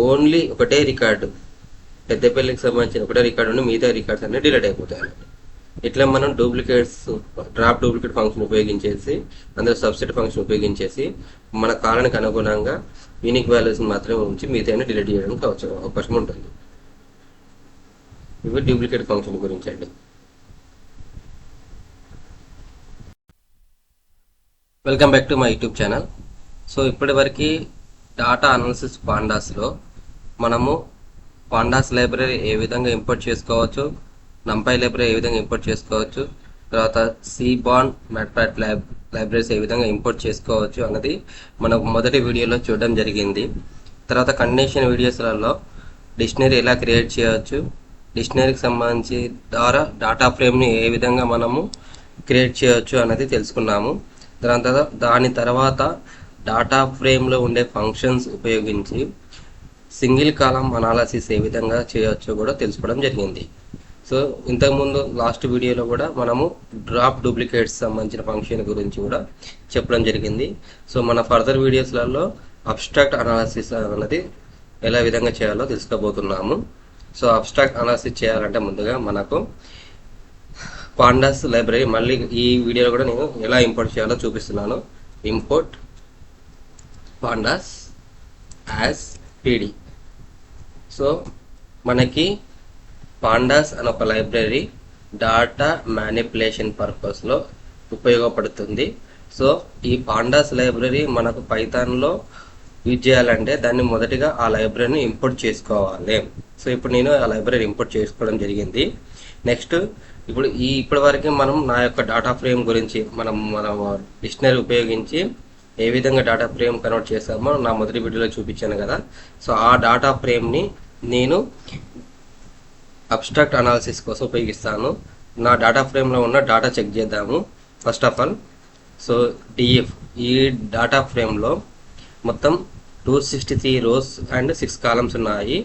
ఓన్లీ ఒకటే రికార్డు, పెద్దపల్లికి సంబంధించిన ఒకటే రికార్డు ఉండి మిగతా రికార్డ్స్ అన్నీ డిలీట్ అయిపోతాయి. ఇట్లా మనం డ్రాప్ డూప్లికేట్ ఫంక్షన్ ఉపయోగించేసి, అందులో సబ్సెట్ ఫంక్షన్ ఉపయోగించేసి మన కాలానికి అనుగుణంగా యూనిక్ వాల్యూస్ మాత్రమే ఉంచి మిగతా డిలీట్ చేయడానికి అవకాశం ఉంటుంది. ఇవి డూప్లికేట్ ఫంక్షన్ గురించి అండి. Welcome back to my YouTube channel. So ఇప్పటి వరకు డాటా అనాలిసిస్ పాండాస్లో మనము పాండాస్ లైబ్రరీ ఏ విధంగా ఇంపోర్ట్ చేసుకోవచ్చు, నంపై లైబ్రరీ ఏ విధంగా ఇంపోర్ట్ చేసుకోవచ్చు, తర్వాత సిబాన్, మ్యాట్ప్లాట్ లైబ్రరీస్ ఏ విధంగా ఇంపోర్ట్ చేసుకోవచ్చు అన్నది మనకు మొదటి వీడియోలో చూడడం జరిగింది. తర్వాత కండిషన్ వీడియోస్లలో డిక్షనరీ ఎలా క్రియేట్ చేయవచ్చు, డిక్షనరీకి సంబంధించి ద్వారా డాటా ఫ్రేమ్ని ఏ విధంగా మనము క్రియేట్ చేయవచ్చు అనేది తెలుసుకున్నాము. దాని తర్వాత డాటా ఫ్రేమ్లో ఉండే ఫంక్షన్స్ ఉపయోగించి సింగిల్ కాలం అనాలసిస్ ఏ విధంగా చేయవచ్చో కూడా తెలుసుకోవడం జరిగింది. సో ఇంతకుముందు లాస్ట్ వీడియోలో కూడా మనము డ్రాప్ డూప్లికేట్స్ సంబంధించిన ఫంక్షన్ గురించి కూడా చెప్పడం జరిగింది. సో మన ఫర్దర్ వీడియోస్లలో అబ్స్ట్రాక్ట్ అనాలసిస్ అనేది ఎలా విధంగా చేయాలో తెలుసుకోబోతున్నాము. సో అబ్స్ట్రాక్ట్ అనాలసిస్ చేయాలంటే ముందుగా మనకు పాండాస్ లైబ్రరీ, మళ్ళీ ఈ వీడియోలో కూడా నేను ఎలా ఇంపోర్ట్ చేయాలో చూపిస్తున్నాను. Import pandas as PD. So మనకి పాండాస్ అనే ఒక లైబ్రరీ డాటా మ్యానిపులేషన్ పర్పస్లో ఉపయోగపడుతుంది. సో ఈ పాండాస్ లైబ్రరీ మనకు పైథాన్లో యూజ్ చేయాలంటే దాన్ని మొదటిగా ఆ లైబ్రరీని ఇంపోర్ట్ చేసుకోవాలి. సో ఇప్పుడు నేను ఆ లైబ్రరీ ఇంపోర్ట్ చేసుకోవడం జరిగింది. నెక్స్ట్ ఇప్పటి వరకు మనం నా యొక్క డాటా ఫ్రేమ్ గురించి మన డిక్షనరీ ఉపయోగించి ఏ విధంగా డాటా ఫ్రేమ్ కన్వర్ట్ చేస్తామో నా మొదటి వీడియోలో చూపించాను కదా. సో ఆ డాటా ఫ్రేమ్ని నేను అబ్స్ట్రాక్ట్ అనాలిసిస్ కోసం ఉపయోగిస్తాను. నా డాటా ఫ్రేమ్లో ఉన్న డాటా చెక్ చేద్దాము. First of all so DF, ఈ డాటా ఫ్రేమ్లో మొత్తం 263 రోస్ అండ్ 6 కాలమ్స్ ఉన్నాయి.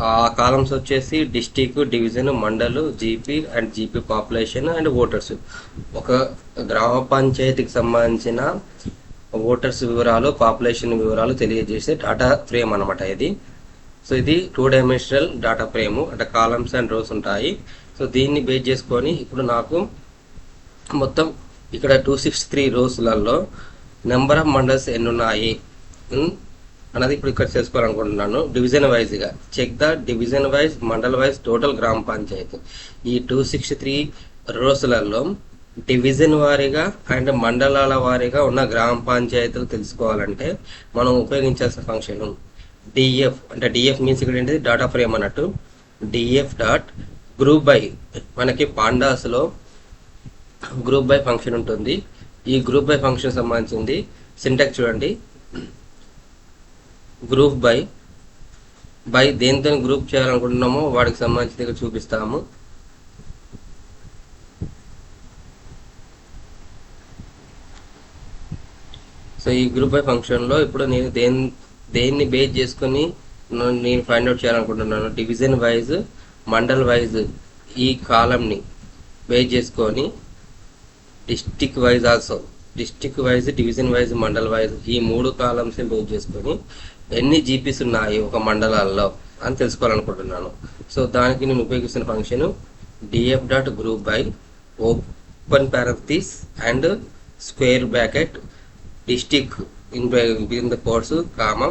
ఆ కాలమ్స్ వచ్చేసి district, division, mandal, GP and GP population and voters. ఒక గ్రామ పంచాయతీకి సంబంధించిన ఓటర్స్ వివరాలు, పాపులేషన్ వివరాలు తెలియజేసే డాటా ఫ్రేమ్ అనమాట ఇది. సో ఇది 2 డైమెన్షనల్ డాటా ఫ్రేమ్, అంటే కాలమ్స్ అండ్ రోస్ ఉంటాయి. సో దీన్ని బేస్ చేసుకొని ఇప్పుడు నాకు మొత్తం ఇక్కడ 263 రోస్లలో నెంబర్ ఆఫ్ మండల్స్ ఎన్ని ఉన్నాయి అన్నది ఇప్పుడు ఇక్కడ చేసుకోవాలనుకుంటున్నాను. డివిజన్ వైజ్గా check the division wise, mandal wise total గ్రామ పంచాయతీ. ఈ 263 రోస్లలో డివిజన్ వారీగా అండ్ మండలాల వారీగా ఉన్న గ్రామ పంచాయతీలు తెలుసుకోవాలంటే మనం ఉపయోగించాల్సిన ఫంక్షన్ డిఎఫ్. అంటే డిఎఫ్ మీన్స్ ఇక్కడ ఏంటిది, డాటా ఫ్రేమ్ అన్నట్టు. డిఎఫ్ డాట్ గ్రూప్ బై, మనకి పాండాస్లో గ్రూప్ బై ఫంక్షన్ ఉంటుంది. ఈ గ్రూప్ బై ఫంక్షన్ సంబంధించింది సింటాక్స్ చూడండి. గ్రూప్ బై దేనితో గ్రూప్ చేయాలనుకుంటున్నామో వాడికి సంబంధించి ఇక్కడ చూపిస్తాము. సో ఈ గ్రూప్ బై ఫంక్షన్లో ఇప్పుడు నేను దేన్ని బేస్ చేసుకుని నేను ఫైండ్ అవుట్ చేయాలనుకుంటున్నాను. డివిజన్ వైజ్, మండల్ వైజ్ ఈ కాలంని బేస్ చేసుకొని district wise also, district wise, division wise, mandal wise ఈ 3 కాలమ్స్ని బేస్ చేసుకొని ఎన్ని జీపీస్ ఉన్నాయి ఒక మండలాల్లో అని తెలుసుకోవాలనుకుంటున్నాను. సో దానికి నేను ఉపయోగిస్తున్న function DF dot group by open parenthesis and square bracket district within the quotes, comma,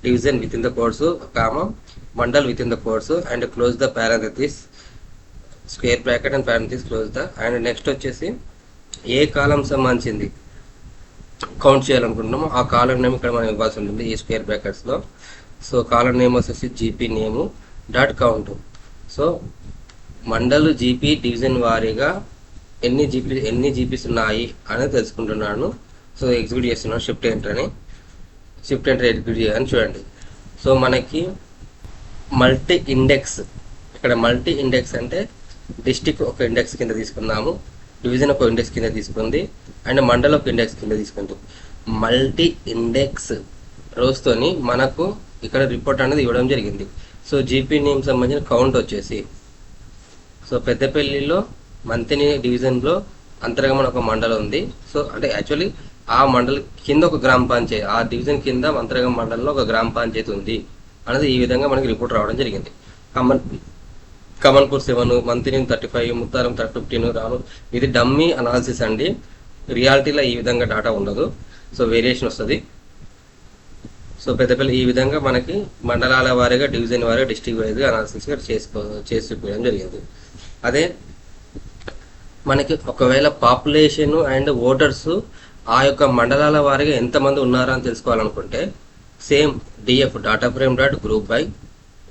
division within the quotes, comma, mandal within the quotes, and close the parenthesis, square bracket and parenthesis close the. And next వచ్చేసి ఏ కాలం సంబంధించింది count చేయాలనుకుంటున్నామో ఆ కాలం name ఇక్కడ మనం ఇవ్వాల్సి ఉంటుంది ఈ square బ్రాకెట్స్లో. So column name వచ్చేసి GP name dot count. So mandal, GP, division వారీగా ఎన్ని జీపీస్ ఉన్నాయి అనేది తెలుసుకుంటున్నాను. సో ఎగ్జిక్యూట్ చేస్తున్నాను షిఫ్ట్ ఎంటర్ ఎగ్జిక్యూట్ చేయాలని చూడండి. సో మనకి మల్టీ ఇండెక్స్, ఇక్కడ మల్టీ ఇండెక్స్ అంటే డిస్టిక్ ఒక ఇండెక్స్ కింద తీసుకున్నాము, డివిజన్ ఒక ఇండెక్స్ కింద తీసుకుంది, అండ్ మండల్ ఒక ఇండెక్స్ కింద తీసుకుంది. మల్టీ ఇండెక్స్ రోస్తోని మనకు ఇక్కడ రిపోర్ట్ అనేది ఇవ్వడం జరిగింది. సో జీపీ నేమ్ సంబంధించిన కౌంట్ వచ్చేసి, సో పెద్దపల్లిలో మంతిని డివిజన్లో అంతర్గమన ఒక మండలం ఉంది. సో అంటే యాక్చువల్లీ ఆ మండల్ కింద ఒక గ్రామ పంచాయతీ, ఆ డివిజన్ కింద అంతర్గమ మండలంలో ఒక గ్రామ పంచాయతీ ఉంది అనేది ఈ విధంగా మనకి రిపోర్ట్ రావడం జరిగింది. కమన్పూర్ 7, మంతిని 35, ముత్తారం 15 రాను. ఇది డమ్మీ అనాలిసిస్ అండి, రియాలిటీలో ఈ విధంగా డాటా ఉండదు. సో వేరియేషన్ వస్తుంది. సో పెద్దపల్లి ఈ విధంగా మనకి మండలాల వారీగా, డివిజన్ వారీగా, డిస్ట్రిక్ట్ వైజ్గా అనాలిసిస్ చేసి చూపించడం జరిగింది. అదే మనకి ఒకవేళ పాపులేషన్ అండ్ ఓటర్స్ ఆ యొక్క మండలాల వారీగా ఎంతమంది ఉన్నారా అని తెలుసుకోవాలనుకుంటే same DF data frame dot group by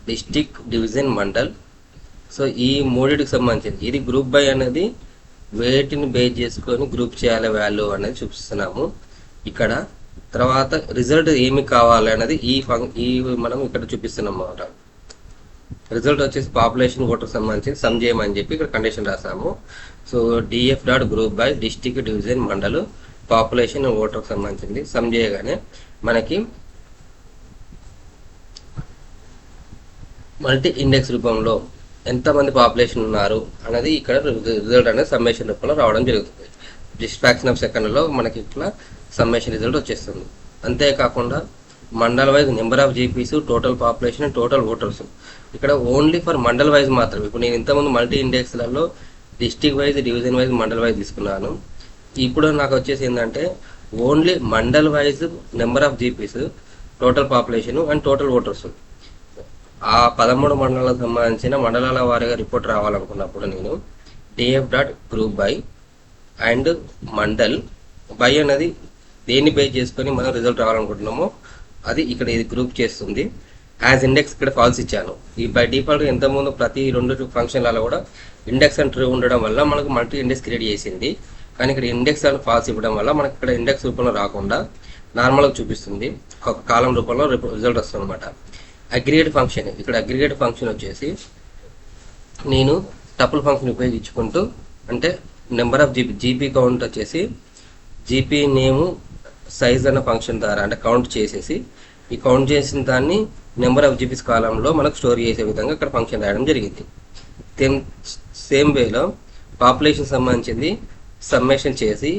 district, division, mandal. So ఈ మూడింటికి సంబంధించింది ఇది గ్రూప్ బై అనేది వేటిని బేస్ చేసుకొని గ్రూప్ చేయాలి వాల్యూ అనేది చూపిస్తున్నాము ఇక్కడ. తర్వాత రిజల్ట్ ఏమి కావాలి అనేది ఈ మనం ఇక్కడ చూపిస్తున్నాం అన్నమాట. రిజల్ట్ వచ్చేసి పాపులేషన్ ఓటర్ సంబంధించి సమ్ చేయమని చెప్పి ఇక్కడ కండిషన్ రాసాము. So DF dot group by district division mandal population voter సంబంధించింది సమ్ చేయగానే మనకి మల్టీ ఇండెక్స్ రూపంలో ఎంతమంది పాపులేషన్ ఉన్నారు అనేది ఇక్కడ రిజల్ట్ అనేది సమ్మేషన్ రూపంలో రావడం జరుగుతుంది. జస్ట్ ఫ్రాక్షన్ ఆఫ్ సెకండ్లో మనకి ఇట్లా సమ్మేషన్ రిజల్ట్ వచ్చేస్తుంది. అంతేకాకుండా mandal wise number of GPs, total population, total voters ఇక్కడ ఓన్లీ ఫర్ మండల్ వైజ్ మాత్రమే. ఇప్పుడు నేను ఇంతకుముందు మల్టీ ఇండెక్స్లలో district wise, division wise, mandal wise తీసుకున్నాను. ఇప్పుడు నాకు వచ్చేసి ఏంటంటే only mandal wise number of GPs, total population and total voters ఆ 13 మండలాలకు సంబంధించిన మండలాల వారీగా రిపోర్ట్ రావాలనుకున్నప్పుడు నేను df dot group by and mandal by అనేది దేన్ని బేస్ చేసుకొని మనం రిజల్ట్ రావాలనుకుంటున్నామో అది ఇక్కడ ఇది గ్రూప్ చేస్తుంది. యాజ్ ఇండెక్స్ ఇక్కడ ఫాల్స్ ఇచ్చాను. ఈ బై డిఫాల్ట్ ఇంతకుముందు ప్రతి 2 ఫంక్షన్లలో కూడా ఇండెక్స్ అండ్ ట్రూ ఉండడం వల్ల మనకు మల్టీ ఇండెక్స్ క్రియేట్ చేసింది. కానీ ఇక్కడ ఇండెక్స్ అండ్ ఫాల్స్ ఇవ్వడం వల్ల మనకి ఇక్కడ ఇండెక్స్ రూపంలో రాకుండా నార్మల్గా చూపిస్తుంది, ఒక కాలం రూపంలో రిజల్ట్ వస్తుంది అనమాట. అగ్రిగేట్ ఫంక్షన్, ఇక్కడ అగ్రిగేట్ ఫంక్షన్ వచ్చేసి నేను టపుల్ ఫంక్షన్ ఉపయోగించుకుంటూ అంటే నెంబర్ ఆఫ్ జీపీ కౌంట్ వచ్చేసి జీపీ నేము సైజ్ అన్న ఫంక్షన్ ద్వారా అంటే కౌంట్ చేసేసి ఈ కౌంట్ చేసిన దాన్ని నెంబర్ ఆఫ్ జీపీస్ కాలంలో మనకు స్టోర్ చేసే విధంగా ఇక్కడ ఫంక్షన్ రాయడం జరిగింది. సేమ్ వేలో పాపులేషన్ సంబంధించింది సమ్మేషన్ చేసి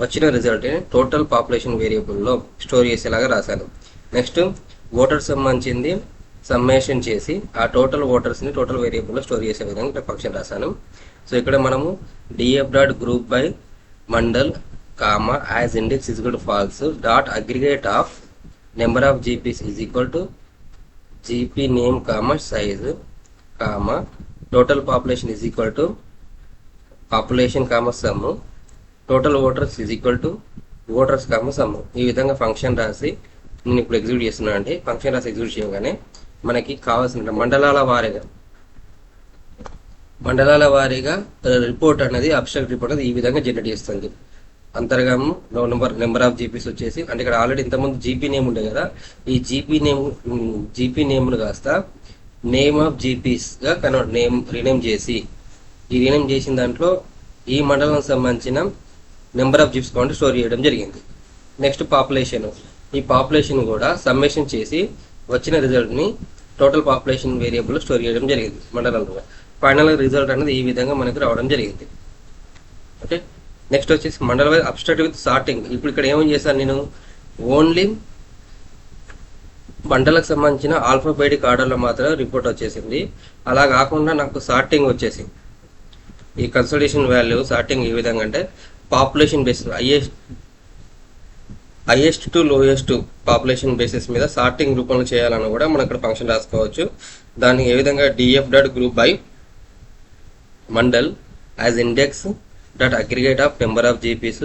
వచ్చిన రిజల్ట్ని టోటల్ పాపులేషన్ వేరియబుల్లో స్టోర్ చేసేలాగా రాశాను. నెక్స్ట్ ఓటర్స్ సంబంధించింది సమ్మేషన్ చేసి ఆ టోటల్ ఓటర్స్ని టోటల్ వేరియబుల్లో స్టోర్ చేసే విధంగా ఇక్కడ ఫంక్షన్ రాశాను. సో ఇక్కడ మనము DF dot group by mandal comma as index is equal to false dot aggregate of number of GPs is equal to GP name comma size comma total population is equal to population comma sum total voters is equal to voters comma some. ఈ విధంగా function రాసి నేను ఇప్పుడు execute చేస్తున్నాను. అంటే function రాసి execute చేయగానే మనకి కావాల్సిన మండలాల వారీగా రిపోర్ట్ అనేది అబ్స్ట్రాక్ట్ రిపోర్ట్ అనేది ఈ విధంగా జనరేట్ చేస్తుంది. అంతర్గతం నెంబర్ ఆఫ్ జీపీస్ వచ్చేసి అంటే ఇక్కడ ఆల్రెడీ ఇంతకుముందు జీపీ నేమ్ ఉండే కదా, ఈ జీపీ నేమ్ను కాస్త నేమ్ ఆఫ్ జీపీస్గా రీనేమ్ చేసి ఈ రీనేమ్ చేసిన దాంట్లో ఈ మండలం సంబంధించిన number of GPs count store చేయడం జరిగింది. నెక్స్ట్ పాపులేషన్, ఈ పాపులేషన్ కూడా సమ్మేషన్ చేసి వచ్చిన రిజల్ట్ని టోటల్ పాపులేషన్ వేరియబుల్ స్టోర్ చేయడం జరిగింది మండలంలో. ఫైనల్ రిజల్ట్ అనేది ఈ విధంగా మనకు రావడం జరిగింది. ఓకే, నెక్స్ట్ వచ్చేసి మండల వైజ్ అబ్స్ట్రాక్ట్ విత్ సార్టింగ్. ఇప్పుడు ఇక్కడ ఏమని చేశాను నేను, ఓన్లీ మండలకు సంబంధించిన ఆల్ఫాబెటిక్ ఆర్డర్లో మాత్రమే రిపోర్ట్ వచ్చేసింది. అలా కాకుండా నాకు సార్టింగ్ వచ్చేసింది. ఈ కన్సల్టేషన్ వాల్యూ సార్టింగ్ ఈ విధంగా అంటే population basis highest to lowest population basis మీద సార్టింగ్ రూపంలో చేయాలని కూడా మనం ఇక్కడ ఫంక్షన్ రాసుకోవచ్చు. దాన్ని ఏ విధంగా DF dot group by mandal as index dot aggregate of number of GPs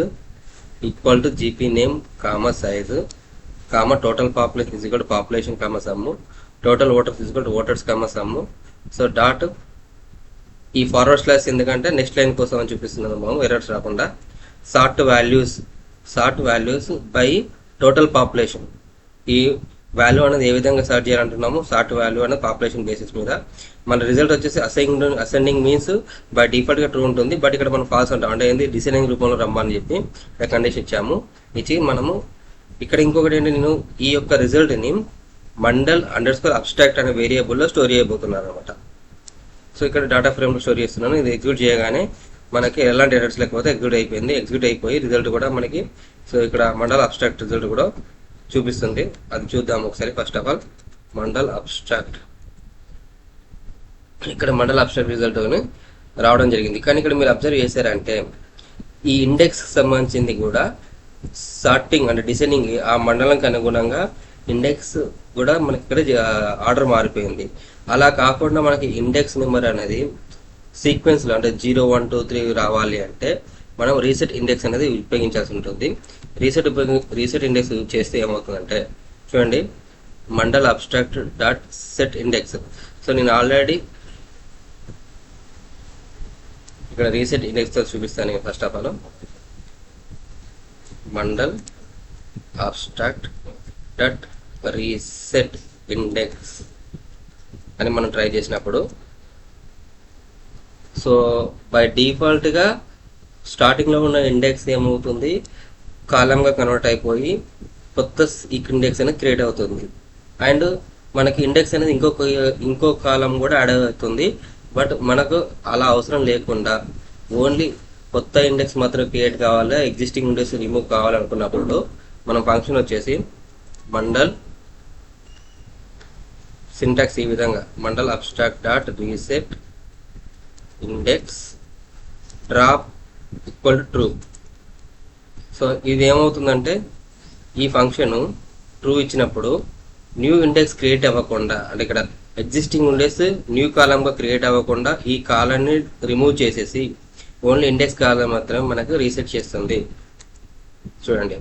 equal to GP name comma size comma total population is equal to population comma sum total voters is equal to voters comma some. So dot ఈ forward slash ఎందుకంటే next line కోసం అని చూపిస్తున్నాను మనం errors రాకుండా. Sort values by total population, ఈ value అనేది ఏ విధంగా సార్ట్ చేయాలంటున్నాము, సార్ట్ వాల్యూ అనేది పాపులేషన్ బేసిస్ మీద. మన రిజల్ట్ వచ్చేసి అసెండింగ్ మీన్స్ బై డిఫాల్ట్గా ట్రూ ఉంటుంది, బట్ ఇక్కడ మనం ఫాల్స్ అంటాం. అంటే ఏంటి, డిసెండింగ్ రూపంలో రమ్మని చెప్పి కండిషన్ ఇచ్చాము. ఇచ్చి మనము ఇక్కడ ఇంకొకటి ఏంటి, నేను ఈ యొక్క రిజల్ట్ని మండల్ అండర్స్కోర్ అబ్స్ట్రాక్ట్ అనే వేరియబుల్లో స్టోర్ చేయబోతున్నాను అనమాట. సో ఇక్కడ డేటా ఫ్రేమ్లో స్టోర్ చేస్తున్నాను. ఇది ఎగ్జిక్యూట్ చేయగానే మనకి ఎలాంటి ఎర్రర్స్ లేకపోతే ఎగ్జిక్యూట్ అయిపోయి రిజల్ట్ కూడా మనకి సో ఇక్కడ మండల్ అబ్స్ట్రాక్ట్ రిజల్ట్ కూడా చూపిస్తుంది. అది చూద్దాం ఒకసారి. First of all mandal abstract, ఇక్కడ మండల్ అబ్స్ట్రాక్ట్ రిజల్ట్ రావడం జరిగింది. కానీ ఇక్కడ మీరు అబ్జర్వ్ చేశారంటే ఈ ఇండెక్స్ సంబంధించింది కూడా సార్టింగ్ అంటే డిసెండింగ్ ఆ మండలంకి అనుగుణంగా ఇండెక్స్ కూడా మనకి ఇక్కడ ఆర్డర్ మారిపోయింది. అలా కాకుండా మనకి ఇండెక్స్ నెంబర్ అనేది సీక్వెన్స్లో అంటే 0, 1, 2, 3 రావాలి అంటే మనం రీసెట్ ఇండెక్స్ అనేది ఉపయోగించాల్సి ఉంటుంది. రీసెట్ ఇండెక్స్ చేస్తే ఏమవుతుందంటే చూడండి, mandal abstract dot set index. So నేను ఆల్రెడీ ఇక్కడ రీసెట్ ఇండెక్స్తో చూపిస్తాను. First of all mandal abstract dot reset index అని మనం ట్రై చేసినప్పుడు, సో బై డిఫాల్ట్గా స్టార్టింగ్లో ఉన్న ఇండెక్స్ ఏమవుతుంది, కాలంగా కన్వర్ట్ అయిపోయి కొత్త ఇండెక్స్ అనేది క్రియేట్ అవుతుంది. అండ్ మనకి ఇండెక్స్ అనేది ఇంకో కాలం కూడా యాడ్ అవుతుంది. బట్ మనకు అలా అవసరం లేకుండా ఓన్లీ కొత్త ఇండెక్స్ మాత్రం క్రియేట్ కావాలి, ఎగ్జిస్టింగ్ ఇండెక్స్ రిమూవ్ కావాలనుకున్నప్పుడు మనం ఫంక్షన్ వచ్చేసి మండల్ సింటాక్స్ ఈ విధంగా mandal abstract dot reset index drop equal to true. So ఇది ఏమవుతుందంటే ఈ ఫంక్షన్ ట్రూ ఇచ్చినప్పుడు న్యూ ఇండెక్స్ క్రియేట్ అవ్వకుండా, అంటే ఇక్కడ ఎగ్జిస్టింగ్ ఇండెక్స్ న్యూ కాలంగా క్రియేట్ అవ్వకుండా ఈ కాలాన్ని రిమూవ్ చేసేసి ఓన్లీ ఇండెక్స్ కాలం మాత్రమే మనకు రీసెట్ చేస్తుంది. చూడండి,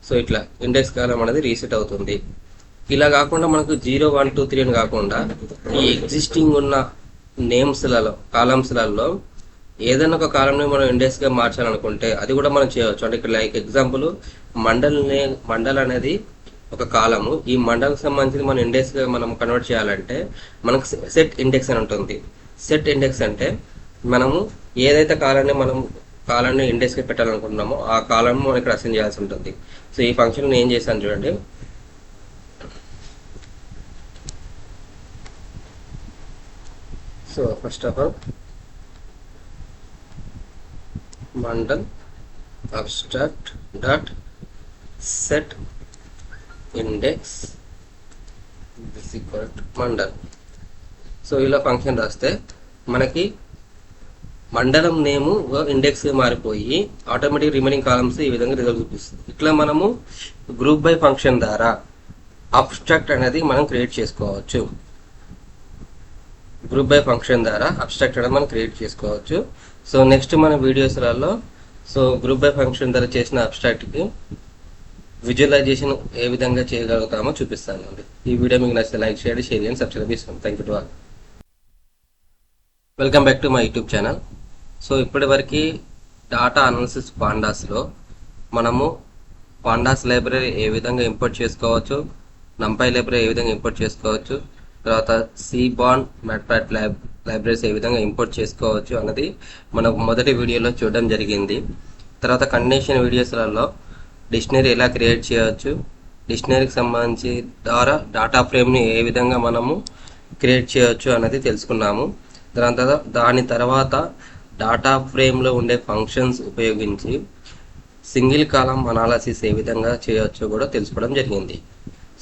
సో ఇట్లా ఇండెక్స్ కాలం అనేది రీసెట్ అవుతుంది. ఇలా కాకుండా మనకు 0, 1, 2, 3 అని కాకుండా ఈ ఎగ్జిస్టింగ్ ఉన్న నేమ్స్లలో కాలమ్స్లలో ఏదైనా ఒక కాలంని మనం ఇండెక్స్గా మార్చాలనుకుంటే అది కూడా మనం చేయవచ్చు. అంటే ఇక్కడ లైక్ ఎగ్జాంపుల్ మండల్ అనేది ఒక కాలము. ఈ మండల్కి సంబంధించి మనం ఇండెక్స్గా మనం కన్వర్ట్ చేయాలంటే మనకు సెట్ ఇండెక్స్ అని ఉంటుంది. సెట్ ఇండెక్స్ అంటే మనము ఏదైతే కాలాన్ని ఇండెక్స్గా పెట్టాలనుకుంటున్నామో ఆ కాలం మనం ఇక్కడ అసైన్ చేయాల్సి ఉంటుంది. సో ఈ ఫంక్షన్ నేను ఏం చేశాను చూడండి. So first of all mandal abstract dot set index equal to mandal. So ఇలా ఫంక్షన్ రాస్తే మనకి మండలం నేము ఇండెక్స్ మారిపోయి ఆటోమేటిక్ రిమైనింగ్ కాలమ్స్ ఈ విధంగా రిజల్ట్ చూపిస్తుంది. ఇట్లా మనము గ్రూప్ బై ఫంక్షన్ ద్వారా అబ్స్ట్రాక్ట్ అనేది మనం క్రియేట్ చేసుకోవచ్చు. గ్రూప్ బై ఫంక్షన్ ద్వారా అబ్స్ట్రాక్ట్ అనేది మనం క్రియేట్ చేసుకోవచ్చు. సో నెక్స్ట్ మన వీడియోస్లలో సో గ్రూప్ బై ఫంక్షన్ ద్వారా చేసిన అబ్స్ట్రాక్ట్కి విజువలైజేషన్ ఏ విధంగా చేయగలుగుతామో చూపిస్తాను. ఈ వీడియో మీకు నచ్చితే లైక్ చేయండి, షేర్ చేయండి, సబ్స్క్రైబ్ చేసుకోండి. Thank you to all. Welcome back to my YouTube channel. So ఇప్పటివరకు డాటా అనాలిసిస్ పాండాస్లో మనము పాండాస్ లైబ్రరీ ఏ విధంగా ఇంపోర్ట్ చేసుకోవచ్చు, నంపై లైబ్రరీ ఏ విధంగా ఇంపోర్ట్ చేసుకోవచ్చు, తర్వాత సిబాన్ మ్యాట్ప్లాట్ లైబ్రరీస్ ఏ విధంగా ఇంపోర్ట్ చేసుకోవచ్చు అన్నది మనం మొదటి వీడియోలో చూడడం జరిగింది. తర్వాత కండిషన్ వీడియోస్లలో డిక్షనరీ ఎలా క్రియేట్ చేయవచ్చు, డిక్షనరీకి సంబంధించి ద్వారా డాటా ఫ్రేమ్ని ఏ విధంగా మనము క్రియేట్ చేయవచ్చు అన్నది తెలుసుకున్నాము. దాని తర్వాత డాటా ఫ్రేమ్లో ఉండే ఫంక్షన్స్ ఉపయోగించి సింగిల్ కాలం అనాలసిస్ ఏ విధంగా చేయవచ్చో కూడా తెలుసుకోవడం జరిగింది.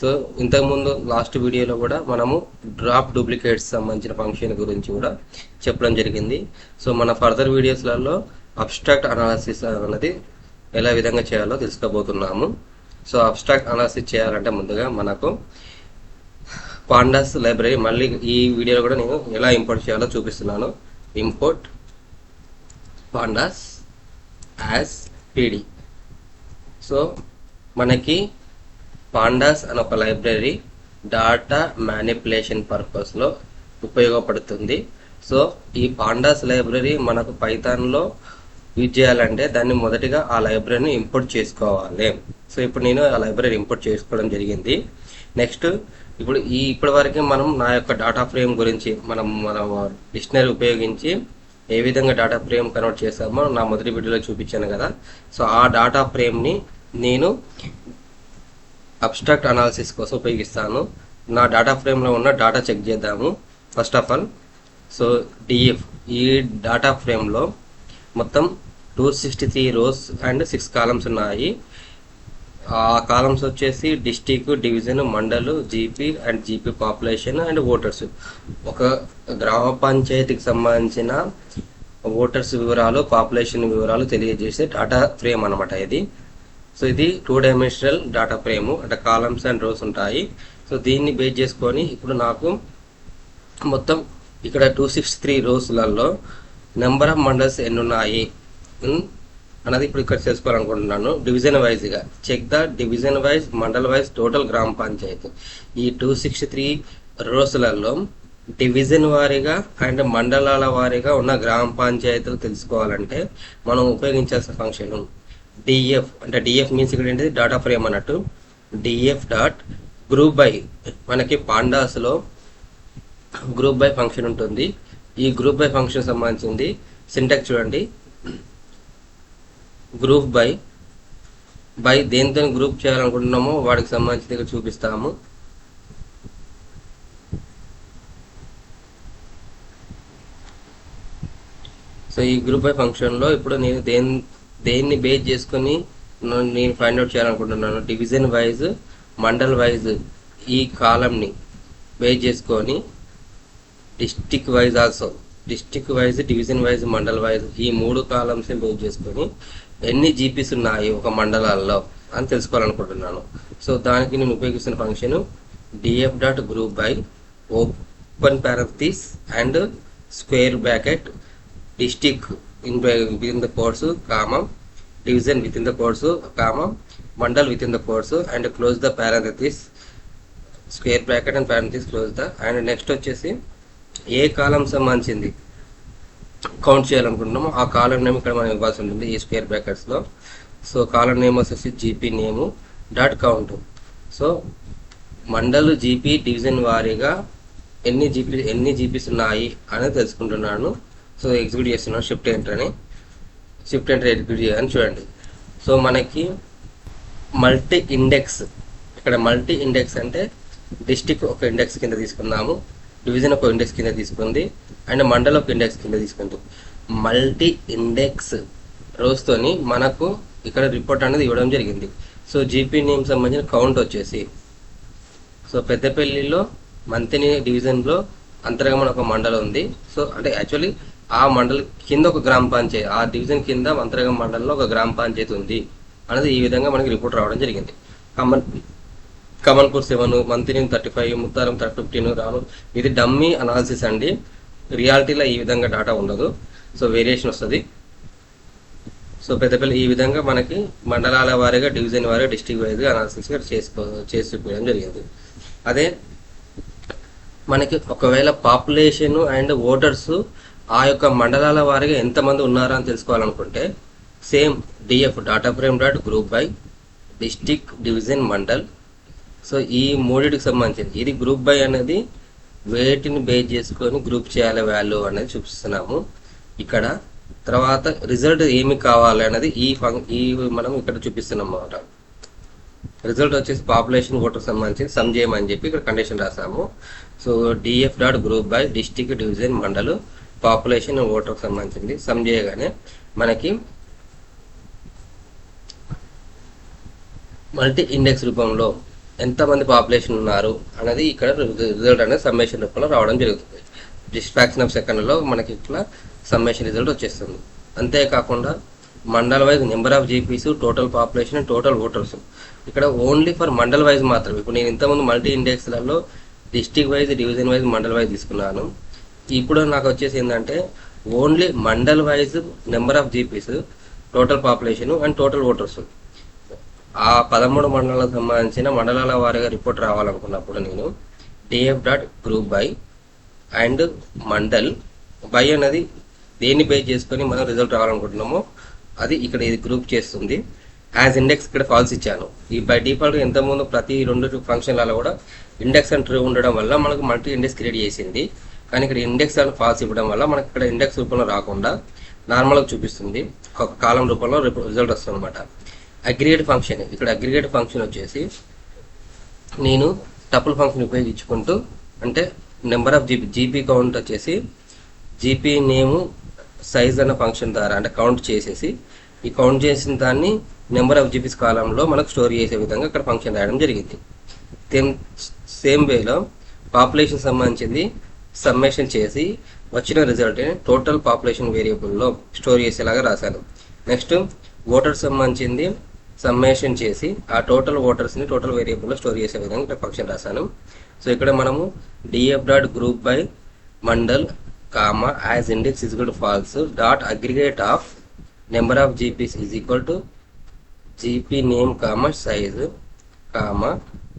సో ఇంతకుముందు లాస్ట్ వీడియోలో కూడా మనము డ్రాప్ డూప్లికేట్స్ సంబంధించిన ఫంక్షన్ గురించి కూడా చెప్పడం జరిగింది. సో మన ఫర్దర్ వీడియోస్లలో అబ్స్ట్రాక్ట్ అనాలసిస్ అనేది ఎలా విధంగా చేయాలో తెలుసుకోబోతున్నాము. సో అబ్స్ట్రాక్ట్ అనాలసిస్ చేయాలంటే ముందుగా మనకు పాండాస్ లైబ్రరీ మళ్ళీ ఈ వీడియోలో కూడా నేను ఎలా ఇంపోర్ట్ చేయాలో చూపిస్తున్నాను. Import pandas as PD. So మనకి పాండాస్ అనే ఒక లైబ్రరీ డాటా మ్యానిపులేషన్ పర్పస్లో ఉపయోగపడుతుంది. సో ఈ పాండాస్ లైబ్రరీ మనకు పైథాన్లో యూజ్ చేయాలంటే దాన్ని మొదటిగా ఆ లైబ్రరీని ఇంపోర్ట్ చేసుకోవాలి. సో ఇప్పుడు నేను ఆ లైబ్రరీ ఇంపోర్ట్ చేసుకోవడం జరిగింది. నెక్స్ట్ ఇప్పటి వరకు మనం నా యొక్క డాటా ఫ్రేమ్ గురించి మన డిక్షనరీ ఉపయోగించి ఏ విధంగా డాటా ఫ్రేమ్ కన్వర్ట్ చేస్తామో నా మొదటి వీడియోలో చూపించాను కదా. సో ఆ డాటా ఫ్రేమ్ని నేను అబ్స్ట్రాక్ట్ అనాలిసిస్ కోసం ఉపయోగిస్తాను. నా డాటా ఫ్రేమ్లో ఉన్న డాటా చెక్ చేద్దాము. First of all so DF ఈ డాటా ఫ్రేమ్లో మొత్తం 263 రోస్ అండ్ 6 కాలమ్స్ ఉన్నాయి. ఆ కాలమ్స్ వచ్చేసి district, division, mandal, GP and GP population and voters. ఒక గ్రామ పంచాయతీకి సంబంధించిన ఓటర్స్ వివరాలు, పాపులేషన్ వివరాలు తెలియజేసే డాటా ఫ్రేమ్ అనమాట ఇది. సో ఇది 2 డైమెన్షనల్ డాటా ఫ్రేమ్, అంటే కాలమ్స్ అండ్ రోస్ ఉంటాయి. సో దీన్ని బేస్ చేసుకొని ఇప్పుడు నాకు మొత్తం ఇక్కడ 263 రోస్లలో నెంబర్ ఆఫ్ మండల్స్ ఎన్ని ఉన్నాయి అన్నది ఇప్పుడు ఇక్కడ చేసుకోవాలనుకుంటున్నాను. డివిజన్ వైజ్గా check the division wise, mandal wise total గ్రామ పంచాయతీ. ఈ 263 రోస్లలో డివిజన్ వారీగా అండ్ మండలాల వారీగా ఉన్న గ్రామ పంచాయతీలు తెలుసుకోవాలంటే మనం ఉపయోగించాల్సిన ఫంక్షన్ డిఎఫ్. అంటే డిఎఫ్ మీన్స్ ఇక్కడ ఏంటిది డాటా ఫ్రేమ్ అన్నట్టు. డిఎఫ్ డాట్ గ్రూప్ బై మనకి పాండాస్లో గ్రూప్ బై ఫంక్షన్ ఉంటుంది. ఈ గ్రూప్ బై ఫంక్షన్ సంబంధించింది సింటాక్స్ చూడండి. గ్రూప్ బై దేనితో గ్రూప్ చేయాలనుకుంటున్నామో వాటికి సంబంధించి ఇక్కడ చూపిస్తాము. సో ఈ గ్రూప్ బై ఫంక్షన్లో ఇప్పుడు నేను దేన్ని బేస్ చేసుకుని నేను ఫైండ్ అవుట్ చేయాలనుకుంటున్నాను. డివిజన్ వైజ్, మండల్ వైజ్ ఈ కాలంని బేస్ చేసుకొని district wise also, district wise, division wise, mandal wise ఈ 3 కాలమ్స్ని బేస్ చేసుకొని ఎన్ని జీపీస్ ఉన్నాయి ఒక మండలాల్లో అని తెలుసుకోవాలనుకుంటున్నాను. సో దానికి నేను ఉపయోగిస్తున్న function df dot group by open parenthesis and square bracket district within the quotes, comma, division within the quotes, comma, mandal within the quotes, and close the parenthesis, square bracket and parenthesis close the, and next వచ్చేసి ఏ కాలం సంబంధించింది count చేయాలనుకుంటున్నామో ఆ కాలం name ఇక్కడ మనం ఇవ్వాల్సి ఉంటుంది ఈ square బ్రాకెట్స్లో. So column name వచ్చేసి GP name dot count. So mandal GP division వారీగా ఎన్ని జీపీస్ ఉన్నాయి అనేది తెలుసుకుంటున్నాను. సో ఎగ్జిక్యూట్ చేస్తున్నాను షిఫ్ట్ ఎంటర్ ఎగ్జిక్యూట్ చేయాలని చూడండి. సో మనకి మల్టీ ఇండెక్స్, ఇక్కడ మల్టీ ఇండెక్స్ అంటే డిస్టిక్ ఒక ఇండెక్స్ కింద తీసుకున్నాము, డివిజన్ ఒక ఇండెక్స్ కింద తీసుకుంది, అండ్ మండల్ ఒక ఇండెక్స్ కింద తీసుకుంది. మల్టీ ఇండెక్స్ రోస్తోని మనకు ఇక్కడ రిపోర్ట్ అనేది ఇవ్వడం జరిగింది. సో జీపీ నేమ్ సంబంధించిన కౌంట్ వచ్చేసి, సో పెద్దపల్లిలో మంతిని డివిజన్లో అంతర్గమన ఒక మండలం ఉంది. సో అంటే యాక్చువల్లీ ఆ మండల్ కింద ఒక గ్రామ పంచాయతీ, ఆ డివిజన్ కింద అంతర్గమ మండలంలో ఒక గ్రామ పంచాయతీ ఉంది అనేది ఈ విధంగా మనకి రిపోర్ట్ రావడం జరిగింది. కమన్పూర్ 7, మంతిని 35, ముత్తారం 15 రాను. ఇది డమ్మీ అనాలిసిస్ అండి, రియాలిటీలో ఈ విధంగా డేటా ఉండదు. సో వేరియేషన్ వస్తుంది. సో పెద్దపల్లి ఈ విధంగా మనకి మండలాల వారీగా, డివిజన్ వారీగా, డిస్ట్రిక్ట్ వైజ్గా అనాలిసిస్ చేసి చూపించడం జరిగింది. అదే మనకి ఒకవేళ పాపులేషన్ అండ్ ఓటర్స్ ఆ యొక్క మండలాల వారీగా ఎంతమంది ఉన్నారా అని తెలుసుకోవాలనుకుంటే same DF data frame dot group by district, division, mandal. So ఈ మూడింటికి సంబంధించింది ఇది గ్రూప్ బై అనేది వేటిని బేస్ చేసుకొని గ్రూప్ చేయాలి వాల్యూ అనేది చూపిస్తున్నాము ఇక్కడ. తర్వాత రిజల్ట్ ఏమి కావాలి అనేది ఈ మనం ఇక్కడ చూపిస్తున్నాం అన్నమాట. రిజల్ట్ వచ్చేసి పాపులేషన్, ఓటర్ సంబంధించి సమ్ చేయమని చెప్పి ఇక్కడ కండిషన్ రాసాము. So DF dot group by district, division, mandal, population, voter సంబంధించింది సమ్ చేయగానే మనకి మల్టీ ఇండెక్స్ రూపంలో ఎంతమంది పాపులేషన్ ఉన్నారు అనేది ఇక్కడ రిజల్ట్ అనేది సమ్మేషన్ రూపంలో రావడం జరుగుతుంది. జస్ట్ ఫ్రాక్షన్ ఆఫ్ సెకండ్లో మనకి ఇట్లా సమ్మేషన్ రిజల్ట్ వచ్చేస్తుంది. అంతేకాకుండా mandal wise number of GPs, total population, total voters ఇక్కడ ఓన్లీ ఫర్ మండల్ వైజ్ మాత్రమే. ఇప్పుడు నేను ఇంతకుముందు మల్టీ ఇండెక్స్లలో district wise, division wise, mandal wise తీసుకున్నాను. ఇప్పుడు నాకు వచ్చేసి ఏంటంటే only mandal wise number of GPs, total population and total voters ఆ 13 మండలాలకు సంబంధించిన మండలాల వారీగా రిపోర్ట్ రావాలనుకున్నప్పుడు నేను df dot group by and mandal by అనేది దేన్ని బేస్ చేసుకొని మనం రిజల్ట్ రావాలనుకుంటున్నామో అది ఇక్కడ ఇది గ్రూప్ చేస్తుంది. యాజ్ ఇండెక్స్ ఇక్కడ ఫాల్స్ ఇచ్చాను. ఈ బై డిఫాల్ట్ ఎంతమంది ప్రతి 2 ఫంక్షన్లలో కూడా ఇండెక్స్ అండ్ ట్రూ ఉండడం వల్ల మనకు మల్టీ ఇండెక్స్ క్రియేట్ చేసింది. కానీ ఇక్కడ ఇండెక్స్ అండ్ ఫాల్స్ ఇవ్వడం వల్ల మనకి ఇక్కడ ఇండెక్స్ రూపంలో రాకుండా నార్మల్గా చూపిస్తుంది, ఒక కాలం రూపంలో రిజల్ట్ వస్తుంది అనమాట. అగ్రిగేట్ ఫంక్షన్, ఇక్కడ అగ్రిగేట్ ఫంక్షన్ వచ్చేసి నేను టపుల్ ఫంక్షన్ ఉపయోగించుకుంటూ అంటే నెంబర్ ఆఫ్ జీపీ కౌంట్ వచ్చేసి జీపీ నేము సైజ్ అన్న ఫంక్షన్ ద్వారా అంటే కౌంట్ చేసేసి ఈ కౌంట్ చేసిన దాన్ని నెంబర్ ఆఫ్ జీపీస్ కాలంలో మనకు స్టోర్ చేసే విధంగా ఇక్కడ ఫంక్షన్ రాయడం జరిగింది. సేమ్ వేలో పాపులేషన్ సంబంధించింది సమ్మేషన్ చేసి వచ్చిన రిజల్ట్ టోటల్ పాపులేషన్ వేరియబుల్లో స్టోర్ చేసేలాగా రాశాను. నెక్స్ట్ ఓటర్ సంబంధించింది సమ్మేషన్ చేసి ఆ టోటల్ ఓటర్స్ని టోటల్ వేరియబుల్లో స్టోర్ చేసే విధంగా ఇక్కడ ఫంక్షన్ రాశాను. సో ఇక్కడ మనము DF dot group by mandal comma as index is equal to false dot aggregate of number of GPs is equal to GP name comma size comma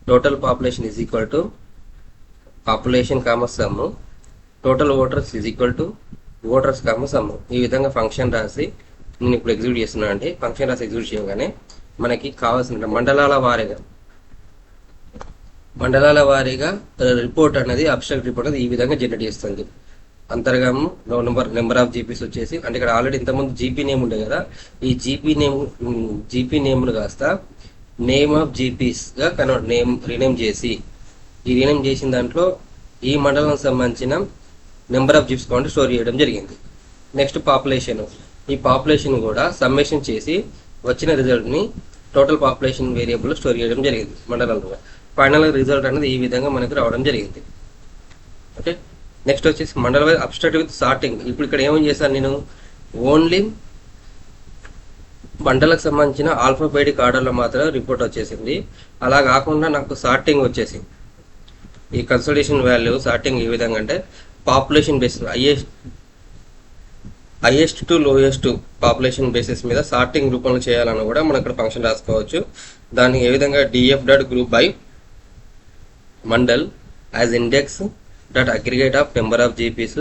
total population is equal to population comma sum total voters is equal to voters comma some. ఈ విధంగా function రాసి నేను ఇప్పుడు execute చేస్తున్నాను అండి. Function రాసి execute చేయగానే మనకి కావాల్సిన మండలాల వారీగా మండలాల వారీగా రిపోర్ట్ అనేది అబ్స్ట్రాక్ట్ రిపోర్ట్ అనేది ఈ విధంగా జనరేట్ చేస్తుంది. అంతర్గము నెంబర్ ఆఫ్ జీపీస్ వచ్చేసి, అంటే ఇక్కడ ఆల్రెడీ ఇంతకుముందు జీపీ నేమ్ ఉండే కదా, ఈ జీపీ నేమ్ను కాస్త నేమ్ ఆఫ్ జీపీస్ గా రీనేమ్ చేసి, ఈ రీనేమ్ చేసిన దాంట్లో ఈ మండలం సంబంధించిన number of jeeps count store చేయడం జరిగింది. నెక్స్ట్ పాపులేషన్, ఈ పాపులేషన్ కూడా సమ్మేషన్ చేసి వచ్చిన రిజల్ట్ ని టోటల్ పాపులేషన్ వేరియబుల్ స్టోర్ చేయడం జరిగింది మండలంలో. ఫైనల్ రిజల్ట్ అనేది ఈ విధంగా మనకు రావడం జరిగింది. ఓకే, నెక్స్ట్ వచ్చేసి మండల వైజ్ అబ్స్ట్రాక్ట్ విత్ సార్టింగ్. ఇప్పుడు ఇక్కడ ఏమని చేశాను నేను, ఓన్లీ మండలకు సంబంధించిన ఆల్ఫాబెటిక్ ఆర్డర్లో మాత్రం రిపోర్ట్ వచ్చేసింది. అలా కాకుండా నాకు సార్టింగ్ వచ్చేసింది. ఈ కన్సల్టేషన్ వాల్యూ సార్టింగ్ ఈ విధంగా అంటే population basis, highest to lowest population basis మీద సార్టింగ్ రూపంలో చేయాలని కూడా మనం ఇక్కడ ఫంక్షన్ రాసుకోవచ్చు. దాన్ని ఏ విధంగా DF dot group by mandal as index dot aggregate of number of GPs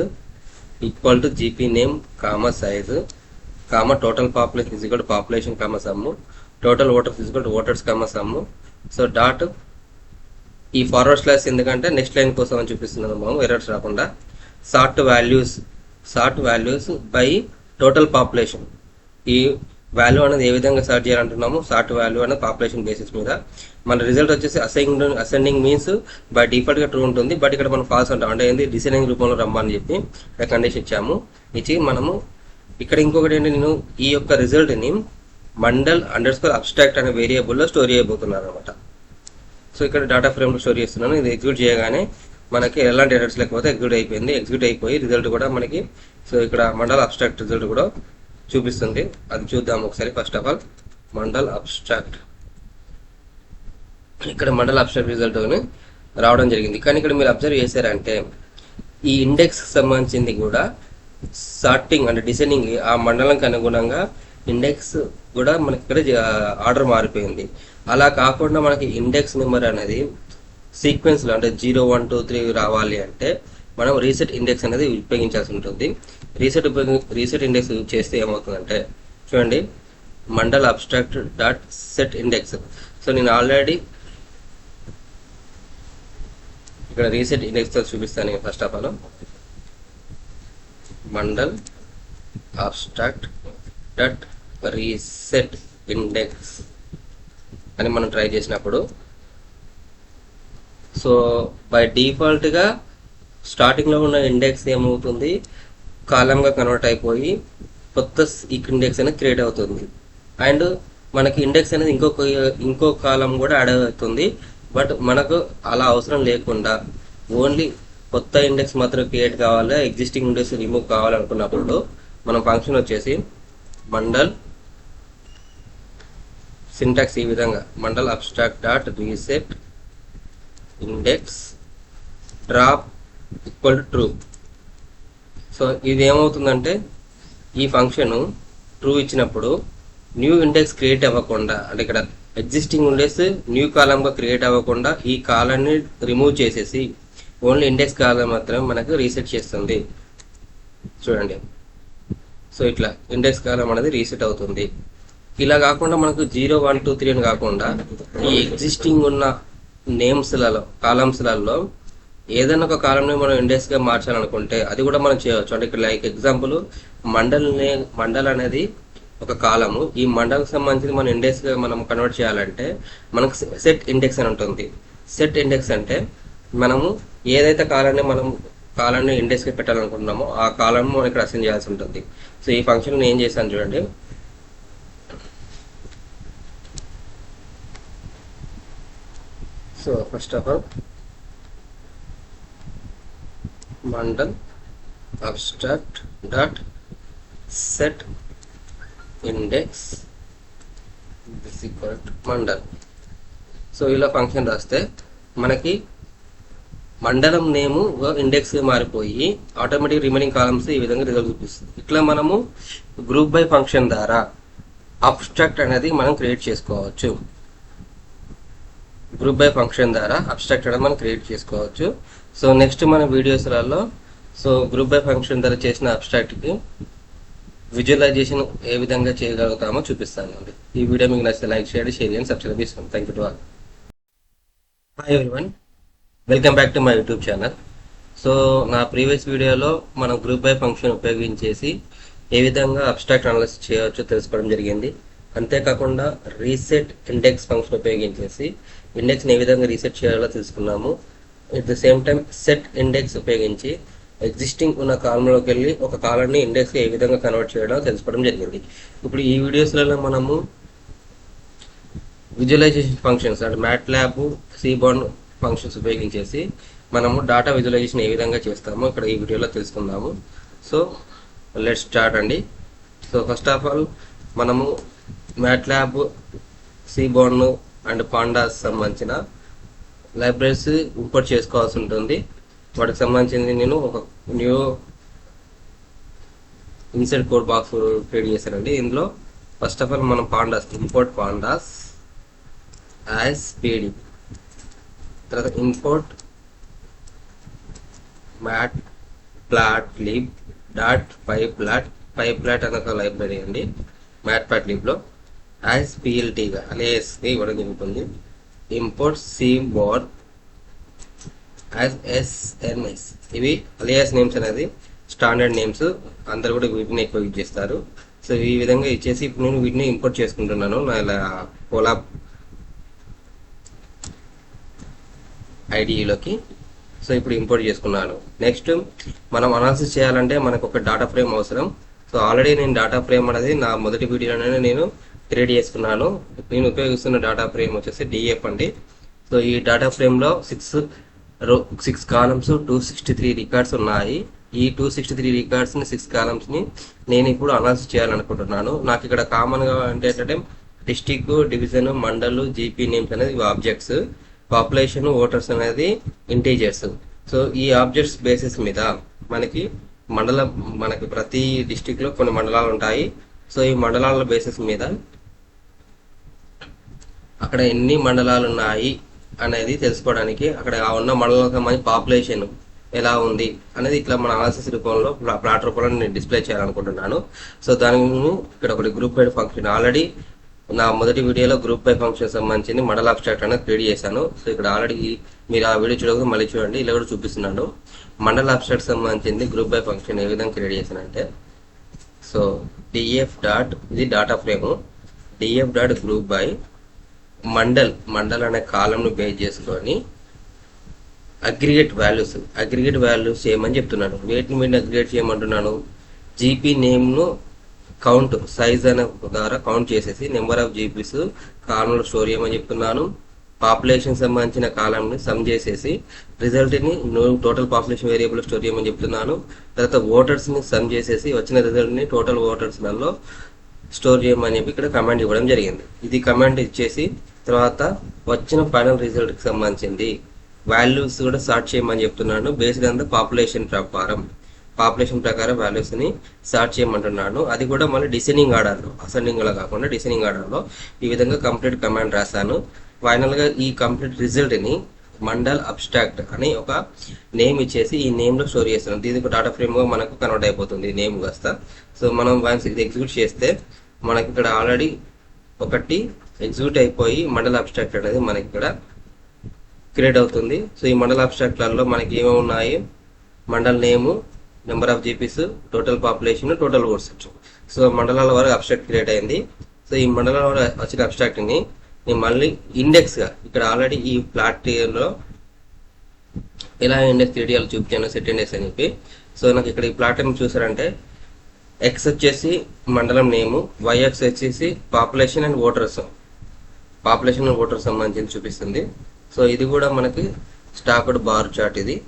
equal to GP name comma size comma total population is equal to population comma sum total voters is equal to voters comma some. So dot ఈ forward slash ఎందుకంటే next line కోసం అని చూపిస్తున్నాను మనం errors రాకుండా. Sort values by total population, ఈ value అనేది ఏ విధంగా సార్ట్ చేయాలంటున్నాము, సార్ట్ వాల్యూ అనేది పాపులేషన్ బేసిస్ మీద. మన రిజల్ట్ వచ్చేసి అసెండింగ్ మీన్స్ బై డిఫాల్ట్ గా ట్రూ ఉంటుంది, బట్ ఇక్కడ మనం ఫాల్స్ అంటాం, అంటే ఏంది డిసెండింగ్ రూపంలో రమ్మని చెప్పి కండిషన్ ఇచ్చాము. ఇచ్చి మనము ఇక్కడ ఇంకొకటి ఏంటి, నేను ఈ యొక్క రిజల్ట్ ని మండల్ అండర్ అబ్స్ట్రాక్ట్ అనే వేరియబుల్లో స్టోర్ చేయబోతున్నాను అనమాట. సో ఇక్కడ డేటా ఫ్రేమ్ లో స్టోర్ చేస్తున్నాను. ఇది ఎగ్జిక్యూట్ చేయగానే మనకి ఎలాంటి ఎర్రర్స్ లేకపోతే ఎగ్జిక్యూట్ అయిపోయి రిజల్ట్ కూడా మనకి, సో ఇక్కడ మండల్ అబ్స్ట్రాక్ట్ రిజల్ట్ కూడా చూపిస్తుంది. అది చూద్దాం ఒకసారి. First of all mandal abstract, ఇక్కడ మండల్ అబ్స్ట్రాక్ట్ రిజల్ట్ రావడం జరిగింది. కానీ ఇక్కడ మీరు అబ్జర్వ్ చేశారంటే ఈ ఇండెక్స్ సంబంధించింది కూడా సార్టింగ్ అంటే డిసెండింగ్ ఆ మండలంకి అనుగుణంగా ఇండెక్స్ కూడా మనకి ఇక్కడ ఆర్డర్ మారిపోయింది. అలా కాకుండా మనకి ఇండెక్స్ నెంబర్ అనేది సీక్వెన్స్ లో అంటే 0, 1, 2, 3 రావాలి అంటే మనం రీసెట్ ఇండెక్స్ అనేది ఉపయోగించాల్సి ఉంటుంది. రీసెట్ ఇండెక్స్ చేస్తే ఏమవుతుందంటే చూడండి, mandal abstract dot set index. So నేను ఆల్రెడీ ఇక్కడ రీసెట్ ఇండెక్స్ తో చూపిస్తాను. First of all mandal abstract dot reset index అని మనం ట్రై చేసినప్పుడు, సో బై డిఫాల్ట్ గా స్టార్టింగ్ లో ఉన్న ఇండెక్స్ ఏమవుతుంది, కాలం గా కన్వర్ట్ అయిపోయి కొత్త ఇండెక్స్ అనేది క్రియేట్ అవుతుంది. అండ్ మనకి ఇండెక్స్ అనేది ఇంకో కాలం కూడా యాడ్ అవుతుంది. బట్ మనకు అలా అవసరం లేకుండా ఓన్లీ కొత్త ఇండెక్స్ మాత్రం క్రియేట్ కావాలి, ఎగ్జిస్టింగ్ ఇండెక్స్ రిమూవ్ కావాలనుకున్నప్పుడు మనం ఫంక్షన్ వచ్చేసి మండల్ సింటాక్స్ ఈ విధంగా mandal abstract dot reset index drop equal to true. So ఇది ఏమవుతుందంటే ఈ ఫంక్షన్ ట్రూ ఇచ్చినప్పుడు న్యూ ఇండెక్స్ క్రియేట్ అవ్వకుండా, అంటే ఇక్కడ ఎగ్జిస్టింగ్ ఇండెక్స్ న్యూ కాలంగా క్రియేట్ అవ్వకుండా ఈ కాలాన్ని రిమూవ్ చేసేసి ఓన్లీ ఇండెక్స్ కాలం మాత్రం మనకు రీసెట్ చేస్తుంది. చూడండి, సో ఇట్లా ఇండెక్స్ కాలం అనేది రీసెట్ అవుతుంది. ఇలా కాకుండా మనకు 0, 1, 2, 3 అని కాకుండా ఈ ఎగ్జిస్టింగ్ ఉన్న నేమ్స్లలో కాలమ్స్లలో ఏదైనా ఒక కాలంని మనం ఇండెక్స్ గా మార్చాలనుకుంటే అది కూడా మనం చేయవచ్చు. అంటే ఇక్కడ లైక్ ఎగ్జాంపుల్ మండల్ అనేది ఒక కాలము, ఈ మండల్కి సంబంధించి మనం ఇండెక్స్ గా మనం కన్వర్ట్ చేయాలంటే మనకు సెట్ ఇండెక్స్ అని ఉంటుంది. సెట్ ఇండెక్స్ అంటే మనము ఏదైతే కాలాన్ని ఇండెక్స్ గా పెట్టాలనుకుంటున్నామో ఆ కాలం మనం ఇక్కడ అసైన్ చేయాల్సి ఉంటుంది. సో ఈ ఫంక్షన్ నేను ఏం చేశాను చూడండి, so first of all mandal abstract dot set index mandal. So ఇలా ఫంక్షన్ రాస్తే మనకి మండలం నేమ్ ఇండెక్స్ మారిపోయి ఆటోమేటిక్ రిమైనింగ్ కాలమ్స్ ఈ విధంగా రిజల్ట్ చూపిస్తుంది. ఇట్లా మనము గ్రూప్ బై ఫంక్షన్ ద్వారా అబ్స్ట్రాక్ట్ అనేది మనం క్రియేట్ చేసుకోవచ్చు. గ్రూప్ బై ఫంక్షన్ ద్వారా అబ్స్ట్రాక్ట్ అనేది మనం క్రియేట్ చేసుకోవచ్చు. సో నెక్స్ట్ మన వీడియోస్లలో సో గ్రూప్ బై ఫంక్షన్ ద్వారా చేసిన అబ్స్ట్రాక్ట్కి విజువలైజేషన్ ఏ విధంగా చేయగలుగుతామో చూపిస్తాను. ఈ వీడియో మీకు నచ్చితే లైక్ చేయండి, షేర్ చేయండి, సబ్స్క్రైబ్ చేసుకోండి. Thank you to all. Hi everyone. Welcome back to my YouTube channel. So నా ప్రీవియస్ వీడియోలో మనం గ్రూప్ బై ఫంక్షన్ ఉపయోగించేసి ఏ విధంగా అబ్స్ట్రాక్ట్ అనాలిసిస్ చేయవచ్చో తెలుసుకోవడం జరిగింది. అంతేకాకుండా రీసెట్ ఇండెక్స్ ఫంక్షన్ ఉపయోగించేసి ఇండెక్స్ని ఏ విధంగా రీసెట్ చేయాలో తెలుసుకున్నాము. At the same time set index ఉపయోగించి ఎగ్జిస్టింగ్ ఉన్న కాలంలోకి వెళ్ళి ఒక కాలాన్ని ఇండెక్స్కి ఏ విధంగా కన్వర్ట్ చేయడం తెలుసుకోవడం జరిగింది. ఇప్పుడు ఈ వీడియోస్లలో మనము విజువలైజేషన్ ఫంక్షన్స్ అంటే మ్యాట్లాబ్, సీబార్న్ ఫంక్షన్స్ ఉపయోగించేసి మనము డాటా విజువలైజేషన్ ఏ విధంగా చేస్తామో ఇక్కడ ఈ వీడియోలో తెలుసుకుందాము. సో లెట్స్ స్టార్ట్ అండి. సో ఫస్ట్ ఆఫ్ ఆల్ మనము మ్యాట్లాబ్, సీబార్న్ అండ్ పాండాస్ సంబంధించిన లైబ్రరీస్ ఇంపోర్ట్ చేసుకోవాల్సి ఉంటుంది. వాటికి సంబంధించింది నేను ఒక new insert code box create చేశానండి. ఇందులో ఫస్ట్ ఆఫ్ ఆల్ మనం pandas import pandas as PD, తర్వాత ఇంపోర్ట్ matplotlib డాట్ పైప్లాట్ అనే ఒక లైబ్రరీ అండి. matplotlibలో యాజ్ పిఎల్టీగా అలియాస్గా ఇవ్వడం జరుగుతుంది. Import Seaborn as SNS. ఇవి అలియాస్ నేమ్స్ అనేది స్టాండర్డ్ నేమ్స్, అందరు కూడా వీటిని ఎక్కువ యూజ్ చేస్తారు. సో ఈ విధంగా ఇచ్చేసి ఇప్పుడు నేను వీటిని ఇంపోర్ట్ చేసుకుంటున్నాను నా ఇలా కోలాబ్ ఐడిలోకి. సో ఇప్పుడు ఇంపోర్ట్ చేసుకున్నాను. నెక్స్ట్ మనం అనాలిసిస్ చేయాలంటే మనకు ఒక డాటా ఫ్రేమ్ అవసరం. సో ఆల్రెడీ నేను డాటా ఫ్రేమ్ అనేది నా మొదటి వీడియోలోనే నేను క్రియేట్ చేసుకున్నాను. నేను ఉపయోగిస్తున్న డాటా ఫ్రేమ్ వచ్చేసి డిఎఫ్ అండి. సో ఈ డాటా ఫ్రేమ్లో 6 కాలమ్స్ 263 రికార్డ్స్ ఉన్నాయి. ఈ 263 రికార్డ్స్ని 6 కాలమ్స్ని నేను ఇప్పుడు అనాలిసిస్ చేయాలనుకుంటున్నాను. నాకు ఇక్కడ కామన్గా అంటే ఏంటంటే district, division, mandal, GP names అనేది ఆబ్జెక్ట్స్, పాపులేషన్, ఓటర్స్ అనేది ఇంటీజర్స్. సో ఈ ఆబ్జెక్ట్స్ బేసిస్ మీద మనకి ప్రతి డిస్టిక్ లో కొన్ని మండలాలు ఉంటాయి. సో ఈ మండలాల బేసిస్ మీద అక్కడ ఎన్ని మండలాలు ఉన్నాయి అనేది తెలుసుకోవడానికి అక్కడ ఉన్న మండలాలకు సంబంధించి పాపులేషన్ ఎలా ఉంది అనేది ఇట్లా మన అనాలిసిస్ రూపంలో ప్లాట్ రూపంలో నేను డిస్ప్లే చేయాలనుకుంటున్నాను. సో దానికి ఇక్కడ ఒకటి గ్రూప్ బై ఫంక్షన్ ఆల్రెడీ నా మొదటి వీడియోలో గ్రూప్ బై ఫంక్షన్ సంబంధించి మండల్ అబ్స్ట్రాక్ట్ అనేది క్రియేట్ చేశాను. సో ఇక్కడ ఆల్రెడీ మీరు ఆ వీడియో చూడకపోతే మళ్ళీ చూడండి, ఇలా కూడా చూపిస్తున్నాను. మండల్ అబ్స్ట్రాక్ట్ సంబంధించింది గ్రూప్ బై ఫంక్షన్ ఏ విధంగా క్రియేట్ చేశానంటే, సో డిఎఫ్ డాట్, ఇది data frame, DF dot group by mandal అనే కాలంను బేస్ చేసుకొని అగ్రిగేట్ వాల్యూస్ చేయమని చెప్తున్నాను. వేటిని మీరు అగ్రిగేట్ చేయమంటున్నాను, జీపీ నేమ్ను కౌంట్ సైజ్ అనే ద్వారా కౌంట్ చేసేసి నెంబర్ ఆఫ్ జీపీస్ కాలంలో స్టోర్ చేయమని చెప్తున్నాను. పాపులేషన్ సంబంధించిన కాలంని సమ్ చేసేసి రిజల్ట్ని టోటల్ పాపులేషన్ వేరియబుల్ స్టోర్ చేయమని చెప్తున్నాను. తర్వాత ఓటర్స్ని సమ్ చేసేసి వచ్చిన రిజల్ట్ని టోటల్ ఓటర్స్లలో స్టోర్ చేయమని చెప్పి ఇక్కడ కమాండ్ ఇవ్వడం జరిగింది. ఇది కమాండ్ ఇచ్చేసి తర్వాత వచ్చిన ఫైనల్ రిజల్ట్కి సంబంధించింది వాల్యూస్ కూడా సార్ట్ చేయమని చెప్తున్నాను. బేస్డ్ ఆన్ ద పాపులేషన్ ప్రకారం వాల్యూస్ని సార్ట్ చేయమంటున్నాను. అది కూడా మళ్ళీ డిసెండింగ్ ఆర్డర్లో, అసెండింగ్లో కాకుండా డిసెండింగ్ ఆర్డర్లో ఈ విధంగా కంప్లీట్ కమాండ్ రాశాను. ఫైనల్గా ఈ కంప్లీట్ రిజల్ట్ని మండల్ అబ్స్ట్రాక్ట్ అని ఒక నేమ్ ఇచ్చేసి ఈ నేమ్లో స్టోర్ చేస్తున్నాను. ఇది ఒక డాటా ఫ్రేమ్గా మనకు కన్వర్ట్ అయిపోతుంది నేమ్ కాస్త. సో మనం వన్స్ ఇది ఎగ్జిక్యూట్ చేస్తే మనకి ఇక్కడ ఆల్రెడీ ఒకటి ఎగ్జిక్యూట్ అయిపోయి మండల్ అబ్స్ట్రాక్ట్ అనేది మనకి ఇక్కడ క్రియేట్ అవుతుంది. సో ఈ మండల్ అబ్స్ట్రాక్ట్లలో మనకి ఏమేమి ఉన్నాయి, mandal name, number of GPs, total population, total votes. So మండలాల వరకు అబ్స్ట్రాక్ట్ క్రియేట్ అయింది. సో ఈ మండలాల వరకు వచ్చిన అబ్స్ట్రాక్ట్ని నేను మళ్ళీ ఇండెక్స్గా ఇక్కడ ఆల్రెడీ ఈ ప్లాట్లో ఎలా ఇండెక్స్ క్రియేట్ చేయాలో చూపించాను, సెట్ ఇండెక్స్ అని చెప్పి. సో నాకు ఇక్కడ ఈ ప్లాట్ ఏమి చూసారంటే ఎక్స్ వచ్చేసి మండలం నేము, వైఎక్స్ వచ్చేసి పాపులేషన్ అండ్ ఓటర్స్ సంబంధించి చూపిస్తుంది. సో ఇది కూడా మనకి స్టాక్డ్ బార్ చార్ట్, ఇది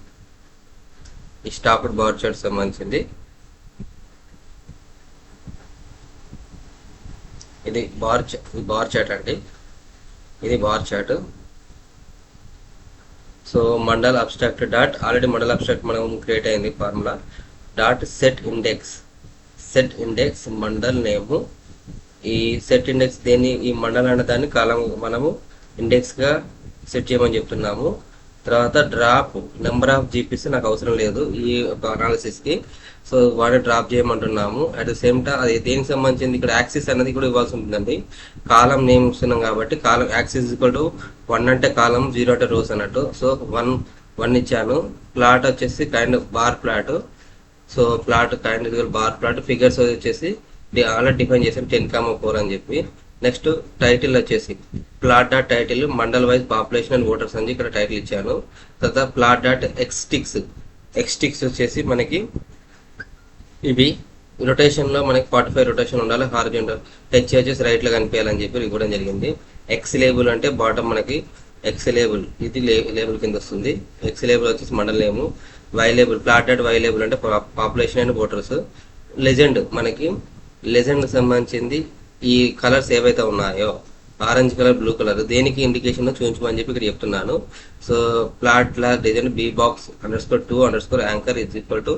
ఈ స్టాక్డ్ బార్ చార్ట్ సంబంధించింది. ఇది బార్ చార్ట్ అండి, ఇది bar chart. So mandal abstract dot already mandal abstract మనం క్రియేట్ అయింది formula dot set index mandal name. ఈ సెట్ ఇండెక్స్ దేన్ని, ఈ మండల్ అనే దాన్ని కాలం మనము ఇండెక్స్గా సెట్ చేయమని చెప్తున్నాము. తర్వాత డ్రాప్ నెంబర్ ఆఫ్ జీపీస్ నాకు అవసరం లేదు ఈ అనాలిసిస్కి. సో వాటిని డ్రాప్ చేయమంటున్నాము. అట్ ద సేమ్ టైం అది దేనికి సంబంధించింది, ఇక్కడ యాక్సిస్ అనేది కూడా ఇవ్వాల్సి ఉంటుందండి. కాలం నేమ్ ఇస్తున్నాం కాబట్టి కాలం యాక్సిస్ ఈక్వల్ టు 1 అంటే కాలం, 0 అంటే రోస్ అన్నట్టు. సో 1 1 ఇచ్చాను. ప్లాట్ వచ్చేసి kind bar plot. So plot kind bar plot. Figures వచ్చేసి ఆల్రెడీ డిఫైన్ చేసాం 10,4 అని చెప్పి. నెక్స్ట్ టైటిల్ వచ్చేసి plot dot title mandal wise population and voters అని ఇక్కడ టైటిల్ ఇచ్చాను. తర్వాత ప్లాట్ డాట్ ఎక్స్టిక్స్ వచ్చేసి మనకి ఇవి రొటేషన్లో మనకి 45 రొటేషన్ ఉండాలి. హారిజాంటల్ హెచ్ వచ్చేసి రైట్లో కనిపించాలని చెప్పి ఇవ్వడం జరిగింది. ఎక్స్ లేబుల్ అంటే బాటమ్ మనకి ఎక్స్ లేబుల్, ఇది లేబుల్ కింద వస్తుంది. ఎక్స్ లేబుల్ వచ్చేసి mandal name. Y label plot dot Y label అంటే పాపులేషన్ అండ్ ఓటర్స్. లెజెండ్ మనకి లెజెండ్ సంబంధించింది ఈ కలర్స్ ఏవైతే ఉన్నాయో ఆరెంజ్ కలర్, బ్లూ కలర్ దేనికి ఇండికేషన్ చూపించమని చెప్పి ఇక్కడ చెప్తున్నాను. So plot legend B box _2_ anchor is equal to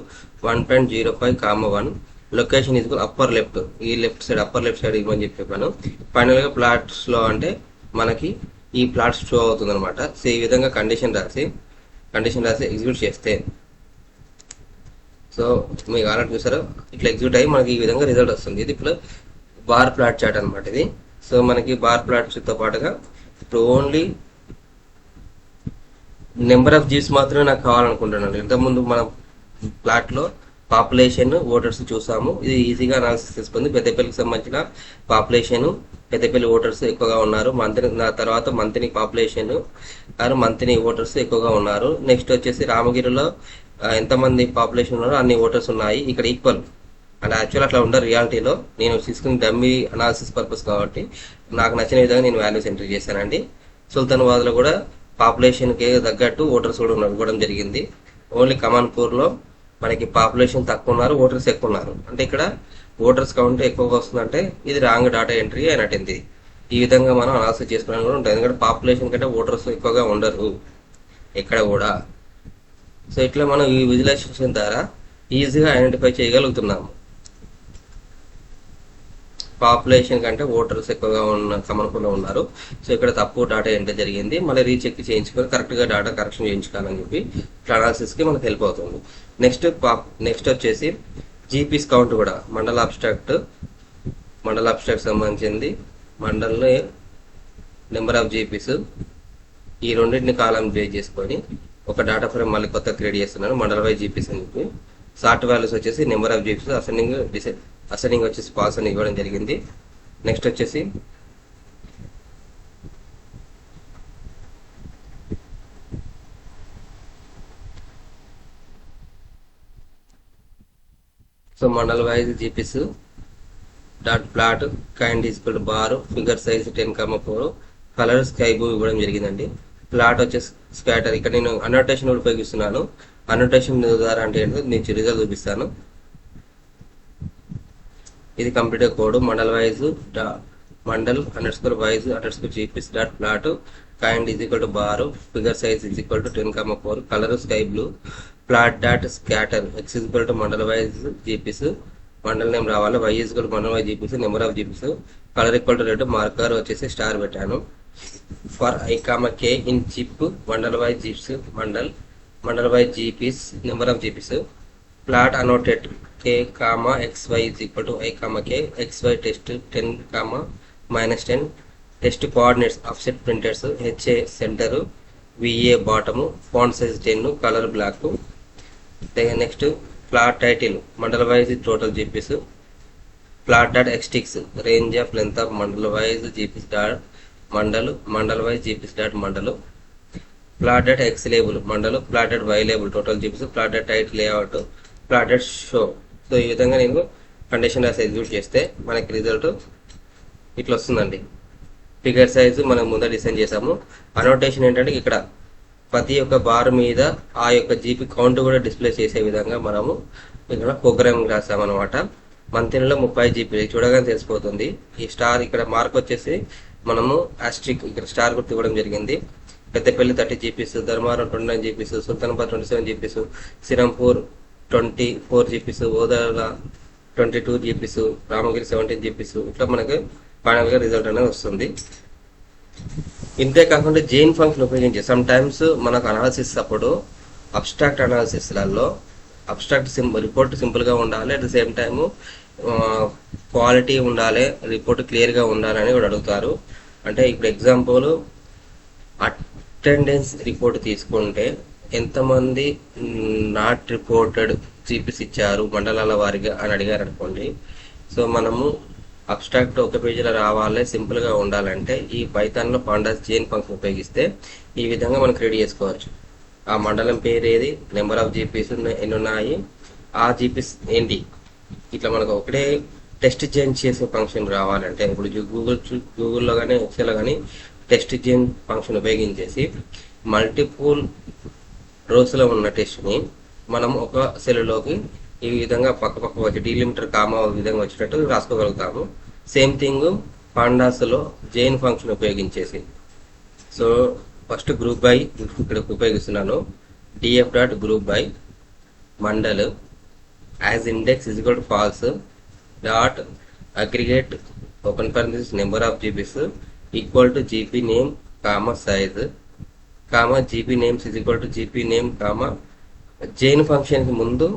1.05,1. Location is upper left, ఈ అప్పర్ లెఫ్ట్ సైడ్ ఇవ్వమని చెప్పి చెప్పాను. ఫైనల్ గా ప్లాట్స్ లో అంటే మనకి ఈ ప్లాట్స్ షో అవుతుంది అనమాట. సో ఈ విధంగా కండిషన్ రాసి ఎగ్జిక్యూట్ చేస్తే, సో మీకు ఆల్రెడీ చూసారు ఇట్లా ఎగ్జిక్యూట్ అయ్యి మనకి ఈ విధంగా రిజల్ట్ వస్తుంది. ఇది ఇప్పుడు బార్ ప్లాట్ చార్ట్ అనమాట ఇది. సో మనకి బార్ ప్లాట్స్ తో పాటుగా ఇప్పుడు ఓన్లీ నెంబర్ ఆఫ్ జీవ్స్ మాత్రమే నాకు కావాలనుకుంటున్నాను. ఇంతకుముందు మనం ప్లాట్ లో పాపులేషన్, ఓటర్స్ చూసాము. ఇది ఈజీగా అనాలిసిస్ తీసుకుంది. పెద్దపల్లికి సంబంధించిన పాపులేషన్, పెద్దపల్లి ఓటర్స్ ఎక్కువగా ఉన్నారు. తర్వాత మంత్ని పాపులేషన్ మంత్ని ఓటర్స్ ఎక్కువగా ఉన్నారు. నెక్స్ట్ వచ్చేసి రామగిరిలో ఎంతమంది పాపులేషన్ ఉన్నారో అన్ని ఓటర్స్ ఉన్నాయి. ఇక్కడ ఈక్వల్ అంటే యాక్చువల్ అట్లా ఉండరు రియాలిటీలో. నేను తీసుకుని డమ్మీ అనాలిసిస్ పర్పస్ కాబట్టి నాకు నచ్చిన విధంగా నేను వాల్యూస్ ఎంట్రీ చేశానండి. సుల్తానాబాద్లో కూడా పాపులేషన్కి తగ్గట్టు ఓటర్స్ కూడా ఇవ్వడం జరిగింది. ఓన్లీ కమాన్పూర్లో మనకి పాపులేషన్ తక్కువ ఉన్నారు, ఓటర్స్ ఎక్కువ ఉన్నారు. అంటే ఇక్కడ ఓటర్స్ కౌంట్ ఎక్కువగా వస్తుందంటే ఇది రాంగ్ డాటా ఎంట్రీ అయినట్టుంది. ఈ విధంగా మనం అనాలిసిస్ చేసుకోవడానికి కూడా ఉంటుంది. ఎందుకంటే పాపులేషన్ కంటే ఓటర్స్ ఎక్కువగా ఉండరు ఎక్కడ కూడా. సో ఇట్లా మనం ఈ విజువలైజేషన్ ద్వారా ఈజీగా ఐడెంటిఫై చేయగలుగుతున్నాము. పాపులేషన్ కంటే ఓటర్స్ ఎక్కువగా కమనకుండా ఉన్నారు. సో ఇక్కడ తప్పు డాటా ఎంట్రీ జరిగింది. మళ్ళీ రీచెక్ చేయించుకొని కరెక్ట్గా డాటా కరెక్షన్ చేయించుకోవాలని చెప్పి అనాలిసిస్కి మనకు హెల్ప్ అవుతుంది. నెక్స్ట్ వచ్చేసి జీపీస్ కౌంట్ కూడా మండల్ అబ్స్ట్రాక్ట్ సంబంధించింది. మండల్లో నెంబర్ ఆఫ్ జీపీస్ ఈ రెండింటిని కాలం బేస్ చేసుకొని ఒక డాటా ఫ్రేమ్ మళ్ళీ కొత్త క్రియేట్ చేస్తున్నాను. మండల్ వైజ్ జీపీస్ అని చెప్పి సార్ట్ వాల్యూస్ వచ్చేసి నెంబర్ ఆఫ్ జీపీస్, అసెండింగ్ వచ్చేసి పాస్ అని ఇవ్వడం జరిగింది. నెక్స్ట్ వచ్చేసి so mandal wise GPs dot plot kind equal to bar, figure size 10,4, colour sky blue ఇవ్వడం జరిగిందండి. ప్లాట్ వచ్చేసి స్కాటర్. ఇక్కడ నేను అన్నోటేషన్ ఉపయోగిస్తున్నాను. అన్నోటేషన్ ద్వారా అంటే ఏంటో నేను రిజల్ట్ చూపిస్తాను. ఇది computer code. Mandal wise _wise GPs dot plot kind is equal to bar, figure size is equal to 10,4, colour sky blue, plot dot scatter X is equal to mandal wise GPs, mandal name రావాలి, Y is equal to mandal wise GPs, number of GPs, colour equal to red, marker వచ్చేసి star పెట్టాను. For i, k in zip mandal wise GPs mandal wise GPs, number of GPs, plot annotated k, xy is equal to i, k, xy test 10, -10, test coordinates offset printers, HA center, VA bottom, font size 10, color black. Next plot title mandal wise total GPs, plot dot xticks range of length of mandal wise GPs dot mandal wise GPs dot mandal, plot dot x label mandal, plot dot y label total GPs, plot dot title layout, plot dot show. So ఈ విధంగా నేను condition రాసి execute చేస్తే మనకి result ఇట్లా వస్తుందండి. Figure size మనం ముందు డిజైన్ చేసాము. అనోటేషన్ ఏంటంటే ఇక్కడ ప్రతి ఒక్క బార్ మీద ఆ యొక్క జీపీ కౌంట్ కూడా డిస్ప్లే చేసే విధంగా మనము ఇక్కడ ప్రోగ్రామింగ్ రాసామన్నమాట. మంత్లీలో 30 జీపీ చూడగానే తెలిసిపోతుంది. ఈ స్టార్ ఇక్కడ మార్క్ వచ్చేసి మనము ఆస్ట్రిక్ ఇక్కడ స్టార్ గుర్తు ఇవ్వడం జరిగింది. Peddapalli 30 GPs, Dharmaram 29 GPs, Sultanabad 27 GPs, Srirampur 24 GPs, Odela 22 GPs, Ramagiri 17 GPs. ఇట్లా మనకి ఫైనల్ గా రిజల్ట్ అనేది వస్తుంది. ఇంతే కాకుండా జైన్ ఫంక్షన్ ఉపయోగించి సమ్ టైమ్స్ మనకు అనాలిసిస్ అప్పుడు అబ్స్ట్రాక్ట్ అనాలిసిస్లలో అబ్స్ట్రాక్ట్ రిపోర్ట్ సింపుల్ గా ఉండాలి, at the same time quality ఉండాలి, రిపోర్ట్ క్లియర్ గా ఉండాలి అని కూడా అడుగుతారు. అంటే ఇప్పుడు ఎగ్జాంపుల్ అటెండెన్స్ రిపోర్ట్ తీసుకుంటే ఎంతమంది నాట్ రిపోర్టెడ్ జీపీస్ ఇచ్చారు మండలాల వారిగా అని అడిగారు అనుకోండి. సో మనము అబ్స్ట్రాక్ట్ ఒక పేజీలో రావాలి, సింపుల్గా ఉండాలంటే ఈ పైథాన్లో పాండాస్ జైన్ ఫంక్షన్ ఉపయోగిస్తే ఈ విధంగా మనం క్రియేట్ చేసుకోవచ్చు. ఆ మండలం పేరు ఏది, నెంబర్ ఆఫ్ జీపీస్ ఎన్ని ఉన్నాయి, ఆ జీపీస్ ఏంటి, ఇట్లా మనకు ఒకటే టెస్ట్ జైన్ చేసే ఫంక్షన్ రావాలంటే ఇప్పుడు గూగుల్లో కానీ ఎక్సెల్లో కానీ టెస్ట్ జైన్ ఫంక్షన్ ఉపయోగించేసి మల్టిపుల్ రోస్లో ఉన్న టెస్ట్ని మనం ఒక సెల్లోకి ఈ విధంగా పక్క వచ్చి డీలిమిటర్ కామా విధంగా వచ్చేటట్టు రాసుకోగలుగుతాము. సేమ్ థింగ్ పాండాస్లో జైన్ ఫంక్షన్ ఉపయోగించేసి. సో ఫస్ట్ గ్రూప్ బై ఇక్కడ ఉపయోగిస్తున్నాను. df dot group by mandal as index is equal to false dot aggregate open parenthesis number of GPs equal to GP name comma size comma GP names is equal to GP name comma join ఫంక్షన్కి ముందు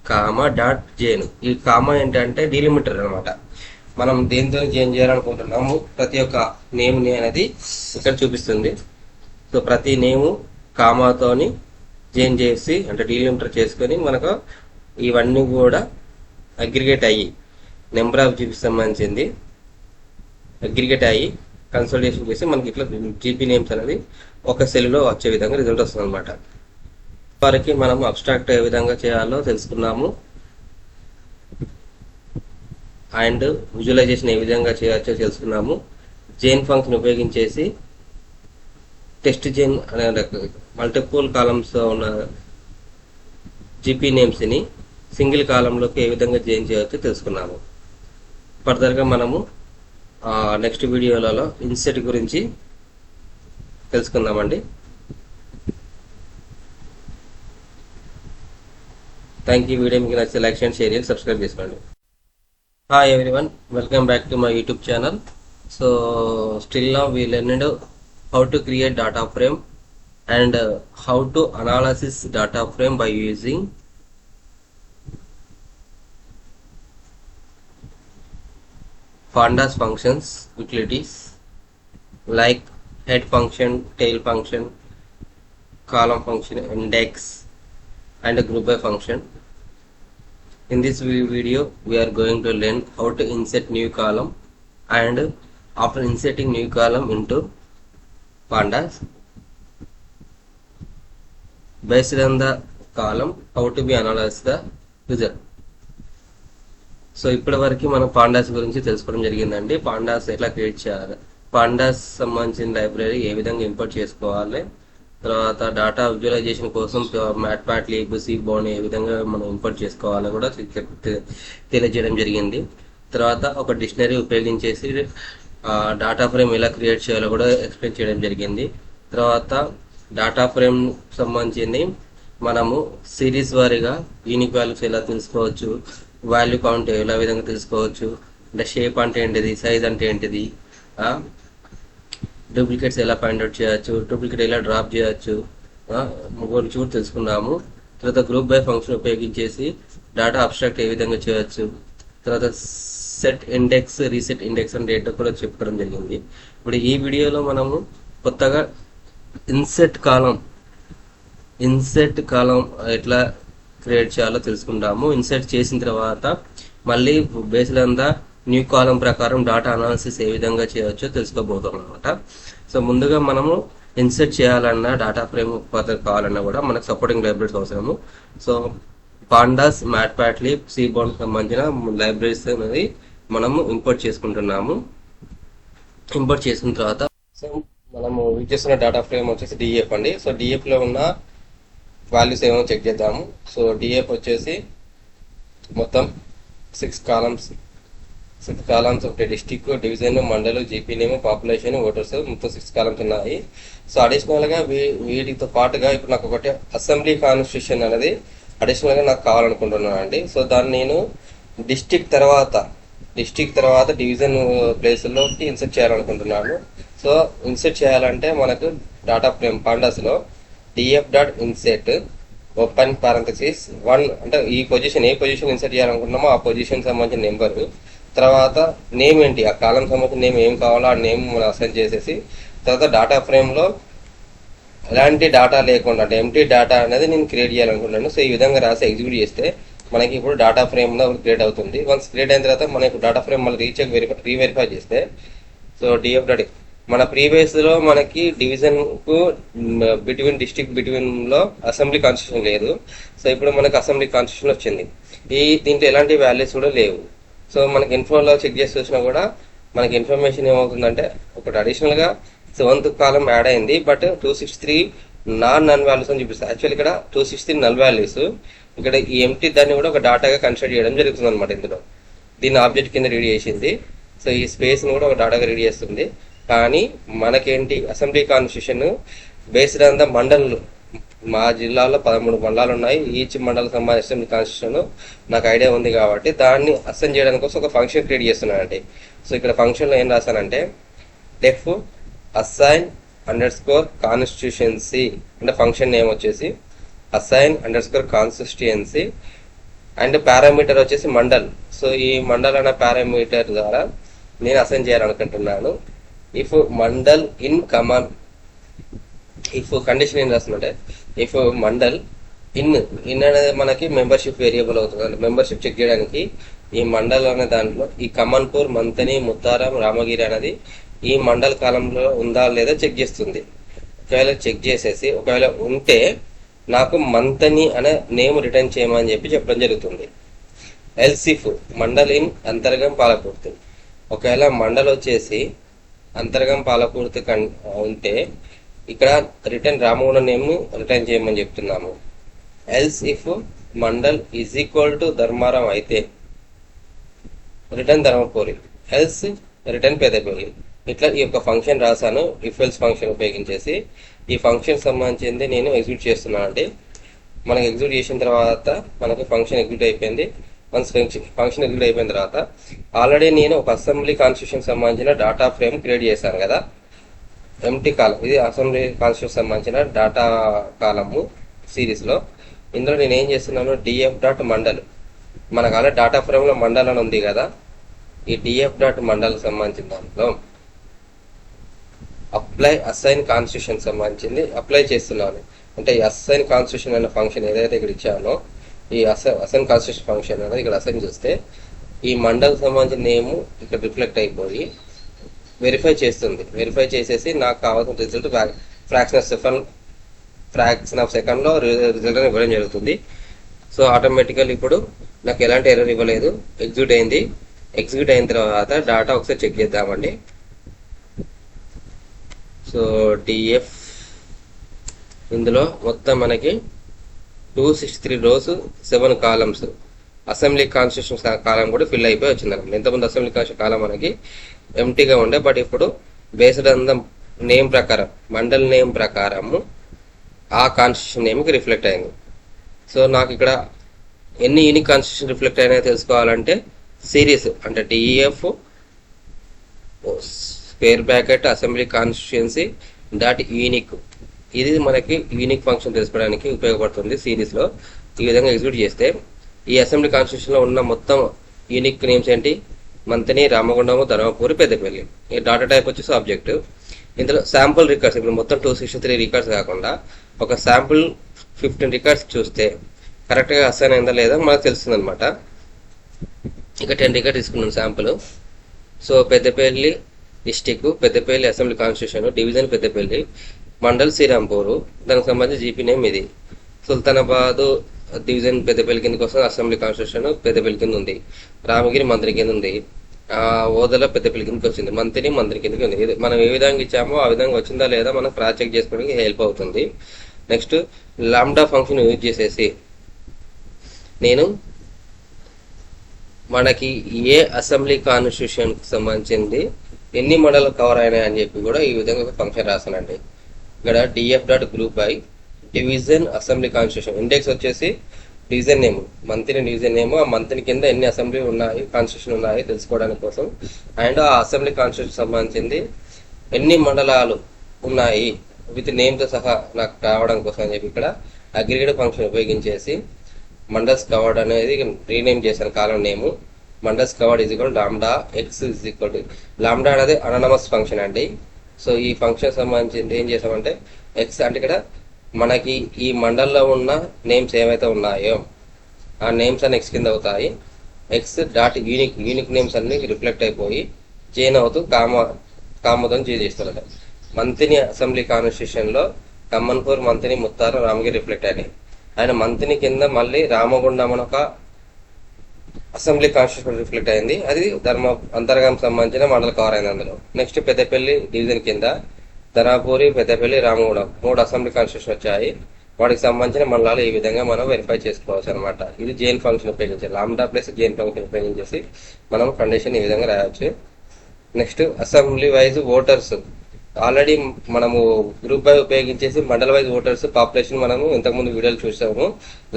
comma dot Jain. ఈ comma ఏంటంటే delimiter అనమాట. మనం దేనితో జైన్ చేయాలనుకుంటున్నాము ప్రతి ఒక్క నేమ్ని అనేది ఇక్కడ చూపిస్తుంది. సో ప్రతి నేము కామాతోని జైన్ చేసి అంటే డీలిమిటర్ చేసుకొని మనకు ఇవన్నీ కూడా అగ్రిగేట్ అయ్యి నెంబర్ ఆఫ్ జీపీకి సంబంధించింది అగ్రిగేట్ అయ్యి కన్సల్టేషన్ చేసి మనకి ఇట్లా జీపీ నేమ్స్ అనేది ఒక సెల్లో వచ్చే విధంగా రిజల్ట్ వస్తుంది అనమాట. వారికి మనం అబ్స్ట్రాక్ట్ ఏ విధంగా చేయాలో తెలుసుకున్నాము అండ్ విజువలైజేషన్ ఏ విధంగా చేయవచ్చో తెలుసుకున్నాము. జైన్ ఫంక్షన్ ఉపయోగించేసి టెస్ట్ జైన్ అనే మల్టిపుల్ కాలమ్స్ ఉన్న జీపీ నేమ్స్ని సింగిల్ కాలంలోకి ఏ విధంగా జైన్ చేయవచ్చో తెలుసుకున్నాము. ఫర్దర్గా మనము నెక్స్ట్ వీడియోలలో ఇన్సెట్ గురించి తెలుసుకుందామండి. Thank you. వీడియో మీకు నచ్చితే లైక్ అండ్ షేర్ చేసి సబ్స్క్రైబ్ చేసుకోండి. Hi everyone, welcome back to my YouTube channel. So still now we learned how to create data frame and how to analysis data frame by using pandas functions utilities like head function, tail function, column function, index and group by function. In this video we are going to learn how to insert new column and after inserting new column into pandas based on the column how to be analyze the result. So ఇప్పటి వరకు మనం pandas గురించి తెలుసుకోవడం జరిగిందండి. Pandas ఎట్లా create చేయాలి, pandas సంబంధించిన library ఏ విధంగా ఇంపోర్ట్ చేసుకోవాలి, తర్వాత డేటా విజువలైజేషన్ కోసం మ్యాట్ప్లాట్లిబ్, సీబోర్న్ ఏ విధంగా మనం ఇంపోర్ట్ చేసుకోవాలో కూడా తెలియజేయడం జరిగింది. తర్వాత ఒక డిక్షనరీ ఉపయోగించేసి డేటా ఫ్రేమ్ ఎలా క్రియేట్ చేయాలో కూడా ఎక్స్ప్లెయిన్ చేయడం జరిగింది. తర్వాత డేటా ఫ్రేమ్ సంబంధించింది మనము సిరీస్ వారీగా యూనిక్ వాల్యూస్ ఎలా తెలుసుకోవచ్చు, వాల్యూ కౌంట్ ఎలా విధంగా తెలుసుకోవచ్చు, అంటే షేప్ అంటే ఏంటిది, సైజ్ అంటే ఏంటిది, డూప్లికేట్స్ ఎలా ఫైండ్ అవుట్ చేయొచ్చు, డూప్లికేట్ ఎలా డ్రాప్ చేయొచ్చు గురించి కూడా తెలుసుకున్నాము. తర్వాత గ్రూప్ బై ఫంక్షన్ ఉపయోగించేసి డేటా అబ్స్ట్రాక్ట్ ఏ విధంగా చేయొచ్చు, తర్వాత సెట్ ఇండెక్స్, రీసెట్ ఇండెక్స్ అంటే ఏంటో కూడా చెప్పుకోవడం జరిగింది. ఇప్పుడు ఈ వీడియోలో మనము కొత్తగా ఇన్సెట్ కాలం ఎట్లా క్రియేట్ చేయాలో తెలుసుకుంటాము. ఇన్సెట్ చేసిన తర్వాత మళ్ళీ బేస్డ్ ఆన్ ద న్యూ కాలం ప్రకారం డేటా అనాలిసిస్ ఏ విధంగా చేయవచ్చో తెలుసుకోబోతాం అనమాట. సో ముందుగా మనము ఇన్సెట్ చేయాలన్నా డేటా ఫ్రేమ్ ఫర్దర్ కావాలన్నా కూడా మనకు సపోర్టింగ్ లైబ్రరీస్ అవసరము. సో పాండాస్, మ్యాట్ప్లాట్లిబ్, సీబోర్న్ సంబంధించిన లైబ్రరీస్ అనేది మనము ఇంపోర్ట్ చేసుకుంటున్నాము. ఇంపోర్ట్ చేసిన తర్వాత సో మనము యూజ్ చేస్తున్న డేటా ఫ్రేమ్ వచ్చేసి డిఎఫ్ అండి. సో డిఎఫ్లో ఉన్న వాల్యూస్ ఏమో చెక్ చేద్దాము. సో డిఎఫ్ వచ్చేసి మొత్తం 6 కాలమ్స్ ఒకటి district, division, mandal, GP name, population, voters, మొత్తం 6 కాలమ్స్ ఉన్నాయి. సో అడిషనల్గా వీటితో పాటుగా ఇప్పుడు నాకు ఒకటి అసెంబ్లీ కాన్స్టిట్యూషన్ అనేది అడిషనల్గా నాకు కావాలనుకుంటున్నాను అండి. సో దాన్ని నేను డిస్టిక్ తర్వాత డివిజన్ ప్లేస్లోకి ఇన్సర్ట్ చేయాలనుకుంటున్నాను. సో ఇన్సర్ట్ చేయాలంటే మనకు డేటా ఫ్రేమ్ పాండాస్లో df dot insert open parenthesis 1 అంటే ఏ పొజిషన్ ఇన్సర్ట్ చేయాలనుకుంటున్నామో ఆ పొజిషన్ సంబంధించిన నెంబర్, తర్వాత నేమ్ ఏంటి, ఆ కాలం సంబంధించిన నేమ్ ఏం కావాలో ఆ నేమ్ మనం అసైన్ చేసేసి తర్వాత డేటా ఫ్రేమ్లో ఎలాంటి డేటా లేకుండా అంటే ఎంటీ డేటా అనేది నేను క్రియేట్ చేయాలనుకుంటున్నాను. సో ఈ విధంగా రాసి ఎగ్జిక్యూట్ చేస్తే మనకి ఇప్పుడు డేటా ఫ్రేమ్ క్రియేట్ అవుతుంది. వన్స్ క్రియేట్ అయిన తర్వాత మనకి డేటా ఫ్రేమ్ మళ్ళీ రీవెరిఫై చేస్తే సో డిఎఫ్ డాట్ మన ప్రీవియస్లో మనకి డివిజన్కు బిట్వీన్ డిస్ట్రిక్ట్ బిట్వీన్లో అసెంబ్లీ కాన్స్టిట్యూషన్ లేదు. సో ఇప్పుడు మనకి అసెంబ్లీ కాన్స్టిట్యూషన్ వచ్చింది. దీంట్లో ఎలాంటి వాల్యూస్ కూడా లేవు. సో మనకి ఇన్ఫోలో చెక్ చేసి చూసినా కూడా మనకి ఇన్ఫర్మేషన్ ఏమవుతుందంటే ఒకటి అడిషనల్గా 7th కాలం యాడ్ అయింది, బట్ 263 నన్ వాల్యూస్ అని చూపిస్తుంది. యాక్చువల్ ఇక్కడ 263 నల్ వాల్యూస్, ఇక్కడ ఈ ఎంటీ దాన్ని కూడా ఒక డాటాగా కన్సిడర్ చేయడం జరుగుతుంది అనమాట. ఇందులో దీన్ని ఆబ్జెక్ట్ కింద రీడ్ చేసింది. సో ఈ స్పేస్ని కూడా ఒక డాటాగా రీడ్ చేస్తుంది. కానీ మనకేంటి assembly constitution based on the mandal, మా జిల్లాలో 13 మండలాలు ఉన్నాయి. ఈచ్ మండలం సంబంధించిన అసెంబ్లీ కాన్స్టిట్యూషన్ నాకు ఐడియా ఉంది కాబట్టి దాన్ని అసైన్ చేయడానికి కోసం ఒక ఫంక్షన్ క్రియేట్ చేస్తున్నానండి. సో ఇక్కడ ఫంక్షన్లో ఏం రాశానంటే డెఫ్ అసైన్ అండర్స్కోర్ కాన్స్టిట్యూషన్సీ అంటే ఫంక్షన్ నేమ్ వచ్చేసి అసైన్ అండర్స్కోర్ కాన్స్టిట్యూయన్సీ అండ్ పారామీటర్ వచ్చేసి మండల్. సో ఈ మండల్ అనే పారామీటర్ ద్వారా నేను అసైన్ చేయాలనుకుంటున్నాను. If mandal in come on, if condition ఏం రాస్తుందంటే ఇఫ్ మండల్ ఇన్ అనేది మనకి మెంబర్షిప్ వేరియబుల్ అవుతుంది. మెంబర్షిప్ చెక్ చేయడానికి ఈ మండల్ అనే దాంట్లో ఈ కమన్పూర్, మంతని, ముత్తారం, రామగిరి అనేది ఈ మండల్ కాలంలో ఉందా లేదా చెక్ చేస్తుంది. ఒకవేళ చెక్ చేసేసి ఒకవేళ ఉంటే నాకు మంతని అనే నేమ్ రిటర్న్ చేయమని చెప్పడం జరుగుతుంది. ఎల్సిఫ్ మండల్ ఇన్ అంతర్గం పాలకుర్తి, ఒకవేళ మండల్ వచ్చేసి అంతర్గం పాలకుర్తి ఉంటే ఇక్కడ రిటర్న్ రామగుండం నేమ్ రిటర్న్ చేయమని చెప్తున్నాము. Else if mandal is equal to Dharmaram అయితే return Dharmapuri, else return Peddapalli. ఇట్లా ఈ యొక్క ఫంక్షన్ రాశాను ఇఫ్ ఎల్స్ ఫంక్షన్ ఉపయోగించేసి. ఈ ఫంక్షన్ సంబంధించింది నేను ఎగ్జిక్యూట్ చేస్తున్నాను. అంటే మనకి ఎగ్జిక్యూట్ చేసిన తర్వాత మనకి ఫంక్షన్ ఎగ్జిక్యూట్ అయిపోయింది. వన్స్ ఫంక్షన్ ఎగ్జిక్యూట్ అయిపోయిన తర్వాత ఆల్రెడీ నేను ఒక అసెంబ్లీ కాన్స్టిట్యూషన్ సంబంధించిన డాటా ఫ్రేమ్ క్రియేట్ చేశాను కదా, ఎంటీ కాలం. ఇది అసెంబ్లీ కాన్స్టిట్యూషన్ సంబంధించిన డాటా కాలము సిరీస్లో. ఇందులో నేను ఏం చేస్తున్నాను, డిఎఫ్ డాట్ మండల్, మనకు ఆల్రెడీ డాటా ఫ్రేమ్లో మండల్ అని ఉంది కదా, ఈ డిఎఫ్ డాట్ మండల్ సంబంధించిన దాంట్లో అప్లై అసైన్ కాన్స్టిట్యూషన్ సంబంధించింది అప్లై చేస్తున్నాను. అంటే ఈ అసైన్ కాన్స్టిట్యూషన్ అనే ఫంక్షన్ ఏదైతే ఇక్కడ ఇచ్చానో ఈ అసైన్ కాన్స్టిట్యూషన్ ఫంక్షన్ అనేది ఇక్కడ అసైన్ చేస్తే ఈ మండల్ సంబంధించిన నేమ్ ఇక్కడ రిఫ్లెక్ట్ అయిపోయి వెరిఫై చేస్తుంది. వెరిఫై చేసేసి నాకు కావాల్సిన రిజల్ట్ ఫ్రాక్షన్ ఆఫ్ సెకండ్లో రిజల్ట్ ఇవ్వడం జరుగుతుంది. సో ఆటోమేటికల్ ఇప్పుడు నాకు ఎలాంటి ఎర్రర్ ఇవ్వలేదు, ఎగ్జిక్యూట్ అయింది. ఎగ్జిక్యూట్ అయిన తర్వాత డాటా ఒకసారి చెక్ చేద్దామండి. సో డిఎఫ్ ఇందులో మొత్తం మనకి 263 రోస్ 7 కాలమ్స్ అసెంబ్లీ కాన్స్టిట్యూషన్ కాలం కూడా ఫిల్ అయిపోయి వచ్చిందన్నమాట. ఇంతకుముందు అసెంబ్లీ కాన్స్టిట్యూషన్ కాలం మనకి ఎంటీగా ఉండే, బట్ ఇప్పుడు బేస్డ్ ఆన్ ద నేమ్ ప్రకారం మండల్ నేమ్ ప్రకారము ఆ కాన్స్టిట్యూషన్ నేమ్కి రిఫ్లెక్ట్ అయింది. సో నాకు ఇక్కడ ఎన్ని యూనిక్ కాన్స్టిట్యూషన్ రిఫ్లెక్ట్ అయినాయో తెలుసుకోవాలంటే సిరీస్ అంటే DF square bracket assembly constituency dot unique, ఇది మనకి యూనిక్ ఫంక్షన్ తెలుసుకోవడానికి ఉపయోగపడుతుంది సిరీస్లో. ఈ విధంగా ఎగ్జిక్యూట్ చేస్తే ఈ అసెంబ్లీ కాన్స్టిట్యూషన్లో ఉన్న మొత్తం యూనిక్ నేమ్స్ ఏంటి, మంతని, రామగుండము, ధర్మపురి, పెద్దపల్లి. ఈ డాటా టైప్ వచ్చేసి ఆబ్జెక్ట్. ఇందులో శాంపుల్ రికార్డ్స్ ఇప్పుడు మొత్తం 263 రికార్డ్స్ కాకుండా ఒక శాంపుల్ 15 రికార్డ్స్ చూస్తే కరెక్ట్గా అసైన్ అయిందా లేదా మనకు తెలుస్తుంది అనమాట. ఇక 10 రికార్డ్ తీసుకున్నాను sample. So Peddapalli district, Peddapalli assembly constitution, division Peddapalli, mandal Srirampur, దానికి సంబంధించి జీపీ నేమ్ ఇది. సుల్తానాబాద్ డివిజన్ పెద్దపల్లి కింద కోసం అసెంబ్లీ కాన్స్టిట్యూషన్ పెద్దపల్లి కింద ఉంది. రామగిరి మంత్రి కింద ఉంది. ఓదల పెద్దపల్లి కిందకి వచ్చింది. మంత్రి కిందకి ఉంది. ఇది మనం ఏ విధంగా ఇచ్చామో ఆ విధంగా వచ్చిందా లేదా మనం క్రాస్ చెక్ చేసుకోవడానికి హెల్ప్ అవుతుంది. నెక్స్ట్ లాంబ్డా ఫంక్షన్ యూజ్ చేసేసి నేను మనకి ఏ అసెంబ్లీ కాన్స్టిట్యూషన్కి సంబంధించింది ఎన్ని మండలాలు కవర్ అయినాయి అని చెప్పి కూడా ఈ విధంగా ఒక ఫంక్షన్ రాసానండి. ఇక్కడ DF dot group by division assembly constitution, index వచ్చేసి డివిజన్ నేమ్, మంత్ని డివిజన్ నేమ్, ఆ మంత్ని కింద ఎన్ని అసెంబ్లీ ఉన్నాయి కాన్స్టిట్యూషన్ ఉన్నాయి తెలుసుకోవడానికి కోసం, అండ్ ఆ అసెంబ్లీ కాన్స్టిట్యూషన్ సంబంధించింది ఎన్ని మండలాలు ఉన్నాయి విత్ నేమ్తో సహా నాకు రావడం కోసం అని చెప్పి ఇక్కడ అగ్రిగేట్ ఫంక్షన్ ఉపయోగించేసి మండల్స్ కవర్డ్ అనేది రీనేమ్ చేశాను column name. Mandals covered is equal lambda X is equal to lambda అనేది అననమస్ ఫంక్షన్ అండి. సో ఈ ఫంక్షన్ సంబంధించింది ఏం చేసామంటే ఎక్స్ అంటే ఇక్కడ మనకి ఈ మండల్లో ఉన్న నేమ్స్ ఏవైతే ఉన్నాయో ఆ నేమ్స్ అన్ని ఎక్స్ కింద అవుతాయి. ఎక్స్ డాట్ యూనిక్ నేమ్స్ అన్ని రిఫ్లెక్ట్ అయిపోయి జైన్ అవుతూ కామతో చేస్తున్నట్టు. మంత్ని అసెంబ్లీ కాన్స్టిట్యూషన్లో కమ్మన్పూర్, మంత్ని, ముత్తారం, రామగిరి రిఫ్లెక్ట్ అయినాయి. ఆయన మంత్ని కింద మళ్ళీ రామగుండం అని ఒక అసెంబ్లీ కాన్స్టిట్యూషన్ రిఫ్లెక్ట్ అయింది. అది అంతర్గం సంబంధించిన మండలి కవర్ అయింది అందులో. నెక్స్ట్ పెద్దపల్లి డివిజన్ కింద ధర్మపురి, పెద్దపల్లి, రామగుండం 3 అసెంబ్లీ కాన్స్టిట్యూషన్ వచ్చాయి. వాటికి సంబంధించిన మండలాలు ఈ విధంగా మనం వెరిఫై చేసుకోవచ్చు అనమాట. ఇది జైన్ ఫంక్షన్ ఉపయోగించాలి. లాంబ్డా ప్లస్ జైన్ ఫంక్షన్ ఉపయోగించేసి మనం కండిషన్ ఈ విధంగా రాయవచ్చు. Next assembly wise voters already మనము గ్రూప్ బై ఉపయోగించేసి మండల వైజ్ ఓటర్స్ పాపులేషన్ మనము ఇంతకుముందు వీడియోలు చూసాము.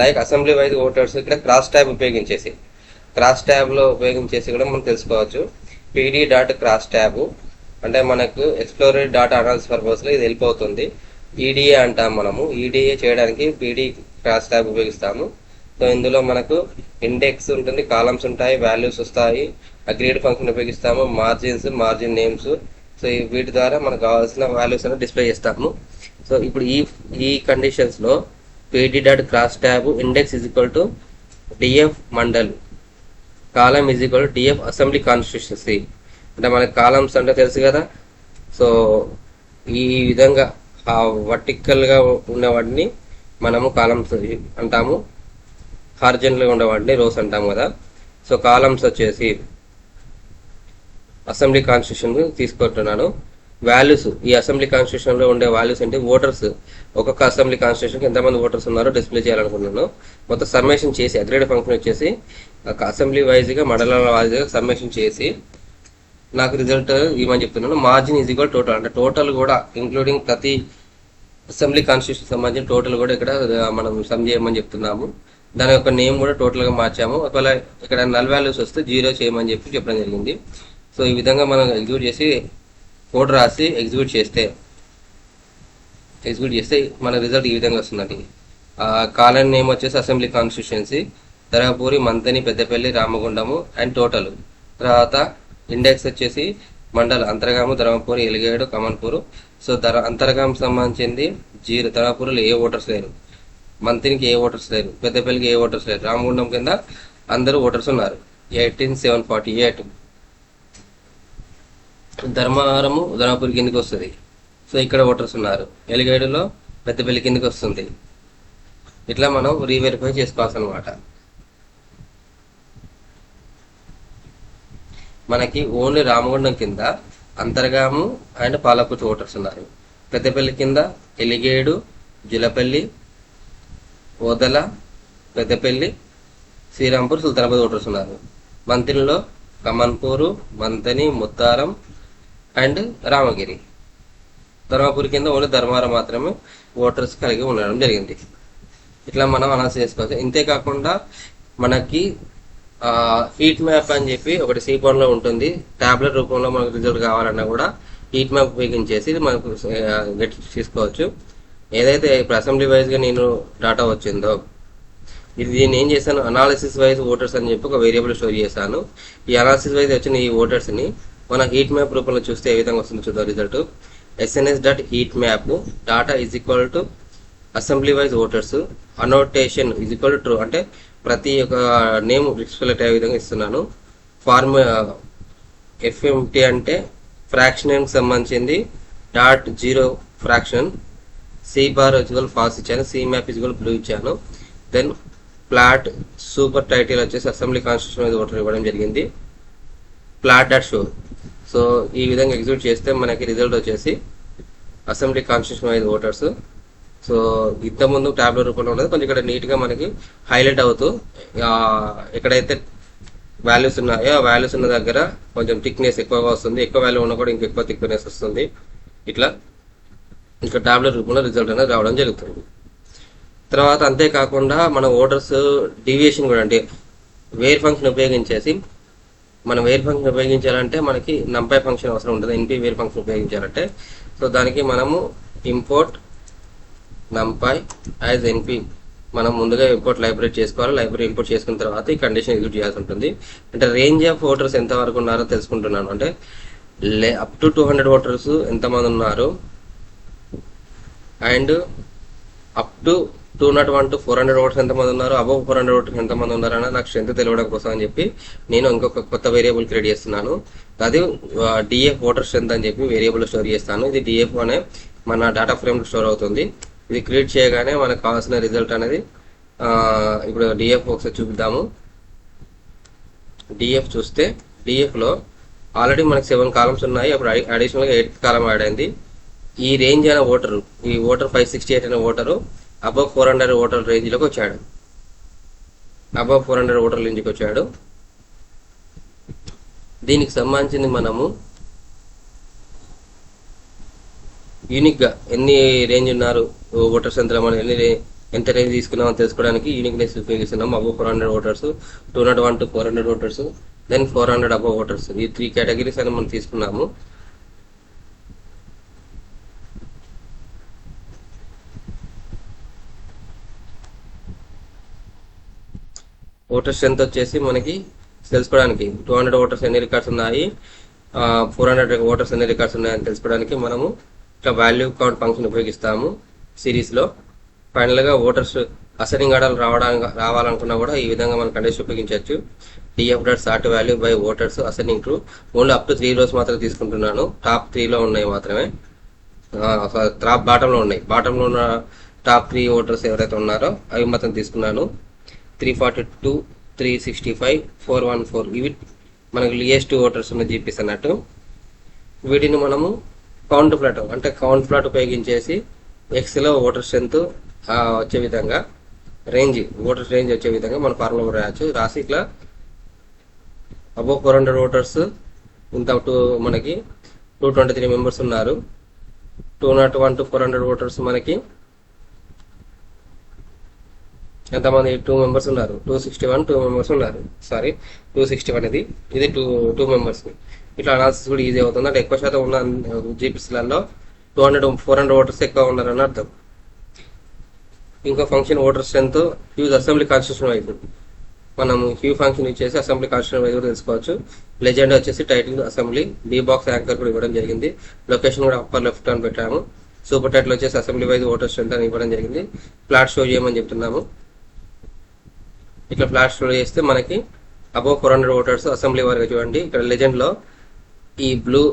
లైక్ అసెంబ్లీ వైజ్ ఓటర్స్ ఇక్కడ క్రాస్ ట్యాబ్ ఉపయోగించేసి లో ఉపయోగించేసి కూడా మనం తెలుసుకోవచ్చు. పీడీ డాట్ క్రాస్ ట్యాబ్ అంటే మనకు ఎక్స్ప్లోరేడ్ డాటా అనాలిసిస్ పర్పస్లో ఇది హెల్ప్ అవుతుంది. ఈడిఏ అంటాం మనము. ఈడిఏ చేయడానికి పీడీ క్రాస్ ట్యాబ్ ఉపయోగిస్తాము. సో ఇందులో మనకు ఇండెక్స్ ఉంటుంది, కాలమ్స్ ఉంటాయి, వాల్యూస్ వస్తాయి. అగ్రీడ్ ఫంక్షన్ ఉపయోగిస్తాము, మార్జిన్ నేమ్స్. సో వీటి ద్వారా మనకు కావాల్సిన వాల్యూస్ అనేది డిస్ప్లే చేస్తాము. సో ఇప్పుడు ఈ కండిషన్స్లో pd dot cross tab index is equal to df mandal, column is equal to df assembly constituency. అంటే మనకి కాలమ్స్ అంటే తెలుసు కదా. సో ఈ విధంగా వర్టికల్గా ఉన్నవాటిని మనము కాలమ్స్ అంటాము, హార్జెంటల్గా ఉండేవాటిని రోస్ అంటాము కదా. సో కాలమ్స్ వచ్చేసి అసెంబ్లీ కాన్స్టిట్యూషన్ తీసుకుంటున్నాను. వాల్యూస్ ఈ అసెంబ్లీ కాన్స్టిట్యూషన్లో ఉండే వాల్యూస్ అంటే ఓటర్స్, ఒక్కొక్క అసెంబ్లీ కాన్స్టిట్యూషన్కి ఎంతమంది ఓటర్స్ ఉన్నారో డిస్ప్లే చేయాలనుకుంటున్నాను. మొత్తం సమ్మేషన్ చేసి అగ్రేడ్ ఫంక్షన్ వచ్చేసి అసెంబ్లీ వైజ్గా మండలాల వైజ్గా సమ్మేషన్ చేసి నాకు రిజల్ట్ ఇవ్వమని చెప్తున్నాను. మార్జిన్ ఈజ్ ఈక్వల్ టోటల్ అంటే టోటల్ కూడా ఇంక్లూడింగ్ ప్రతి అసెంబ్లీ కాన్స్టిట్యూషన్ సంబంధించిన టోటల్ కూడా ఇక్కడ మనం సమ్ చేయమని చెప్తున్నాము. దాని యొక్క నేమ్ కూడా టోటల్గా మార్చాము. ఒకవేళ ఇక్కడ నల్ వాల్యూస్ వస్తే 0 చేయమని చెప్పడం జరిగింది. సో ఈ విధంగా మనం ఎగ్జిక్యూట్ చేసి కోడ్ రాసి ఎగ్జిక్యూట్ చేస్తే మన రిజల్ట్ ఈ విధంగా వస్తుందండి. కాలన్ నేమ్ వచ్చేసి assembly constituency, Dharmapuri, Manthani, Peddapalli, Ramagundam and total. తర్వాత ఇండెక్స్ వచ్చేసి మండల్ అంతర్గాము, ధర్మపురి, ఎలిగేడు, కమన్పూరు. సో అంతర్గాం సంబంధించింది 0, ధర్మపురిలో ఏ ఓటర్స్ లేరు, మంత్రికి ఏ ఓటర్స్ లేరు, పెద్దపల్లికి ఏ ఓటర్స్ లేరు, రామగుండం కింద అందరూ ఓటర్స్ ఉన్నారు 18,748. ధర్మపురి కిందకి వస్తుంది. సో ఇక్కడ ఓటర్స్ ఉన్నారు. ఎలిగేడులో పెద్దపల్లి కిందకి వస్తుంది. ఇట్లా మనం రీవెరిఫై చేసుకోవాల్సి అనమాట. మనకి ఓన్లీ రామగుండం కింద అంతర్గాము అండ్ పాలకుర్తి ఓటర్స్ ఉన్నారు. పెద్దపల్లి కింద ఎలిగేడు, జులపల్లి, ఓదల, పెద్దపల్లి, శ్రీరాంపూర్, సుల్తానాబాద్ ఓటర్స్ ఉన్నారు. మంత్రిలో కమన్పూరు, మంతని, ముత్తారం అండ్ రామగిరి. ధర్మపురి కింద ఓన్లీ ధర్మవరం మాత్రమే ఓటర్స్ కలిగి ఉండడం జరిగింది. ఇట్లా మనం అనాలిసిస్ చేసుకోవచ్చు. ఇంతేకాకుండా మనకి హీట్ మ్యాప్ అని చెప్పి ఒకటి C1లో ఉంటుంది. ట్యాబ్లెట్ రూపంలో మనకు రిజల్ట్ కావాలన్నా కూడా హీట్ మ్యాప్ ఉపయోగించేసి మనకు గెట్ చేసుకోవచ్చు. ఏదైతే ఇప్పుడు అసెంబ్లీ వైజ్గా నేను డేటా వచ్చిందో దీన్ని ఏం చేశాను, అనాలిసిస్ వైజ్ ఓటర్స్ అని చెప్పి ఒక వేరియబుల్ స్టోర్ చేశాను. ఈ అనాలిసిస్ వైజ్ వచ్చిన ఈ ఓటర్స్ని మన హీట్ మ్యాప్ రూపంలో చూస్తే ఏ విధంగా వస్తుందో చూద్దాం result. sns.heatmap data is equal to assembly wise voters, annotation is equal to true అంటే ప్రతి ఒక్క నేమ్ రిఫ్లెక్ట్ అయ్యే విధంగా ఇస్తున్నాను. ఫార్మ్ FMT అంటే ఫ్రాక్షన్ నేమ్కి సంబంధించింది .0 fraction. C bar equal false ఇచ్చాను, C మ్యాప్ ఈజ్వల్ బ్లూ ఇచ్చాను. దెన్ ప్లాట్ సూపర్ టైటిల్ వచ్చేసి అసెంబ్లీ కాన్స్టిట్యూషన్ వైజ్ ఓటర్ ఇవ్వడం జరిగింది. Plot dot show. సో ఈ విధంగా ఎగ్జిక్యూట్ చేస్తే మనకి రిజల్ట్ వచ్చేసి assembly constitution wise voters. So ఇంతకుముందు ట్యాబ్లెట్ రూపంలో ఉండదు, కొంచెం ఇక్కడ నీట్గా మనకి హైలైట్ అవుతూ ఎక్కడైతే వాల్యూస్ ఉన్నాయో ఆ వాల్యూస్ ఉన్న దగ్గర కొంచెం థిక్నెస్ ఎక్కువగా వస్తుంది, ఎక్కువ వాల్యూ ఉన్నా కూడా ఇంకెక్కువ థిక్నెస్ వస్తుంది. ఇట్లా ఇంకా ట్యాబ్లెట్ రూపంలో రిజల్ట్ అనేది రావడం జరుగుతుంది. తర్వాత అంతేకాకుండా మన ఓటర్స్ డీవియేషన్ కూడా అంటే వేర్ ఫంక్షన్ ఉపయోగించేసి మనం వేర్ ఫంక్షన్ ఉపయోగించాలంటే మనకి నంపై ఫంక్షన్ అవసరం ఉంటుంది. NP వేర్ ఫంక్షన్ ఉపయోగించాలంటే సో దానికి మనము ఇంపోర్ట్ numpy యాజ్ NP మనం ముందుగా ఇంపోర్ట్ లైబ్రరీ చేసుకోవాలి. లైబ్రరీ ఇంపోర్ట్ చేసుకున్న తర్వాత ఈ కండిషన్ ఎగ్జిక్యూట్ చేయాల్సి ఉంటుంది. అంటే రేంజ్ ఆఫ్ ఓటర్స్ ఎంత వరకు ఉన్నారో తెలుసుకుంటున్నాను. అంటే అప్ టు 200 ఓటర్స్ ఎంతమంది ఉన్నారు, and up to 201 to 400 voters ఎంతమంది ఉన్నారు, అబవ్ 400 ఓటర్స్ ఎంతమంది ఉన్నారు అన్న నాకు స్ట్రెంత్ తెలియడం కోసం అని చెప్పి నేను ఇంకొక కొత్త వేరియబుల్ క్రియేట్ చేస్తున్నాను. అది డిఎఫ్ ఓటర్ స్ట్రెంత్ అని చెప్పి వేరియబుల్ స్టోర్ చేస్తాను. ఇది డిఎఫ్ అనే మన డేటా ఫ్రేమ్ స్టోర్ అవుతుంది. ఇది క్రియేట్ చేయగానే మనకు కావాల్సిన రిజల్ట్ అనేది ఇప్పుడు డిఎఫ్ ఒకసారి చూపిద్దాము. డిఎఫ్ చూస్తే డిఎఫ్లో ఆల్రెడీ మనకి 7 కాలమ్స్ ఉన్నాయి. అప్పుడు అడిషనల్గా 8th కాలం యాడ్ అయింది. ఈ రేంజ్ అనే ఓటరు, ఈ ఓటర్ 568 అనే ఓటరు అబవ్ 400 ఓటర్ రేంజ్లోకి వచ్చాడు. అబవ్ 400 ఓటర్ రేంజ్కి వచ్చాడు. దీనికి సంబంధించింది మనము యూనిక్గా ఎన్ని రేంజ్ ఉన్నారు ఓటర్స్ ఎంత, మనం ఎంత రేంజ్ తీసుకున్నామో తెలుసుకోవడానికి యూనిక్నెస్ ఉపయోగిస్తున్నాం. Above 400 voters, 201 to 400 voters, then 400 above voters, ఈ 3 కేటగిరీస్ అని మనం తీసుకున్నాము. ఓటర్ స్ట్రెంత్ వచ్చేసి మనకి తెలుసుకోవడానికి 200 ఓటర్స్ ఎన్ని రికార్డ్స్ ఉన్నాయి, 400 ఓటర్స్ ఎన్ని రికార్డ్స్ ఉన్నాయని తెలుసుకోవడానికి మనము ఇట్లా వాల్యూ కౌంట్ ఫంక్షన్ ఉపయోగిస్తాము సిరీస్లో. ఫైనల్గా ఓటర్స్ అసైనింగ్ ఆర్డర్ రావాలనుకున్నా కూడా ఈ విధంగా మనం కండిషన్ ఉపయోగించవచ్చు. DF dot sort value by voters assigning true. Only up to 3 rows మాత్రమే తీసుకుంటున్నాను. టాప్ 3లో ఉన్నాయి మాత్రమే, బాటంలో ఉన్నాయి. బాటంలో ఉన్న టాప్ 3 ఓటర్స్ ఎవరైతే ఉన్నారో అవి మాత్రం తీసుకున్నాను. 342, 365, 414 ఇవి మనకు లియెస్ట్ ఓటర్స్ ఉన్న జీపీస్ అన్నట్టు. వీటిని మనము కౌంట్ ప్లాట్ అంటే కౌంట్ ప్లాట్ ఉపయోగించేసి ఎక్స్లో ఓటర్ స్ట్రెంత్ వచ్చే విధంగా ఓటర్ రేంజ్ వచ్చే విధంగా మన ఫార్ములా రాయచ్చు. రాసి ఇట్లా అబవ్ 400 ఓటర్స్ ఇంత మనకి 223 మెంబర్స్ ఉన్నారు. 201 to 400 ఓటర్స్ మనకి ఎంతమంది 2 మెంబర్స్ ఉన్నారు. 261 2 మెంబర్స్ ఉన్నారు. 261 ఇది 2 మెంబర్స్. ఇట్లా అనాలిసిస్ కూడా ఈజీ అవుతుంది. అంటే ఎక్కువ శాతం ఉన్న జీపీసీలలో 400 ఓటర్స్ ఎక్కువ ఉన్నారని అర్థం. ఇంకో function voter strength use assembly constitution wise మనం హ్యూ ఫంక్షన్ యూజ్ చేసి అసెంబ్లీ కాన్స్టిట్యూషన్ వైజ్ కూడా తెలుసుకోవచ్చు. లెజెండ్ వచ్చేసి title assembly, B box anchor కూడా ఇవ్వడం జరిగింది. లొకేషన్ కూడా అప్పర్ లెఫ్ట్ అని పెట్టాము. సూపర్ టైటిల్ వచ్చేసి అసెంబ్లీ వైజ్ ఓటర్ స్ట్రెంత్ అని ఇవ్వడం జరిగింది. ఫ్లాట్ షో చేయమని చెప్తున్నాము. ఇట్లా ఫ్లాట్ షో చేస్తే మనకి అబవ్ 400 ఓటర్స్ అసెంబ్లీ వరకు చూడండి. ఇక్కడ లెజెండ్లో ఈ blue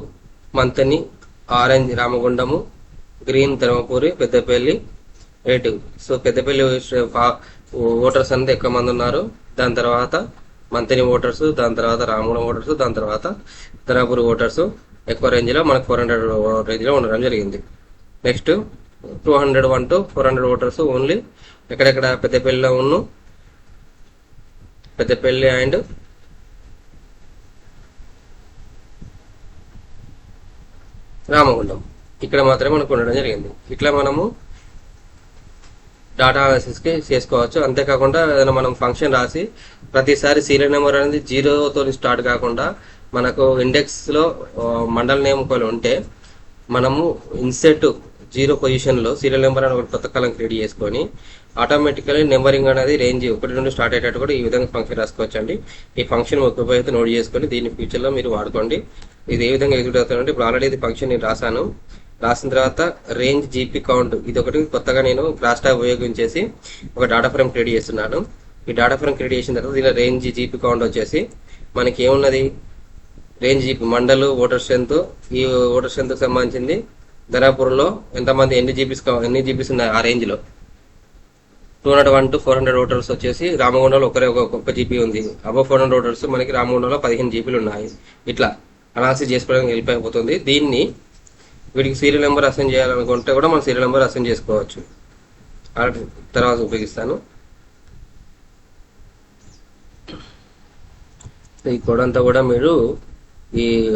Manthani, orange Ramagundam, green Dharmapuri, Peddapalli, red. So Peddapalli voters అంతా ఎక్కువ మంది ఉన్నారు. దాని తర్వాత మంతని ఓటర్స్, దాని తర్వాత రామగుండం ఓటర్స్, దాని తర్వాత ధర్మపురి ఓటర్స్ ఎక్కువ రేంజ్లో మనకు 400 రేంజ్లో ఉండడం జరిగింది. నెక్స్ట్ 201 to 400 ఓటర్స్ ఓన్లీ ఎక్కడెక్కడ పెద్దపల్లిలో పెద్దపల్లి అండ్ రామగుండం ఇక్కడ మాత్రమే మనకు ఉండడం జరిగింది. ఇట్లా మనము డాటా అనాలిసిస్కి చేసుకోవచ్చు. అంతేకాకుండా ఏదైనా మనం ఫంక్షన్ రాసి ప్రతిసారి సీరియల్ నెంబర్ అనేది 0తో స్టార్ట్ కాకుండా మనకు ఇండెక్స్లో మండల్ నేమ్ ఒకవేళ ఉంటే మనము ఇన్సెట్ 0 పొజిషన్లో సీరియల్ నెంబర్ అని ఒక కొత్త కాలం క్రియేట్ చేసుకొని ఆటోమేటికలీ నెంబరింగ్ అనేది రేంజ్ 1 నుండి స్టార్ట్ అయ్యేటట్టు కూడా ఈ విధంగా ఫంక్షన్ రాసుకోవచ్చు అండి. ఈ ఫంక్షన్ ఉపయోగిస్తే నోట్ చేసుకొని దీన్ని ఫ్యూచర్లో మీరు వాడుకోండి. ఇది ఏ విధంగా ఎగ్జిక్యూట్ అవుతుందంటే ఇప్పుడు ఆల్రెడీ ఇది ఫంక్షన్ నేను రాసిన తర్వాత రేంజ్ జీపీ కౌంట్ ఇది ఒకటి కొత్తగా నేను క్లాస్ ట్యాగ్ ఉపయోగించేసి ఒక డాటా ఫ్రేమ్ క్రియేట్ చేస్తున్నాను. ఈ డాటా ఫ్రేమ్ క్రియేట్ చేసిన తర్వాత దీనిలో రేంజ్ జీపీ కౌంట్ వచ్చేసి మనకి ఏమున్నది, range GP mandal voter strength, ఈ ఓటర్ స్ట్రెంత్కి సంబంధించింది ధర్మపురంలో ఎంతమంది ఎన్ని జీపీస్ ఉన్నాయి ఆ రేంజ్లో. 201 to 400 ఓటర్స్ వచ్చేసి రామగుండంలో ఒక్క జీపీ ఉంది. అబవ్ 400 ఓటర్స్ మనకి రామగుండంలో 15 జీపీలు ఉన్నాయి. ఇట్లా అనాలిసిస్ చేసుకోవడానికి హెల్ప్ అయిపోతుంది. దీన్ని వీటికి సీరియల్ నెంబర్ అసైన్ చేయాలనుకుంటే కూడా మనం సీరియల్ నెంబర్ అసైన్ చేసుకోవచ్చు. తర్వాత ఉపయోగిస్తాను. ఈ కోడ్ అంతా కూడా మీరు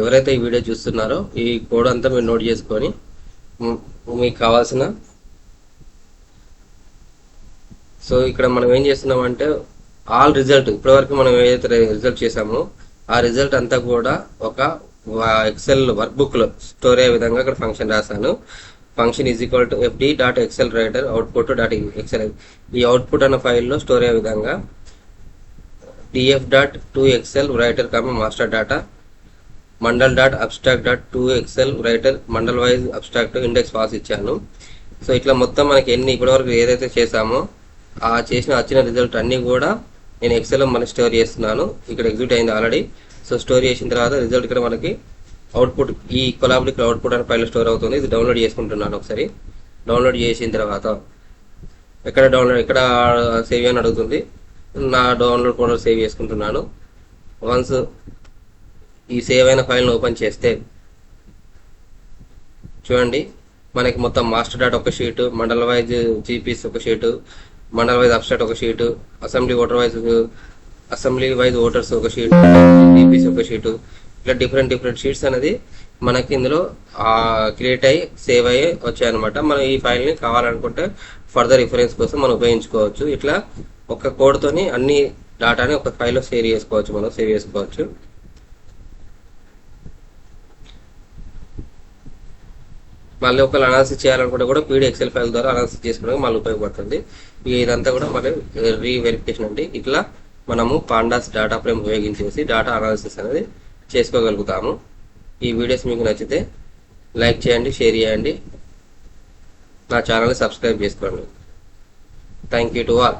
ఎవరైతే ఈ వీడియో చూస్తున్నారో ఈ కోడ్ అంతా మీరు నోట్ చేసుకొని మీకు కావాల్సిన సో ఇక్కడ మనం ఏం చేస్తున్నామంటే ఆల్ రిజల్ట్ ఇప్పటివరకు మనం ఏదైతే రిజల్ట్ చేసామో ఆ రిజల్ట్ అంతా కూడా ఒక ఎక్సెల్ వర్క్ బుక్ లో స్టోర్ అయ్యే విధంగా ఇక్కడ ఫంక్షన్ రాశాను. Function is equal to fd.excel writer output dot Excel. ఈ అవుట్పుట్ అన్న ఫైల్లో స్టోర్ అయ్యే విధంగా df.toExcel writer master data mandal dot abstract dot to Excel writer mandal wise abstract index pass ఇచ్చాను. సో ఇట్లా మొత్తం మనకి ఇప్పటివరకు ఏదైతే చేసామో ఆ వచ్చిన రిజల్ట్ అన్నీ కూడా నేను ఎక్సెల్లో మళ్ళీ స్టోర్ చేస్తున్నాను. ఇక్కడ ఎగ్జిక్యూట్ అయింది ఆల్రెడీ. సో స్టోర్ చేసిన తర్వాత రిజల్ట్ ఇక్కడ మనకి అవుట్పుట్ ఈ కొలాబిలిక్ అవుట్పుట్ అనే ఫైల్ స్టోర్ అవుతుంది. ఇది డౌన్లోడ్ చేసుకుంటున్నాను. ఒకసారి డౌన్లోడ్ చేసిన తర్వాత ఎక్కడ సేవ్ అని అడుగుతుంది. నా డౌన్లోడ్ ఫోల్డర్ సేవ్ చేసుకుంటున్నాను. వన్స్ ఈ సేవ్ అయిన ఫైల్ని ఓపెన్ చేస్తే చూడండి, మనకి మొత్తం మాస్టర్ డాట్ ఒక షీటు, మండల్ వైజ్ జీపీస్ ఒక షీటు, మండల్ వైజ్ అబ్స్ట్రాక్ట్ ఒక షీటు, అసెంబ్లీ వైజ్ ఓటర్స్ ఒక షీటు, జీపీస్ ఒక షీటు, ఇట్లా డిఫరెంట్ షీట్స్ అనేది మనకి ఇందులో క్రియేట్ అయ్యి సేవ్ అయ్యి వచ్చాయన్నమాట. మనం ఈ ఫైల్ని కావాలనుకుంటే ఫర్దర్ రిఫరెన్స్ కోసం మనం ఉపయోగించుకోవచ్చు. ఇట్లా ఒక కోడ్తోని అన్ని డాటాని ఒక ఫైల్లో సేవ్ చేసుకోవచ్చు. మళ్ళీ ఒకవేళ అనాలిసిస్ చేయాలనుకుంటే కూడా పీడీ ఎక్సెల్ ఫైల్ ద్వారా అనాలిసిస్ చేసుకోవడానికి మళ్ళీ ఉపయోగపడుతుంది. ఇదంతా కూడా మళ్ళీ రీవెరిఫికేషన్ అండి. ఇట్లా మనము పాండాస్ డాటా ఫ్రేమ్ ఉపయోగించేసి డాటా అనాలిసిస్ అనేది చేసుకోగలుగుతాము. ఈ వీడియోస్ మీకు నచ్చితే లైక్ చేయండి, షేర్ చేయండి, నా ఛానల్ని సబ్స్క్రైబ్ చేసుకోండి. Thank you to all.